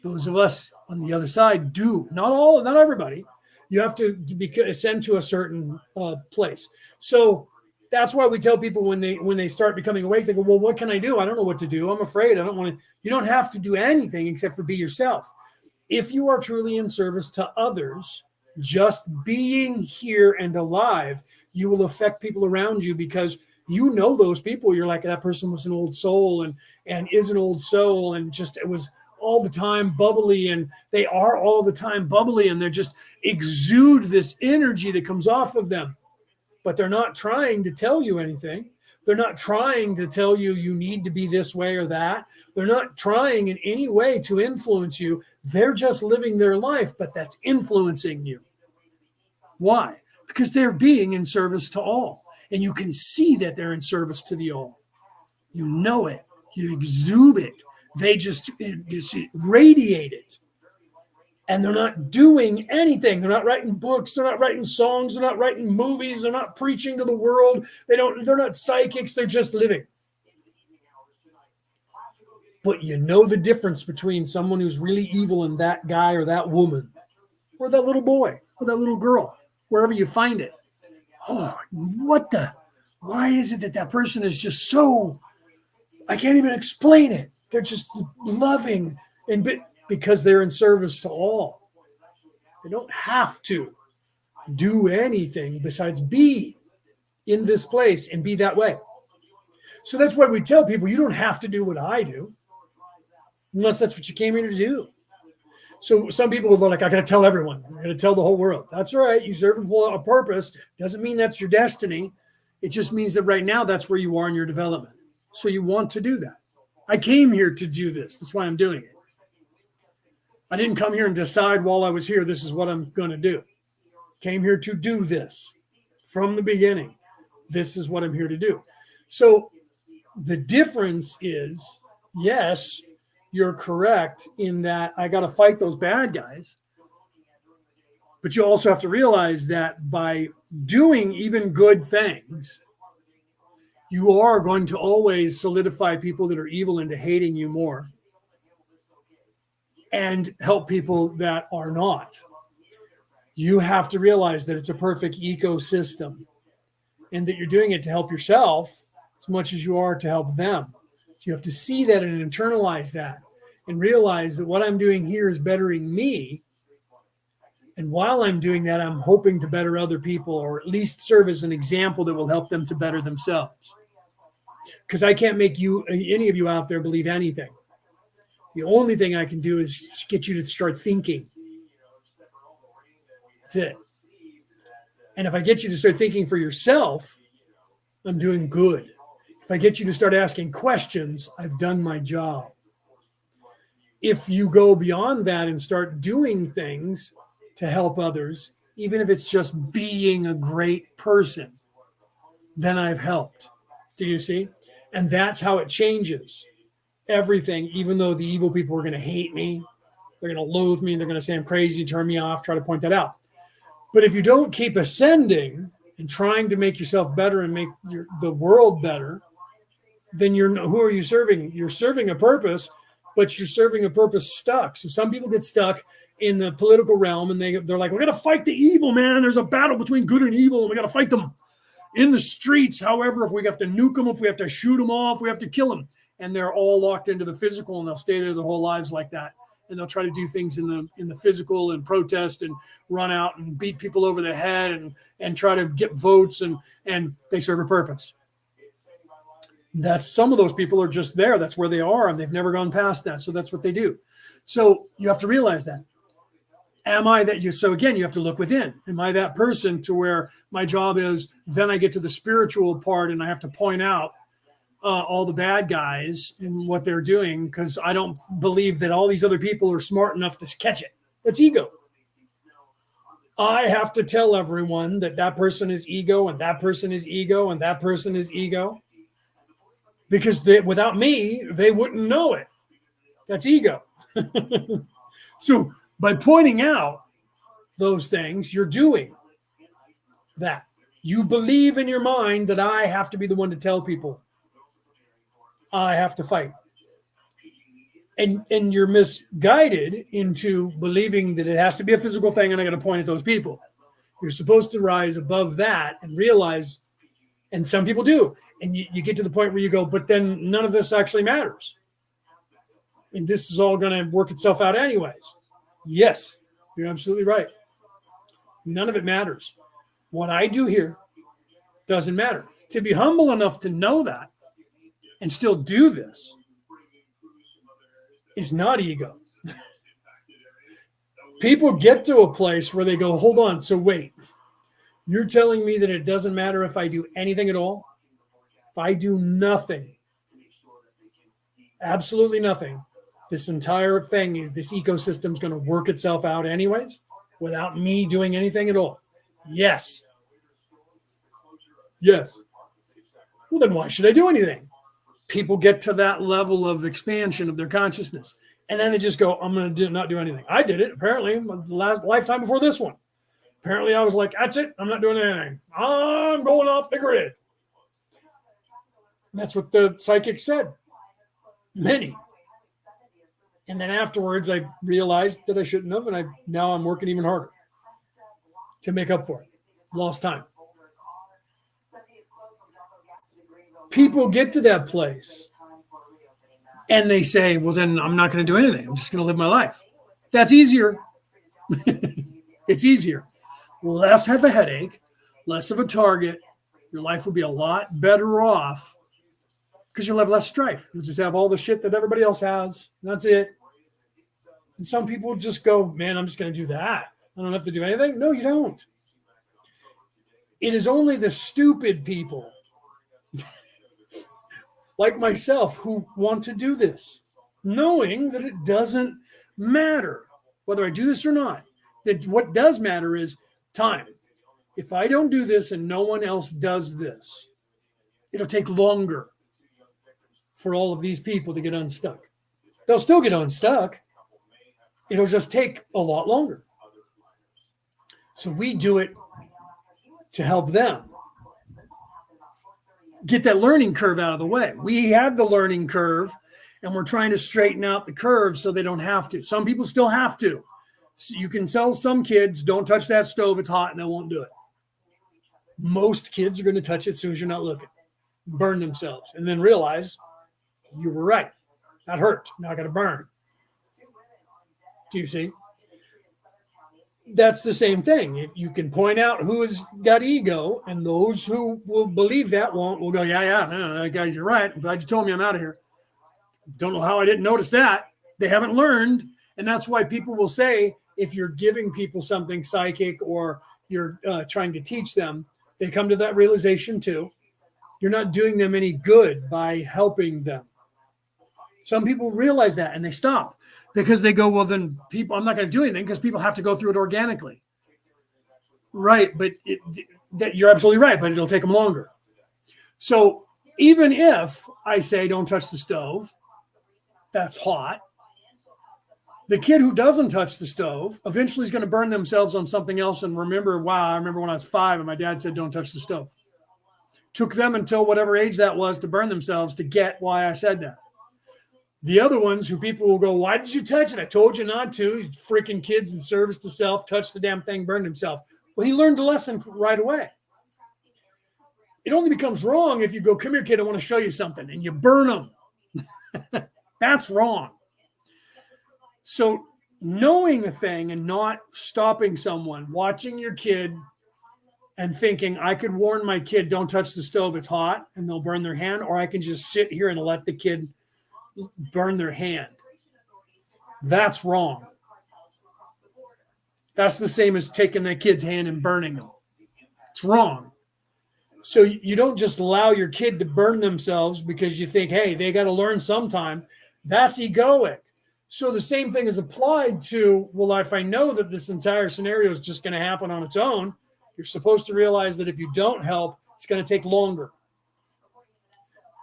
Those of us on the other side do. Not everybody. You have to ascend to a certain place. So that's why we tell people when they start becoming awake, they go, well, what can I do? I don't know what to do. I'm afraid. I don't want to. You don't have to do anything except for be yourself. If you are truly in service to others, just being here and alive, you will affect people around you, because you know those people. You're like, that person was an old soul and is an old soul, and just it was all the time bubbly, and they are all the time bubbly, and they're just exude this energy that comes off of them. But they're not trying to tell you anything. They're not trying to tell you you need to be this way or that. They're not trying in any way to influence you. They're just living their life, but that's influencing you. Why? Because they're being in service to all. And you can see that they're in service to the all. You know it. You exude it. They just radiate it. And they're not doing anything. They're not writing books. They're not writing songs. They're not writing movies. They're not preaching to the world. They're not psychics. They're just living. But you know the difference between someone who's really evil and that guy or that woman or that little boy or that little girl, wherever you find it. Oh, why is it that person is just so, I can't even explain it. They're just loving because they're in service to all. They don't have to do anything besides be in this place and be that way. So that's why we tell people, you don't have to do what I do unless that's what you came here to do. So some people will go like, I got to tell everyone. I'm going to tell the whole world. That's all right. You serve a purpose. Doesn't mean that's your destiny. It just means that right now that's where you are in your development. So you want to do that. I came here to do this. That's why I'm doing it. I didn't come here and decide while I was here, this is what I'm going to do. Came here to do this from the beginning. This is what I'm here to do. So the difference is, yes, you're correct in that I got to fight those bad guys. But you also have to realize that by doing even good things, you are going to always solidify people that are evil into hating you more and help people that are not. You have to realize that it's a perfect ecosystem and that you're doing it to help yourself as much as you are to help them. So you have to see that and internalize that and realize that what I'm doing here is bettering me. And while I'm doing that, I'm hoping to better other people or at least serve as an example that will help them to better themselves. Because I can't make any of you out there believe anything. The only thing I can do is get you to start thinking. That's it. And if I get you to start thinking for yourself, I'm doing good. If I get you to start asking questions, I've done my job. If you go beyond that and start doing things to help others, even if it's just being a great person, then I've helped. Do you see? And that's how it changes everything, even though the evil people are going to hate me. They're going to loathe me. They're going to say I'm crazy, turn me off, try to point that out. But if you don't keep ascending and trying to make yourself better and make the world better, then who are you serving? You're serving a purpose, but you're serving a purpose stuck. So some people get stuck in the political realm and they're like, we're going to fight the evil, man. There's a battle between good and evil and we got to fight them in the streets. However, if we have to nuke them, if we have to shoot them off, we have to kill them. And they're all locked into the physical and they'll stay there their whole lives like that. And they'll try to do things in the physical and protest and run out and beat people over the head and try to get votes and they serve a purpose. That's some of those people are just there. That's where they are and they've never gone past that. So that's what they do. So you have to realize that. Am I that you? So again, you have to look within. Am I that person to where my job is, then I get to the spiritual part and I have to point out all the bad guys and what they're doing because I don't believe that all these other people are smart enough to catch it. That's ego. I have to tell everyone that person is ego and that person is ego and that person is ego because without me, they wouldn't know it. That's ego. So by pointing out those things, you're doing that. You believe in your mind that I have to be the one to tell people. I have to fight. And you're misguided into believing that it has to be a physical thing and I got to point at those people. You're supposed to rise above that and realize, and some people do, and you get to the point where you go, but then none of this actually matters. And this is all going to work itself out anyways. Yes, you're absolutely right. None of it matters. What I do here doesn't matter. To be humble enough to know that and still do this is not ego. People get to a place where they go, hold on, so wait. You're telling me that it doesn't matter if I do anything at all? If I do nothing, absolutely nothing, this entire thing, this ecosystem is going to work itself out anyways without me doing anything at all? Yes. Yes. Well, then why should I do anything? people get to that level of expansion of their consciousness. And then they just go, I'm going to not do anything. I did it, apparently, my last lifetime before this one. Apparently, I was like, that's it. I'm not doing anything. I'm going off the grid. And that's what the psychic said. Many. And then afterwards, I realized that I shouldn't have. And now I'm working even harder to make up for it. Lost time. People get to that place and they say, well, then I'm not going to do anything. I'm just going to live my life. That's easier. It's easier. Less of a headache, less of a target. Your life will be a lot better off because you'll have less strife. You'll just have all the shit that everybody else has. That's it. And some people just go, man, I'm just going to do that. I don't have to do anything. No, you don't. It is only the stupid people like myself who want to do this, knowing that it doesn't matter whether I do this or not. That what does matter is time. If I don't do this and no one else does this, it'll take longer for all of these people to get unstuck. They'll still get unstuck. It'll just take a lot longer. So we do it to help them get that learning curve out of the way. We have the learning curve and we're trying to straighten out the curve so they don't have to. Some people still have to. So you can tell some kids, don't touch that stove, it's hot, and they won't do it. Most kids are going to touch it as soon as you're not looking, burn themselves, and then realize you were right. That hurt. Now I got to burn. Do you see? That's the same thing. If you can point out who's got ego, and those who will believe that will go, yeah, guys, you're right. I'm glad you told me. I'm out of here. Don't know how I didn't notice that. They haven't learned. And that's why people will say, if you're giving people something psychic or you're trying to teach them, they come to that realization too. You're not doing them any good by helping them. Some people realize that and they stop. Because they go, well, then I'm not going to do anything because people have to go through it organically. Right. But you're absolutely right, but it'll take them longer. So even if I say, don't touch the stove, that's hot. The kid who doesn't touch the stove eventually is going to burn themselves on something else and remember, wow, I remember when I was 5 and my dad said, don't touch the stove. Took them until whatever age that was to burn themselves to get why I said that. The other ones who people will go, why did you touch it? I told you not to. Freaking kids in service to self, touched the damn thing, burned himself. Well, he learned the lesson right away. It only becomes wrong if you go, come here, kid, I want to show you something, and you burn them. That's wrong. So knowing a thing and not stopping someone, watching your kid and thinking, I could warn my kid, don't touch the stove, it's hot, and they'll burn their hand, or I can just sit here and let the kid burn their hand. That's wrong. That's the same as taking that kid's hand and burning them. It's wrong. So you don't just allow your kid to burn themselves because you think, hey, they got to learn sometime. That's egoic. So the same thing is applied to, well, if I know that this entire scenario is just going to happen on its own, you're supposed to realize that if you don't help, it's going to take longer.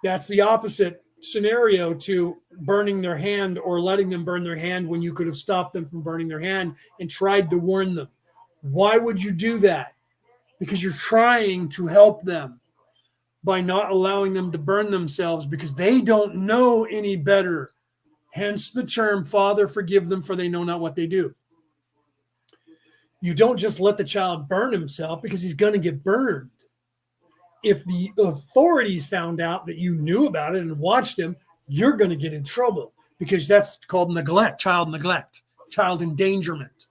That's the opposite scenario to burning their hand or letting them burn their hand when you could have stopped them from burning their hand and tried to warn them. Why would you do that? Because you're trying to help them by not allowing them to burn themselves because they don't know any better. Hence the term, Father, forgive them for they know not what they do. You don't just let the child burn himself because he's going to get burned. If the authorities found out that you knew about it and watched him, you're going to get in trouble because that's called neglect, child endangerment.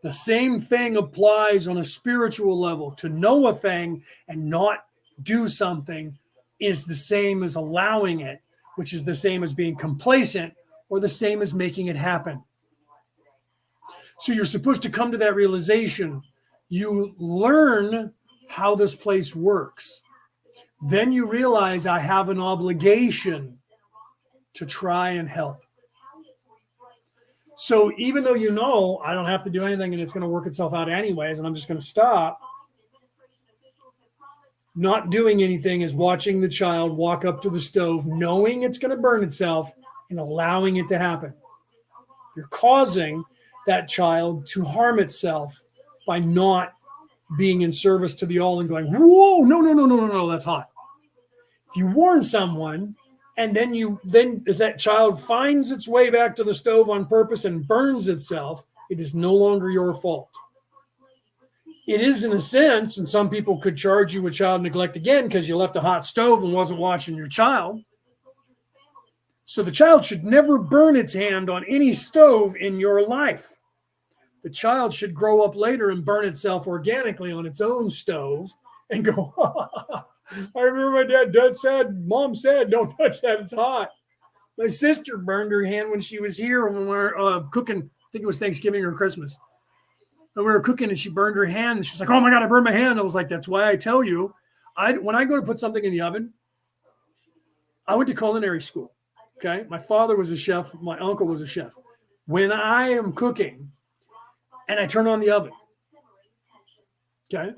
The same thing applies on a spiritual level. To know a thing and not do something is the same as allowing it, which is the same as being complacent or the same as making it happen. So you're supposed to come to that realization. You learn how this place works. Then you realize I have an obligation to try and help. So even though you know I don't have to do anything and it's going to work itself out anyways, and I'm just going to stop, Not doing anything is watching the child walk up to the stove, knowing it's going to burn itself and allowing it to happen. You're causing that child to harm itself by not being in service to the all and going, whoa, no, that's hot. If you warn someone and then if that child finds its way back to the stove on purpose and burns itself, it is no longer your fault. It is in a sense, and some people could charge you with child neglect again because you left a hot stove and wasn't watching your child. So the child should never burn its hand on any stove in your life. The child should grow up later and burn itself organically on its own stove and go, I remember my mom said, don't touch that, it's hot. My sister burned her hand when she was here when we were cooking, I think it was Thanksgiving or Christmas. And we were cooking and she burned her hand and she's like, oh my God, I burned my hand. I was like, that's why I tell you, when I go to put something in the oven, I went to culinary school. Okay. My father was a chef. My uncle was a chef. When I am cooking and I turn on the oven, okay,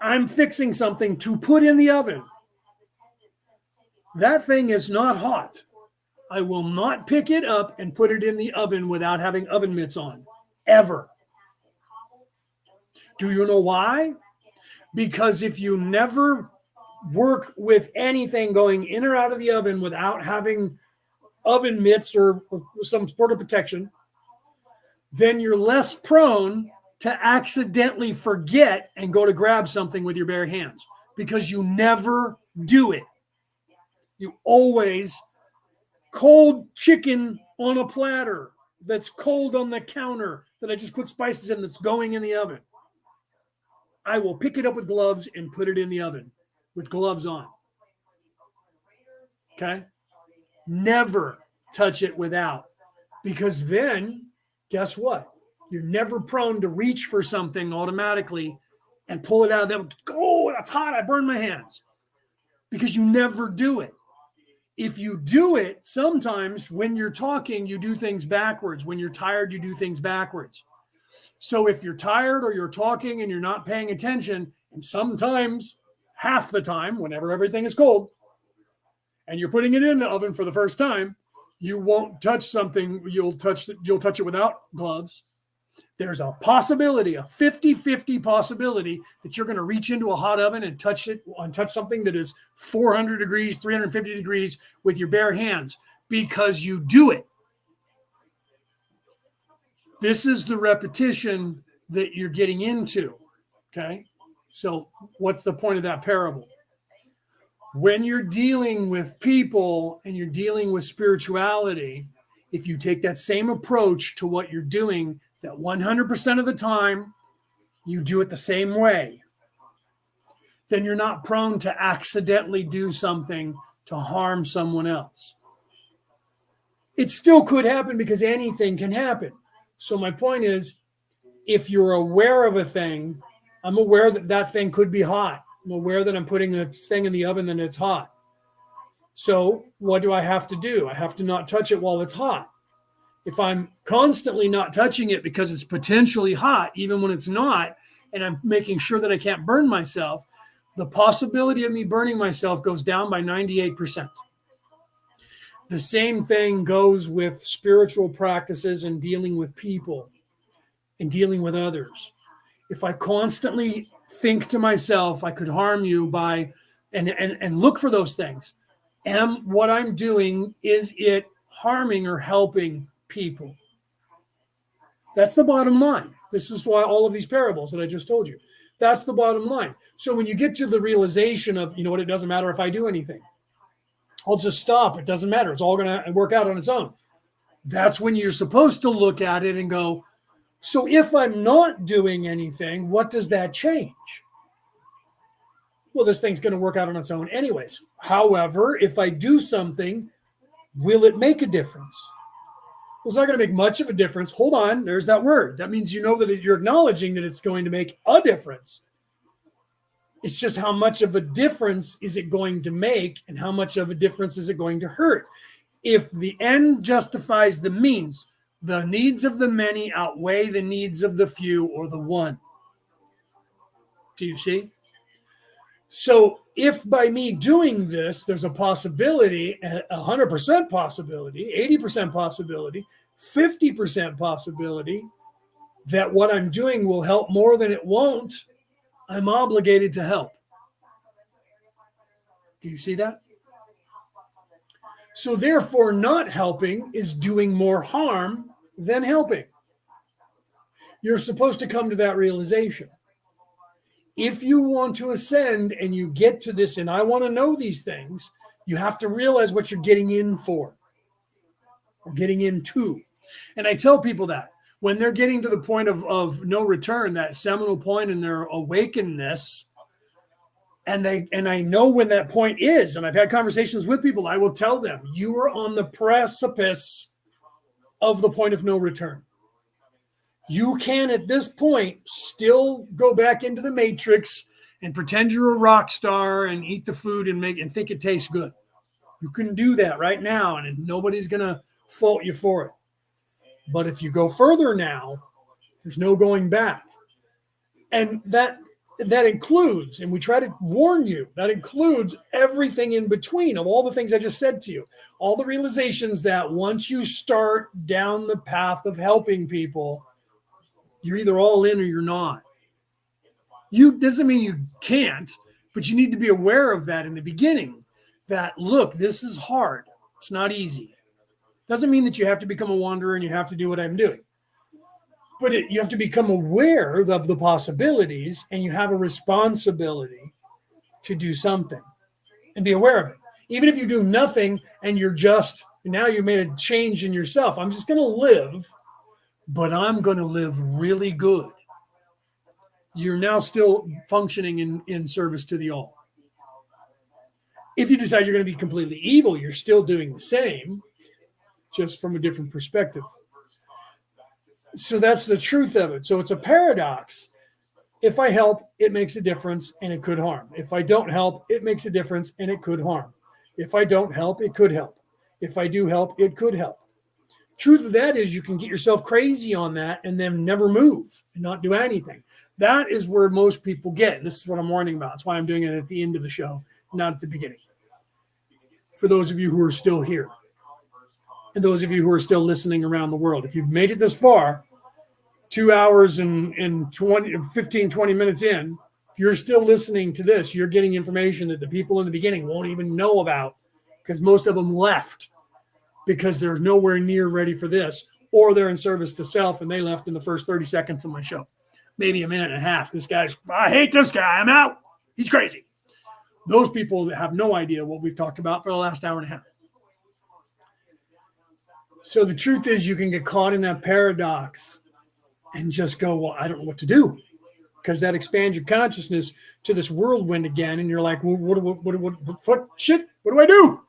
I'm fixing something to put in the oven. That thing is not hot. I will not pick it up and put it in the oven without having oven mitts on, ever. Do you know why? Because if you never work with anything going in or out of the oven without having oven mitts or some sort of protection, then you're less prone to accidentally forget and go to grab something with your bare hands because you never do it. You always cold chicken on a platter that's cold on the counter that I just put spices in that's going in the oven. I will pick it up with gloves and put it in the oven with gloves on. Okay? Never touch it without, because then guess what? You're never prone to reach for something automatically and pull it out of there. Oh, that's hot. I burned my hands. Because you never do it. If you do it, sometimes when you're talking, you do things backwards. When you're tired, you do things backwards. So if you're tired or you're talking and you're not paying attention, and sometimes, half the time, whenever everything is cold, and you're putting it in the oven for the first time, you won't touch something. You'll touch it without gloves. There's a possibility, a 50-50 possibility that you're going to reach into a hot oven and touch something that is 400 degrees, 350 degrees with your bare hands because you do it. This is the repetition that you're getting into, okay? So what's the point of that parable? When you're dealing with people and you're dealing with spirituality, if you take that same approach to what you're doing, that 100% of the time you do it the same way, then you're not prone to accidentally do something to harm someone else. It still could happen because anything can happen. So my point is, if you're aware of a thing, I'm aware that that thing could be hot. I'm aware that I'm putting a thing in the oven and it's hot. So what do I have to do? I have to not touch it while it's hot. If I'm constantly not touching it because it's potentially hot, even when it's not, and I'm making sure that I can't burn myself, the possibility of me burning myself goes down by 98%. The same thing goes with spiritual practices and dealing with people and dealing with others. If I constantly think to myself, I could harm you by, and look for those things. What I'm doing, is it harming or helping people? That's the bottom line. This is why all of these parables that I just told you, that's the bottom line. So when you get to the realization of, you know what, it doesn't matter if I do anything. I'll just stop. It doesn't matter. It's all going to work out on its own. That's when you're supposed to look at it and go, so if I'm not doing anything, what does that change? Well, this thing's going to work out on its own anyways. However, if I do something, will it make a difference? Well, it's not going to make much of a difference. Hold on. There's that word. That means you know that you're acknowledging that it's going to make a difference. It's just how much of a difference is it going to make and how much of a difference is it going to hurt? If the end justifies the means, the needs of the many outweigh the needs of the few or the one. Do you see? So if by me doing this, there's a possibility, 100% possibility, 80% possibility, 50% possibility that what I'm doing will help more than it won't, I'm obligated to help. Do you see that? So therefore, not helping is doing more harm than helping. You're supposed to come to that realization. If you want to ascend and you get to this, and I want to know these things, you have to realize what you're getting in for or getting into. And I tell people that when they're getting to the point of no return, that seminal point in their awakenedness, and I know when that point is, and I've had conversations with people, I will tell them, you are on the precipice of the point of no return. You can, at this point, still go back into the matrix and pretend you're a rock star and eat the food and think it tastes good. You can do that right now, and nobody's going to fault you for it. But if you go further now, there's no going back. And that includes, and we try to warn you, that includes everything in between of all the things I just said to you, all the realizations that once you start down the path of helping people, you're either all in or you're not. Doesn't mean you can't, but you need to be aware of that in the beginning, that, look, this is hard. It's not easy. Doesn't mean that you have to become a wanderer and you have to do what I'm doing. But you have to become aware of the possibilities, and you have a responsibility to do something and be aware of it. Even if you do nothing and now you made a change in yourself. I'm just going to live, but I'm going to live really good. You're now still functioning in service to the all. If you decide you're going to be completely evil, you're still doing the same, just from a different perspective. So that's the truth of it. So it's a paradox. If I help, it makes a difference and it could harm. If I don't help, it makes a difference and it could harm. If I don't help, it could help. If I do help, it could help. Truth of that is you can get yourself crazy on that and then never move and not do anything. That is where most people get. And this is what I'm warning about. That's why I'm doing it at the end of the show, not at the beginning. For those of you who are still here. And those of you who are still listening around the world, if you've made it this far, 2 hours and 15, 20 minutes in, if you're still listening to this, you're getting information that the people in the beginning won't even know about, because most of them left because they're nowhere near ready for this, or they're in service to self and they left in the first 30 seconds of my show. Maybe a minute and a half. I hate this guy. I'm out. He's crazy. Those people have no idea what we've talked about for the last hour and a half. So the truth is you can get caught in that paradox and just go, well, I don't know what to do, because that expands your consciousness to this whirlwind again. And you're like, well, what do I do?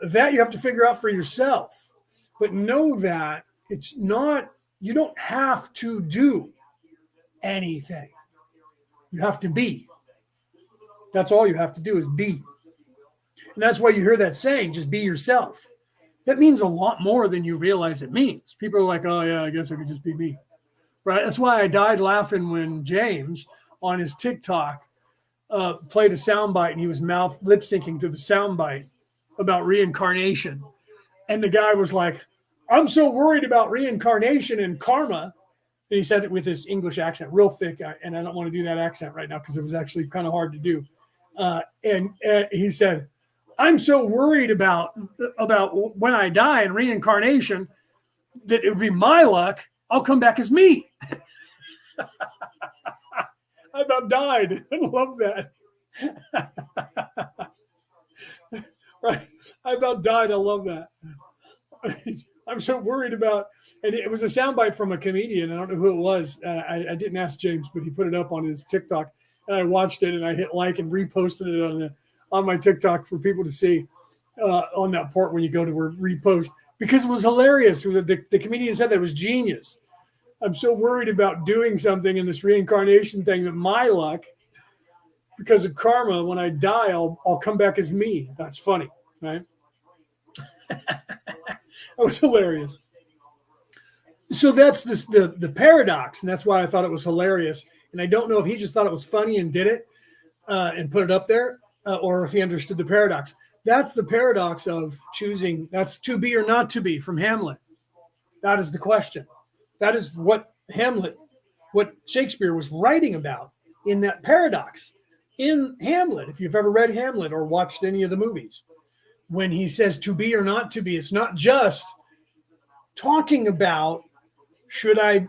That you have to figure out for yourself. But know that it's not, you don't have to do anything. You have to be. That's all you have to do is be. And that's why you hear that saying, just be yourself. That means a lot more than you realize it means. People are like, oh, yeah, I guess I could just be me. Right? That's why I died laughing when James, on his TikTok, played a soundbite and he was lip syncing to the soundbite about reincarnation. And the guy was like, I'm so worried about reincarnation and karma. And he said it with this English accent, real thick. And I don't want to do that accent right now because it was actually kind of hard to do. And he said, I'm so worried about when I die and reincarnation that it would be my luck. I'll come back as me. I about died. I love that. Right. I about died. I love that. I'm so worried about, and it was a soundbite from a comedian. I don't know who it was. I didn't ask James, but he put it up on his TikTok, and I watched it and I hit like and reposted it on my TikTok for people to see on that part when you go to repost, because it was hilarious. The comedian said that it was genius. I'm so worried about doing something in this reincarnation thing that my luck, because of karma, when I die, I'll come back as me. That's funny, right? That was hilarious. So that's the paradox, and that's why I thought it was hilarious. And I don't know if he just thought it was funny and did it, and put it up there, or if he understood the paradox. That's the paradox of choosing. That's to be or not to be from Hamlet. That is the question. That is what Shakespeare was writing about in that paradox in Hamlet. If you've ever read Hamlet or watched any of the movies, when he says to be or not to be, it's not just talking about should I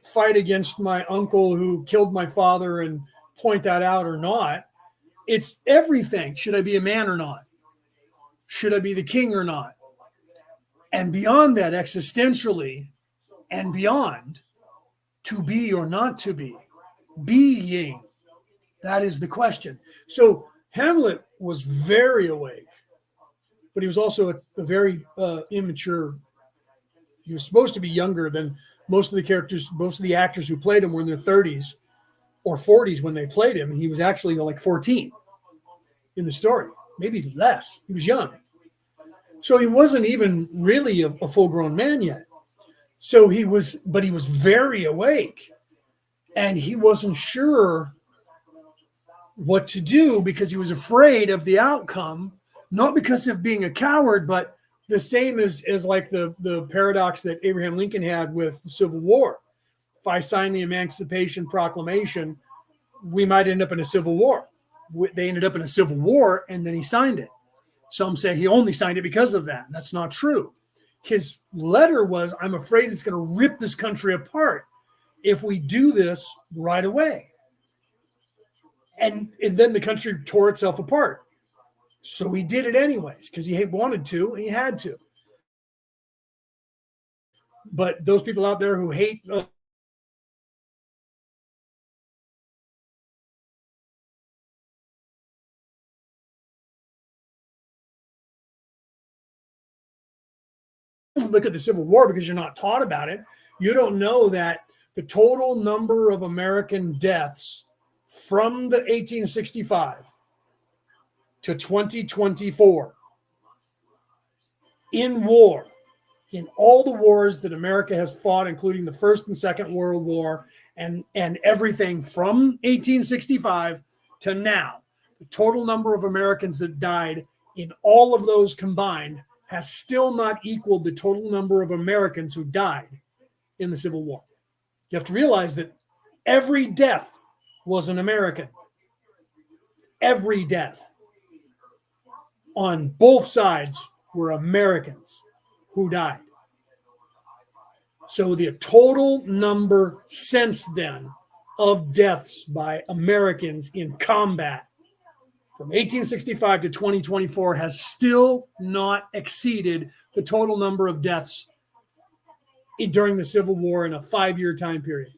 fight against my uncle who killed my father and point that out or not. It's everything. Should I be a man or not? Should I be the king or not? And beyond that, existentially and beyond, to be or not to be, being. That is the question. So Hamlet was very awake, but he was also a very immature. He was supposed to be younger than most of the characters, most of the actors who played him were in their 30s or 40s when they played him. He was actually like 14 in the story, maybe less. He was young. So he wasn't even really a full-grown man yet. So he was very awake, and he wasn't sure what to do because he was afraid of the outcome, not because of being a coward, but the same as like the paradox that Abraham Lincoln had with the Civil War. If I sign the Emancipation Proclamation, we might end up in a civil war. They ended up in a civil war, and then he signed it. Some say he only signed it because of that. That's not true. His letter was, I'm afraid it's going to rip this country apart if we do this right away. And then the country tore itself apart. So he did it anyways because he wanted to and he had to. But those people out there who hate look at the Civil War because you're not taught about it. You don't know that the total number of American deaths from the 1865 to 2024 in war, in all the wars that America has fought, including the First and Second World War and everything from 1865 to now, the total number of Americans that died in all of those combined has still not equaled the total number of Americans who died in the Civil War. You have to realize that every death was an American. Every death on both sides were Americans who died. So the total number since then of deaths by Americans in combat from 1865 to 2024 has still not exceeded the total number of deaths during the Civil War in a 5-year time period.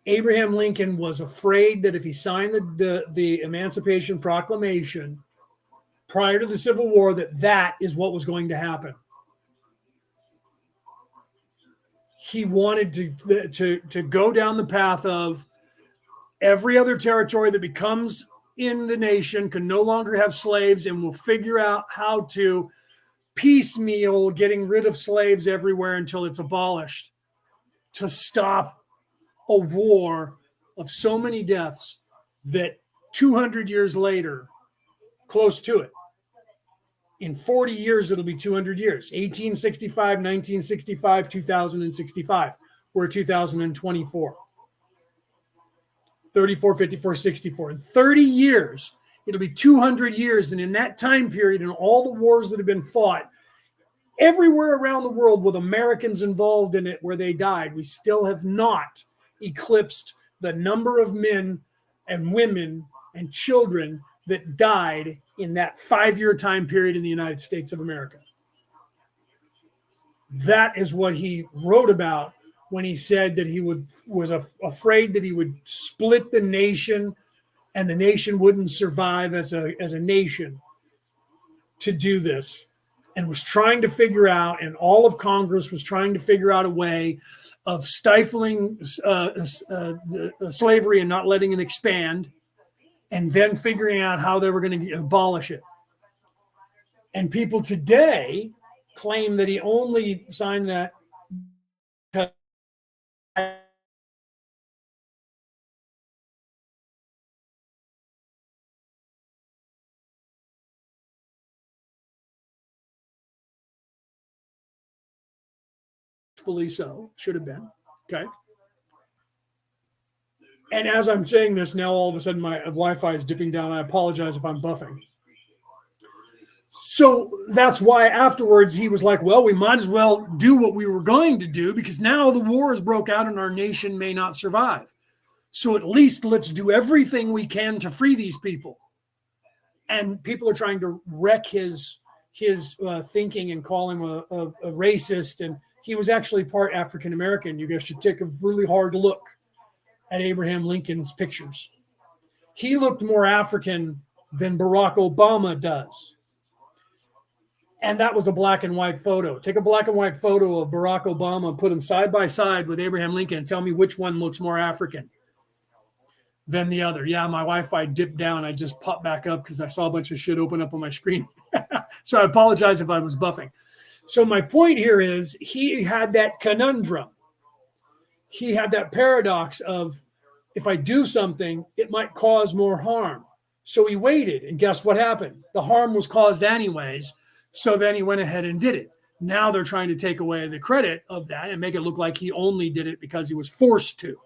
Abraham Lincoln was afraid that if he signed the Emancipation Proclamation prior to the Civil War, that is what was going to happen. He wanted to go down the path of every other territory that becomes in the nation can no longer have slaves, and we'll figure out how to piecemeal getting rid of slaves everywhere until it's abolished to stop a war of so many deaths that 200 years later, close to it, in 40 years, it'll be 200 years, 1865, 1965, 2065. We're 2024. 34, 54, 64. In 30 years, it'll be 200 years. And in that time period, in all the wars that have been fought, everywhere around the world with Americans involved in it where they died, we still have not eclipsed the number of men and women and children that died in that 5-year time period in the United States of America. That is what he wrote about when he said that he was afraid that he would split the nation and the nation wouldn't survive as a nation to do this, and was trying to figure out, and all of Congress was trying to figure out a way of stifling slavery and not letting it expand, and then figuring out how they were going to abolish it. And people today claim that he only signed that Fully so, should have been. Okay. And as I'm saying this now, all of a sudden my Wi-Fi is dipping down. I apologize if I'm buffing. So that's why afterwards he was like, well, we might as well do what we were going to do because now the war has broke out and our nation may not survive. So at least let's do everything we can to free these people. And people are trying to wreck his thinking and call him a racist. And he was actually part African-American. You guys should take a really hard look at Abraham Lincoln's pictures. He looked more African than Barack Obama does. And that was a black and white photo. Take a black and white photo of Barack Obama, put him side by side with Abraham Lincoln, and tell me which one looks more African than the other. Yeah, my Wi-Fi dipped down. I just popped back up because I saw a bunch of shit open up on my screen. So I apologize if I was buffing. So my point here is he had that conundrum. He had that paradox of, if I do something, it might cause more harm. So he waited, and guess what happened? The harm was caused anyways. So then he went ahead and did it. Now they're trying to take away the credit of that and make it look like he only did it because he was forced to,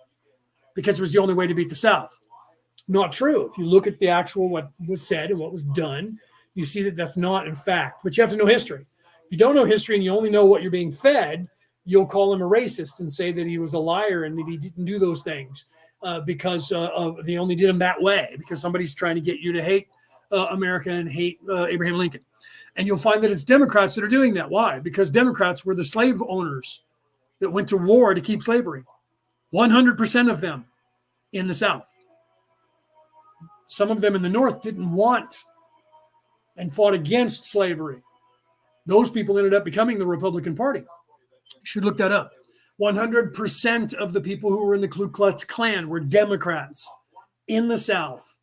because it was the only way to beat the South. Not true. If you look at the actual what was said and what was done, you see that that's not in fact. But you have to know history. If you don't know history and you only know what you're being fed, you'll call him a racist and say that he was a liar and that he didn't do those things because they only did him that way because somebody's trying to get you to hate America and hate Abraham Lincoln. And you'll find that it's Democrats that are doing that. Why? Because Democrats were the slave owners that went to war to keep slavery. 100% of them in the South. Some of them in the North didn't want and fought against slavery. Those people ended up becoming the Republican Party. You should look that up. 100% of the people who were in the Ku Klux Klan were Democrats in the South.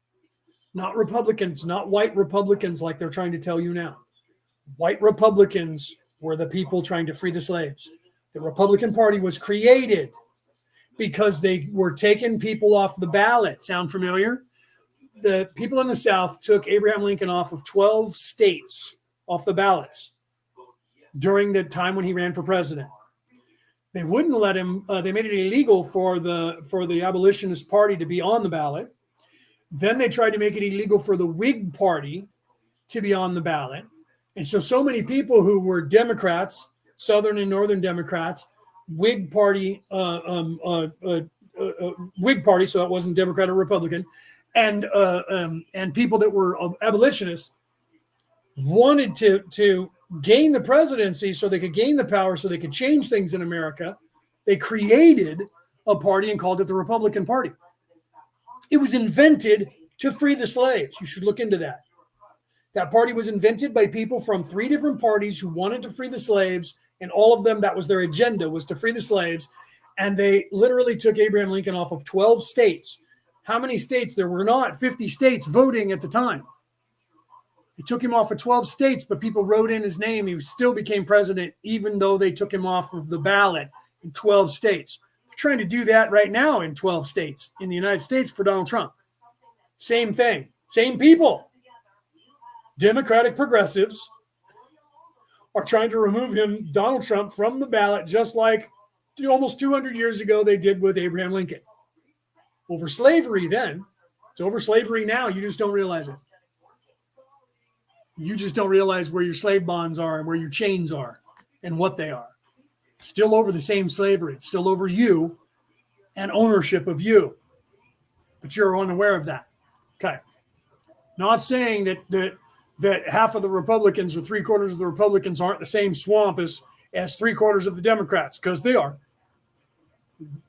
Not Republicans, not white Republicans like they're trying to tell you now. White Republicans were the people trying to free the slaves. The Republican Party was created because they were taking people off the ballot. Sound familiar? The people in the South took Abraham Lincoln off of 12 states off the ballots during the time when he ran for president. They wouldn't let him. They made it illegal for the abolitionist party to be on the ballot. Then they tried to make it illegal for the Whig Party to be on the ballot. And so many people who were Democrats, Southern and Northern Democrats, Whig Party, Whig Party, so it wasn't Democrat or Republican, and people that were abolitionists wanted to gain the presidency so they could gain the power so they could change things in America. They created a party and called it the Republican Party. It was invented to free the slaves. You should look into that. That party was invented by people from 3 different parties who wanted to free the slaves, and all of them, that was their agenda, was to free the slaves. And they literally took Abraham Lincoln off of 12 states. How many states? There were not 50 states voting at the time. They took him off of 12 states, but people wrote in his name. He still became president, even though they took him off of the ballot in 12 states. They're trying to do that right now in 12 states in the United States for Donald Trump. Same thing, same people. Democratic progressives are trying to remove him, Donald Trump, from the ballot, just like almost 200 years ago they did with Abraham Lincoln. Over slavery then. It's over slavery now. You just don't realize it. You just don't realize where your slave bonds are and where your chains are and what they are. Still over the same slavery. It's still over you and ownership of you. But you're unaware of that. Okay. Not saying that half of the Republicans or 3/4 of the Republicans aren't the same swamp as 3/4 of the Democrats, because they are.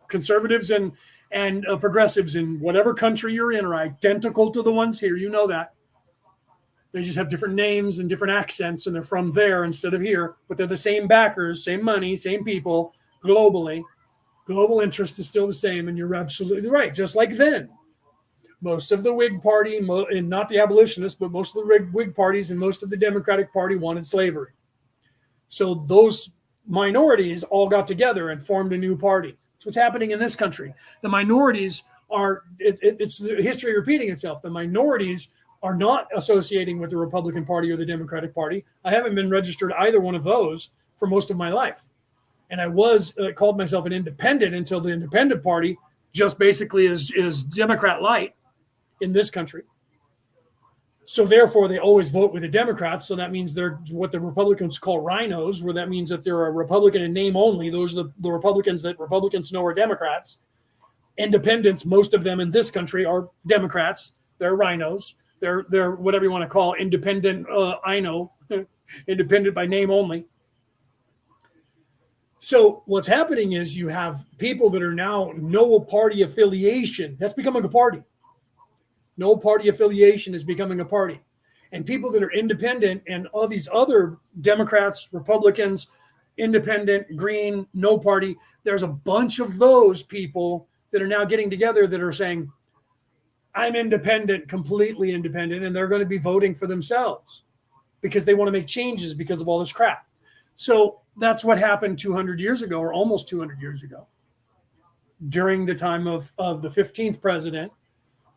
Conservatives and progressives in whatever country you're in are identical to the ones here. You know that. They just have different names and different accents, and they're from there instead of here. But they're the same backers, same money, same people globally. Global interest is still the same, and you're absolutely right. Just like then. Most of the Whig Party, and not the abolitionists, but most of the Whig parties and most of the Democratic Party wanted slavery. So those minorities all got together and formed a new party. That's what's happening in this country. The minorities are, it's the history repeating itself. The minorities are not associating with the Republican Party or the Democratic Party. I haven't been registered either one of those for most of my life. And I called myself an independent until the independent party just basically is Democrat light in this country. So therefore, they always vote with the Democrats. So that means they're what the Republicans call rhinos, where that means that they're a Republican in name only. Those are the Republicans that Republicans know are Democrats. Independents, most of them in this country are Democrats. They're rhinos. They're whatever you want to call independent. I know, independent by name only. So what's happening is you have people that are now no party affiliation. That's becoming a party. No party affiliation is becoming a party. And people that are independent and all these other Democrats, Republicans, independent, green, no party, there's a bunch of those people that are now getting together that are saying, I'm independent, completely independent, and they're going to be voting for themselves because they want to make changes because of all this crap. So that's what happened 200 years ago, or almost 200 years ago, during the time of the 15th president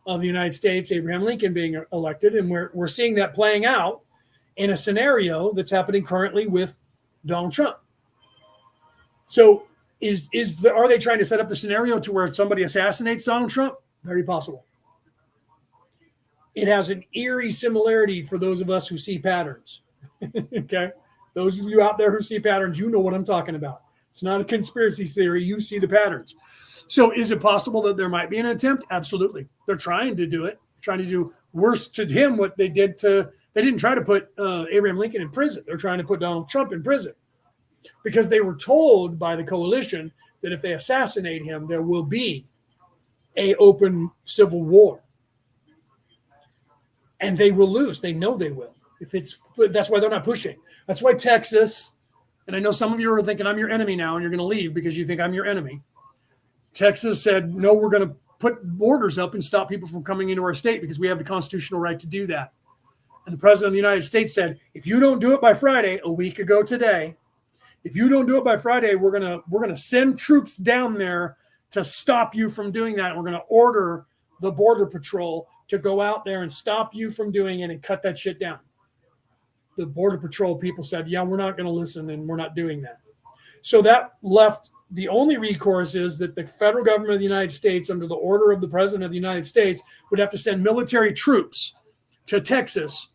of the United States, Abraham Lincoln, being elected. And we're seeing that playing out in a scenario that's happening currently with Donald Trump. So are they trying to set up the scenario to where somebody assassinates Donald Trump? Very possible. It has an eerie similarity for those of us who see patterns. Okay? Those of you out there who see patterns, you know what I'm talking about. It's not a conspiracy theory. You see the patterns. So is it possible that there might be an attempt? Absolutely. They're trying to do it, trying to do worse to him what they did to, they didn't try to put Abraham Lincoln in prison. They're trying to put Donald Trump in prison because they were told by the coalition that if they assassinate him, there will be an open civil war. And they will lose. They know they will. That's why they're not pushing. That's why Texas, and I know some of you are thinking I'm your enemy now and you're going to leave because you think I'm your enemy. Texas said, no, we're going to put borders up and stop people from coming into our state because we have the constitutional right to do that. And the president of the United States said, if you don't do it by Friday, a week ago today, if you don't do it by Friday, we're going to send troops down there to stop you from doing that. And we're going to order the Border Patrol to go out there and stop you from doing it and cut that shit down. The Border Patrol people said, yeah, we're not going to listen and we're not doing that. So that left the only recourse is that the federal government of the United States, under the order of the president of the United States, would have to send military troops to Texas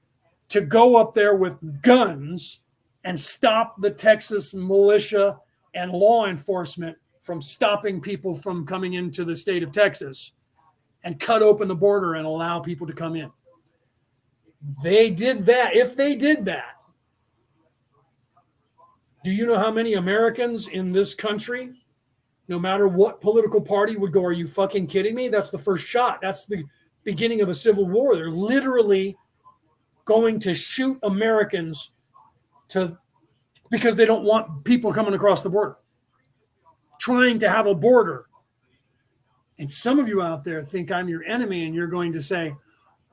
to go up there with guns and stop the Texas militia and law enforcement from stopping people from coming into the state of Texas and cut open the border and allow people to come in. They did that. If they did that, do you know how many Americans in this country, no matter what political party, would go, are you fucking kidding me? That's the first shot. That's the beginning of a civil war. They're literally going to shoot Americans because they don't want people coming across the border, trying to have a border. And some of you out there think I'm your enemy, and you're going to say,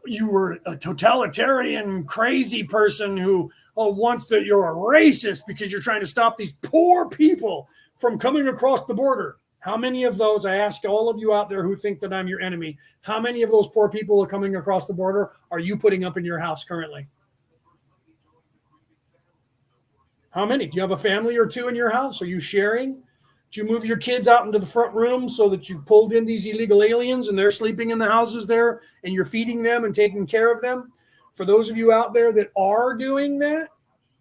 you were a totalitarian, crazy person who wants that you're a racist because you're trying to stop these poor people from coming across the border. How many of those, I ask all of you out there who think that I'm your enemy, how many of those poor people are coming across the border are you putting up in your house currently? How many? Do you have a family or two in your house? Are you sharing? Do you move your kids out into the front room so that you pulled in these illegal aliens and they're sleeping in the houses there and you're feeding them and taking care of them? For those of you out there that are doing that,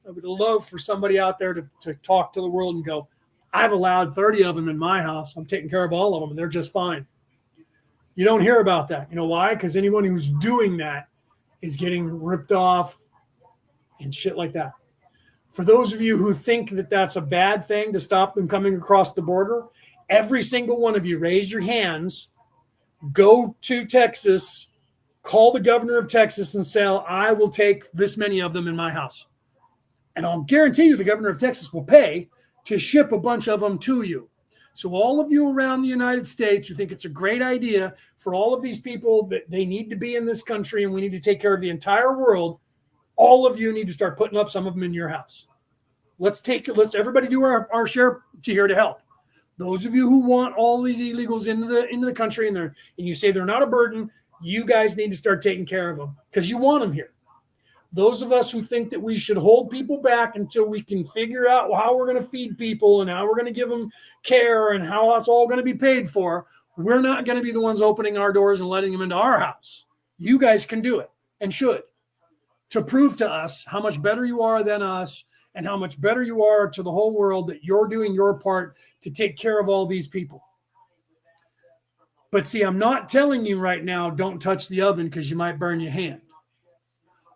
I would love for somebody out there to talk to the world and go, I've allowed 30 of them in my house. I'm taking care of all of them and they're just fine. You don't hear about that. You know why? Because anyone who's doing that is getting ripped off and shit like that. For those of you who think that that's a bad thing to stop them coming across the border, every single one of you, raise your hands, go to Texas, call the governor of Texas and say, I will take this many of them in my house. And I'll guarantee you the governor of Texas will pay to ship a bunch of them to you. So all of you around the United States who think it's a great idea for all of these people that they need to be in this country and we need to take care of the entire world, all of you need to start putting up some of them in your house. Let's everybody do our share here to help. Those of you who want all these illegals into the country and you say they're not a burden, you guys need to start taking care of them because you want them here. Those of us who think that we should hold people back until we can figure out how we're going to feed people and how we're going to give them care and how that's all going to be paid for, we're not going to be the ones opening our doors and letting them into our house. You guys can do it and should, to prove to us how much better you are than us and how much better you are to the whole world, that you're doing your part to take care of all these people. But see, I'm not telling you right now, don't touch the oven because you might burn your hand.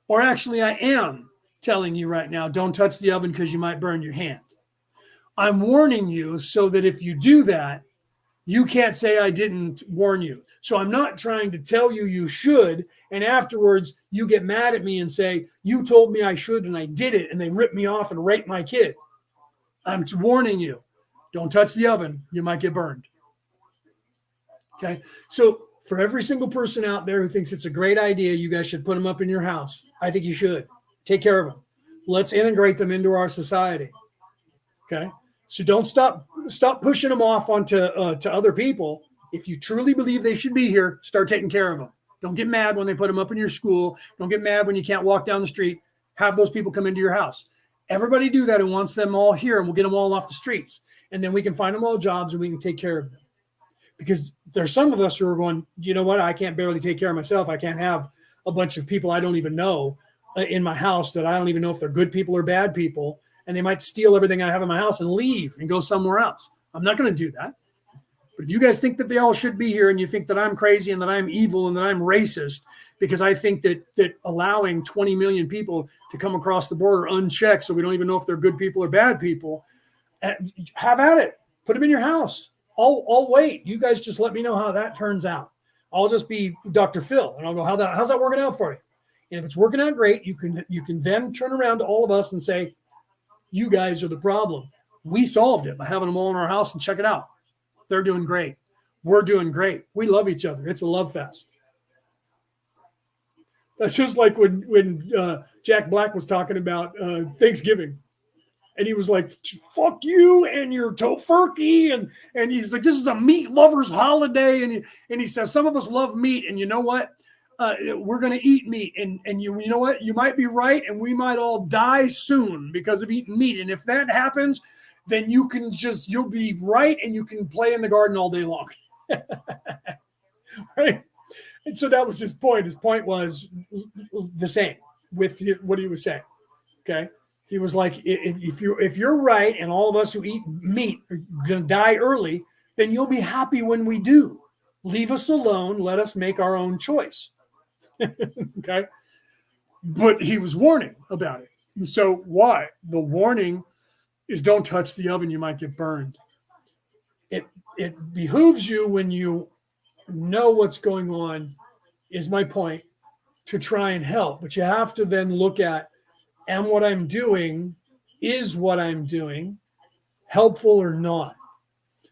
Or actually, I am telling you right now, don't touch the oven because you might burn your hand. I'm warning you so that if you do that, you can't say I didn't warn you. So I'm not trying to tell you you should, and afterwards you get mad at me and say, you told me I should and I did it, and they ripped me off and raped my kid. I'm warning you, don't touch the oven. You might get burned. Okay? So for every single person out there who thinks it's a great idea, you guys should put them up in your house. I think you should. Take care of them. Let's integrate them into our society. Okay? So don't stop pushing them off onto to other people. If you truly believe they should be here, start taking care of them. Don't get mad when they put them up in your school. Don't get mad when you can't walk down the street. Have those people come into your house. Everybody do that who wants them all here, and we'll get them all off the streets. And then we can find them all jobs and we can take care of them. Because there's some of us who are going, you know what? I can't barely take care of myself. I can't have a bunch of people I don't even know in my house that I don't even know if they're good people or bad people. And they might steal everything I have in my house and leave and go somewhere else. I'm not going to do that. But if you guys think that they all should be here and you think that I'm crazy and that I'm evil and that I'm racist because I think that allowing 20 million people to come across the border unchecked so we don't even know if they're good people or bad people, have at it. Put them in your house. I'll wait. You guys just let me know how that turns out. I'll just be Dr. Phil and I'll go, how's that working out for you? And if it's working out great, you can then turn around to all of us and say, you guys are the problem. We solved it by having them all in our house, and check it out. They're doing great. We're doing great. We love each other. It's a love fest. That's just like when Jack Black was talking about Thanksgiving. And he was like, fuck you and your tofurkey. And he's like, this is a meat lover's holiday. And he says, some of us love meat. And you know what? We're going to eat meat. And you know what? You might be right. And we might all die soon because of eating meat. And if that happens, then you'll be right. And you can play in the garden all day long. Right? And so that was his point. His point was the same with what he was saying. Okay. He was like, if you're right and all of us who eat meat are going to die early, then you'll be happy when we do. Leave us alone. Let us make our own choice. Okay. But he was warning about it. And so why? The warning is don't touch the oven. You might get burned. It behooves you when you know what's going on, is my point, to try and help. But you have to then look at, and what I'm doing, is what I'm doing helpful or not?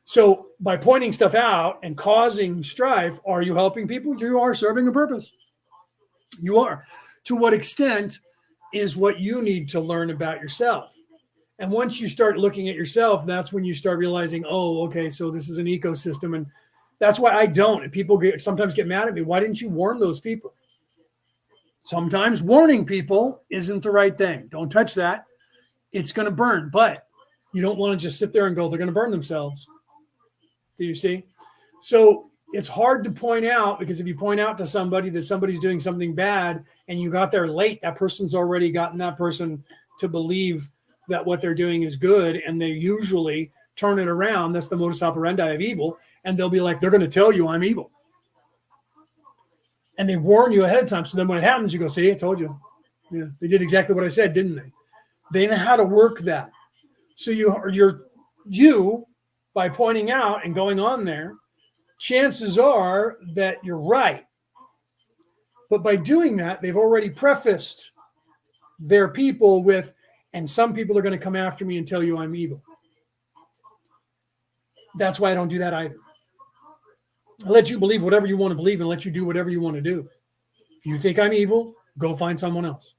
So by pointing stuff out and causing strife, are you helping people? You are serving a purpose. You are. To what extent is what you need to learn about yourself? And once you start looking at yourself, that's when you start realizing, oh, okay, so this is an ecosystem. And that's why I don't. And people sometimes get mad at me. Why didn't you warn those people? Sometimes warning people isn't the right thing. Don't touch that. It's going to burn. But you don't want to just sit there and go, they're going to burn themselves. Do you see? So it's hard to point out, because if you point out to somebody that somebody's doing something bad and you got there late, that person's already gotten that person to believe that what they're doing is good. And they usually turn it around. That's the modus operandi of evil. And they'll be like, they're going to tell you I'm evil. And they warn you ahead of time. So then when it happens, you go, see, I told you. Yeah, they did exactly what I said, didn't they? They know how to work that. So you by pointing out and going on there, chances are that you're right. But by doing that, they've already prefaced their people with, and some people are going to come after me and tell you I'm evil. That's why I don't do that either. I let you believe whatever you want to believe and let you do whatever you want to do. If you think I'm evil, go find someone else.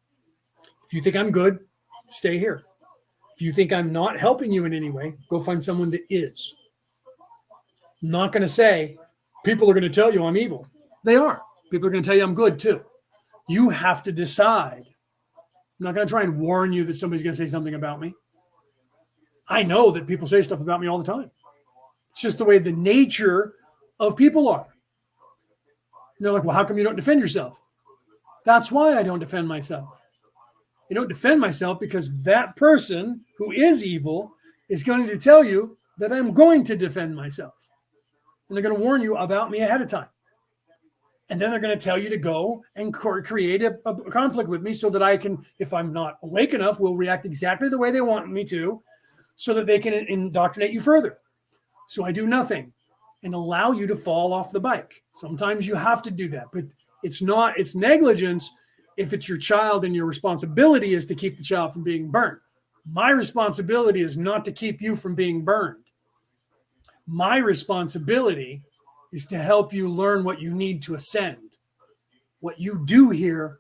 If you think I'm good, stay here. If you think I'm not helping you in any way, go find someone that is. I'm not going to say people are going to tell you I'm evil. They are. People are going to tell you I'm good too. You have to decide I'm not going to try and warn you that somebody's going to say something about me. I know that people say stuff about me all the time. It's just the way the nature of people are. And they're like, well, how come you don't defend yourself? That's why I don't defend myself. I don't defend myself because that person who is evil is going to tell you that I'm going to defend myself. And they're going to warn you about me ahead of time. And then they're going to tell you to go and create a conflict with me so that I can, if I'm not awake enough, will react exactly the way they want me to so that they can indoctrinate you further. So I do nothing and allow you to fall off the bike. Sometimes you have to do that, but it's negligence if it's your child and your responsibility is to keep the child from being burned. My responsibility is not to keep you from being burned. My responsibility is to help you learn what you need to ascend. What you do here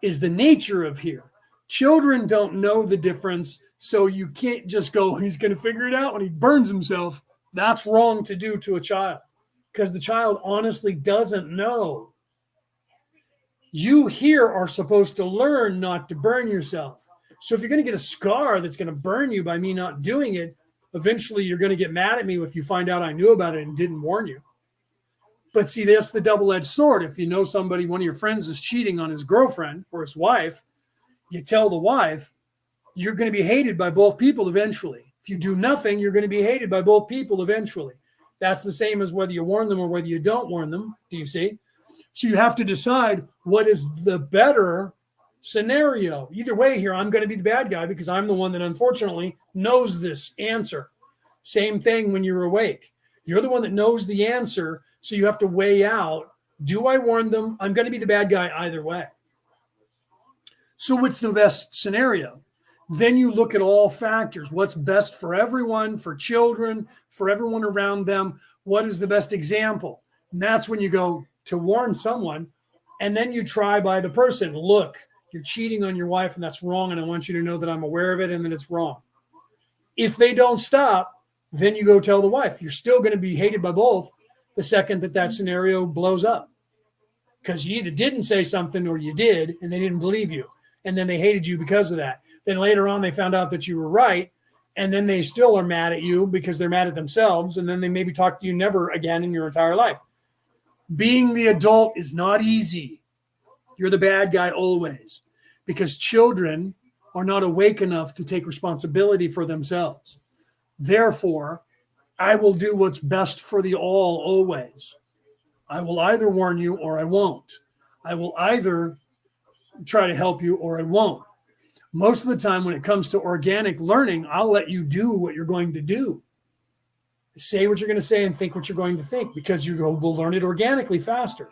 is the nature of here. Children don't know the difference, so you can't just go, he's going to figure it out when he burns himself. That's wrong to do to a child because the child honestly doesn't know. You here are supposed to learn not to burn yourself. So if you're going to get a scar that's going to burn you by me not doing it, eventually you're going to get mad at me if you find out I knew about it and didn't warn you. But see, that's the double-edged sword. If you know somebody, one of your friends is cheating on his girlfriend or his wife, you tell the wife, you're going to be hated by both people eventually. If you do nothing, you're going to be hated by both people eventually. That's the same as whether you warn them or whether you don't warn them. Do you see? So you have to decide what is the better scenario. Either way here, I'm going to be the bad guy because I'm the one that unfortunately knows this answer. Same thing when you're awake. You're the one that knows the answer, so you have to weigh out, do I warn them? I'm going to be the bad guy either way. So what's the best scenario? Then you look at all factors. What's best for everyone, for children, for everyone around them? What is the best example? And that's when you go to warn someone, and then you try by the person, look, you're cheating on your wife and that's wrong, and I want you to know that I'm aware of it and that it's wrong. If they don't stop, then you go tell the wife. You're still going to be hated by both the second that scenario blows up because you either didn't say something or you did and they didn't believe you, and then they hated you because of that. Then later on they found out that you were right, and then they still are mad at you because they're mad at themselves, and then they maybe talk to you never again in your entire life. Being the adult is not easy. You're the bad guy always because children are not awake enough to take responsibility for themselves. Therefore, I will do what's best for the all always. I will either warn you or I won't. I will either try to help you or I won't. Most of the time when it comes to organic learning, I'll let you do what you're going to do. Say what you're going to say and think what you're going to think because you will learn it organically faster.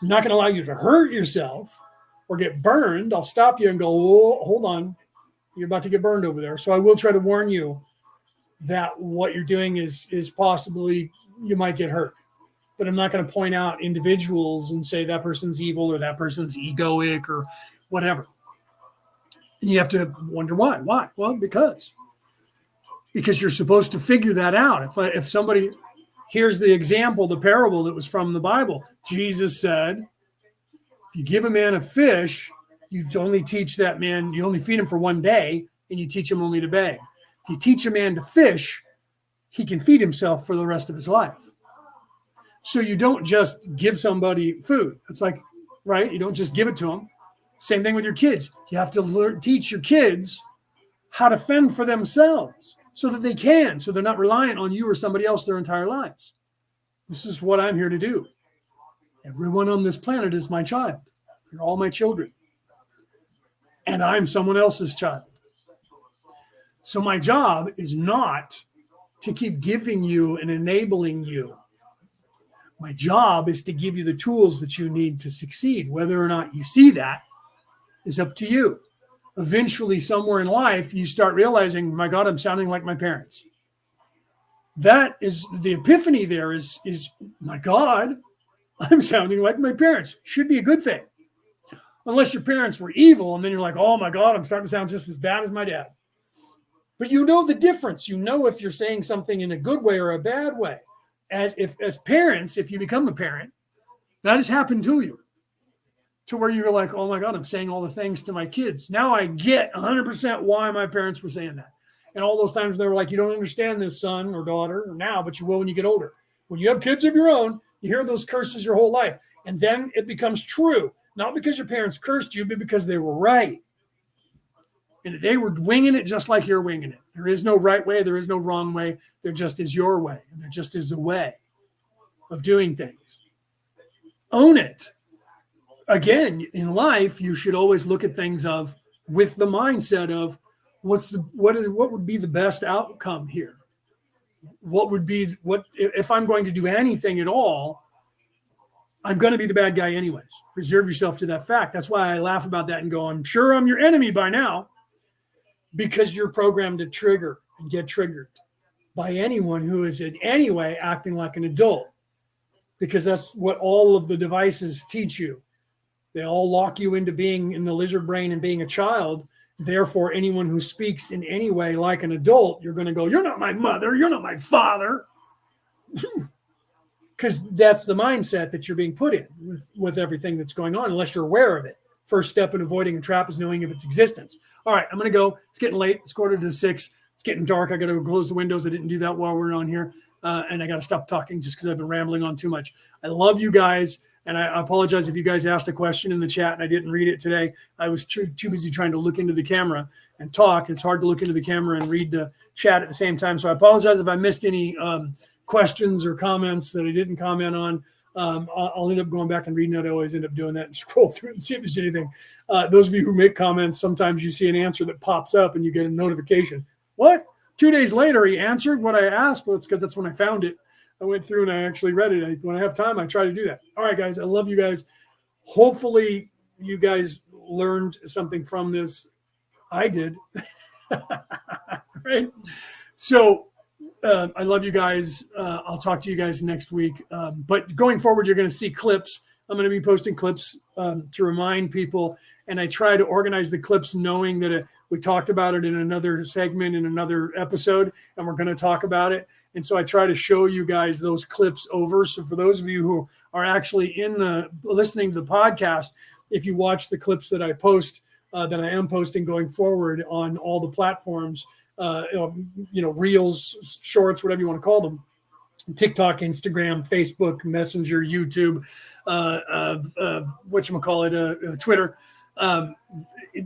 I'm not going to allow you to hurt yourself or get burned. I'll stop you and go, oh, hold on. You're about to get burned over there. So I will try to warn you that what you're doing is possibly you might get hurt. But I'm not going to point out individuals and say that person's evil or that person's egoic or whatever. And you have to wonder why. Why? Well, because you're supposed to figure that out. If somebody, here's the example, the parable that was from the Bible. Jesus said, if you give a man a fish, you only teach that man, you only feed him for one day, and you teach him only to beg. If you teach a man to fish, he can feed himself for the rest of his life. So you don't just give somebody food. It's like, right? You don't just give it to them. Same thing with your kids. You have to teach your kids how to fend for themselves so that they can, so they're not reliant on you or somebody else their entire lives. This is what I'm here to do. Everyone on this planet is my child. You're all my children. And I'm someone else's child. So my job is not to keep giving you and enabling you. My job is to give you the tools that you need to succeed. Whether or not you see that is up to you. Eventually, somewhere in life, you start realizing, my God, I'm sounding like my parents. That is the epiphany there is my God, I'm sounding like my parents. Should be a good thing. Unless your parents were evil, and then you're like, oh my God, I'm starting to sound just as bad as my dad. But you know the difference. You know if you're saying something in a good way or a bad way. As parents, if you become a parent, that has happened to you. to where you're like, oh my God, I'm saying all the things to my kids. Now I get 100% why my parents were saying that. And all those times they were like, you don't understand this, son or daughter, now, but you will when you get older. When you have kids of your own, you hear those curses your whole life. And then it becomes true, not because your parents cursed you, but because they were right. And they were winging it just like you're winging it. There is no right way. There is no wrong way. There just is your way. And there just is a way of doing things. Own it. Again, in life, you should always look at things with the mindset of what would be the best outcome here? If I'm going to do anything at all, I'm going to be the bad guy anyways. Reserve yourself to that fact. That's why I laugh about that and go, I'm sure I'm your enemy by now, because you're programmed to trigger and get triggered by anyone who is in any way acting like an adult, because that's what all of the devices teach you. They all lock you into being in the lizard brain and being a child. Therefore, anyone who speaks in any way like an adult, you're going to go, you're not my mother, you're not my father. Because that's the mindset that you're being put in with everything that's going on, unless you're aware of it. First step in avoiding a trap is knowing of its existence. All right, I'm going to go. It's getting late. It's 5:45. It's getting dark. I got to close the windows. I didn't do that while we're on here. And I got to stop talking just because I've been rambling on too much. I love you guys. And I apologize if you guys asked a question in the chat and I didn't read it today. I was too busy trying to look into the camera and talk. It's hard to look into the camera and read the chat at the same time. So I apologize if I missed any questions or comments that I didn't comment on. I'll end up going back and reading it. I always end up doing that and scroll through it and see if there's anything. Those of you who make comments, sometimes you see an answer that pops up and you get a notification. What? 2 days later, he answered what I asked? Well, it's because that's when I found it. I went through and I actually read it. When I have time, I try to do that. All right, guys, I love you guys. Hopefully you guys learned something from this. I did. Right? So I love you guys. I'll talk to you guys next week. But going forward, you're going to see clips. I'm going to be posting clips to remind people. And I try to organize the clips knowing that we talked about it in another segment, in another episode, and we're going to talk about it. And so I try to show you guys those clips over. So for those of you who are actually listening to the podcast, if you watch the clips that I post, that I am posting going forward on all the platforms, Reels, Shorts, whatever you want to call them, TikTok, Instagram, Facebook, Messenger, YouTube, Twitter.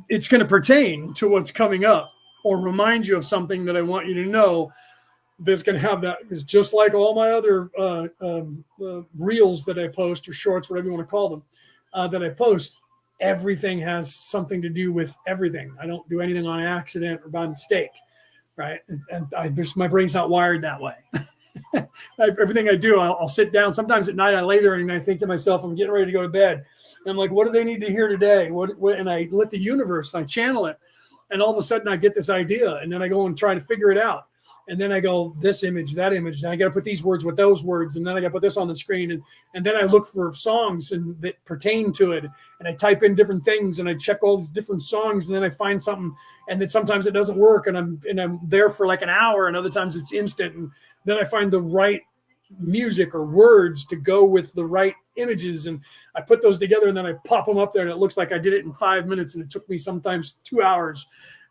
It's going to pertain to what's coming up or remind you of something that I want you to know that's going to have that. It's just like all my other reels that I post, or shorts, whatever you want to call them, that I post. Everything has something to do with everything. I don't do anything on accident or by mistake, right? And my brain's not wired that way. Everything I do, I'll sit down. Sometimes at night I lay there and I think to myself, I'm getting ready to go to bed. And I'm like, what do they need to hear today? And I let the universe, I channel it. And all of a sudden I get this idea, and then I go and try to figure it out. And then I go, this image, that image, then I got to put these words with those words. And then I got to put this on the screen. And then I look for songs that pertain to it. And I type in different things and I check all these different songs. And then I find something, and then sometimes it doesn't work. And I'm there for like an hour, and other times it's instant. And then I find the right music or words to go with the right images. And I put those together, and then I pop them up there, and it looks like I did it in 5 minutes. And it took me sometimes 2 hours,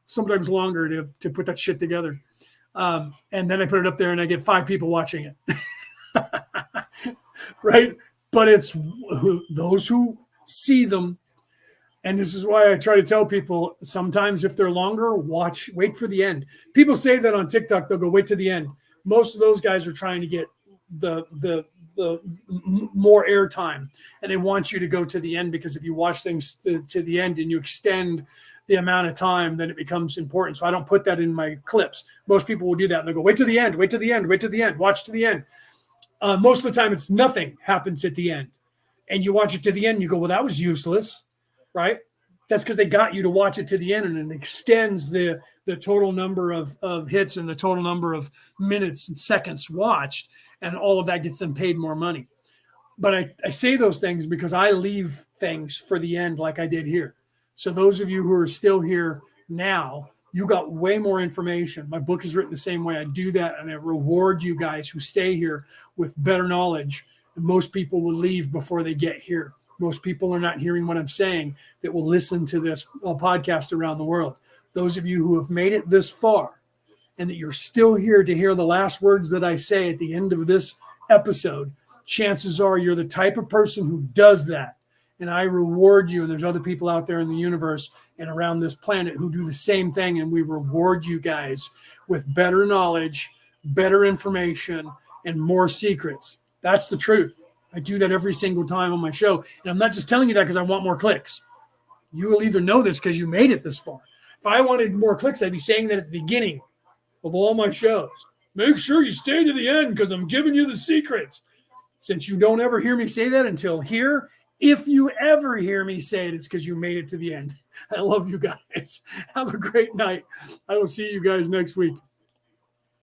sometimes longer to put that shit together. And then I put it up there and I get 5 people watching it. Right? But it's those who see them. And this is why I try to tell people, sometimes if they're longer, wait for the end. People say that on TikTok, they'll go wait to the end. Most of those guys are trying to get the more airtime, and they want you to go to the end, because if you watch things to the end and you extend the amount of time, then it becomes important. So I don't put that in my clips. Most people will do that. And they'll go, wait to the end, wait to the end, wait to the end, watch to the end. Most of the time it's nothing happens at the end. And you watch it to the end and you go, well, that was useless, right? That's because they got you to watch it to the end, and it extends the total number of hits and the total number of minutes and seconds watched. And all of that gets them paid more money. But I say those things because I leave things for the end, like I did here. So those of you who are still here now, you got way more information. My book is written the same way. I do that, and I reward you guys who stay here with better knowledge. And most people will leave before they get here. Most people are not hearing what I'm saying that will listen to this podcast around the world. Those of you who have made it this far and that you're still here to hear the last words that I say at the end of this episode, chances are you're the type of person who does that. And I reward you. And there's other people out there in the universe and around this planet who do the same thing. And we reward you guys with better knowledge, better information, and more secrets. That's the truth. I do that every single time on my show. And I'm not just telling you that because I want more clicks. You will either know this because you made it this far. If I wanted more clicks, I'd be saying that at the beginning of all my shows. Make sure you stay to the end because I'm giving you the secrets. Since you don't ever hear me say that until here, if you ever hear me say it, it's because you made it to the end. I love you guys. Have a great night. I will see you guys next week.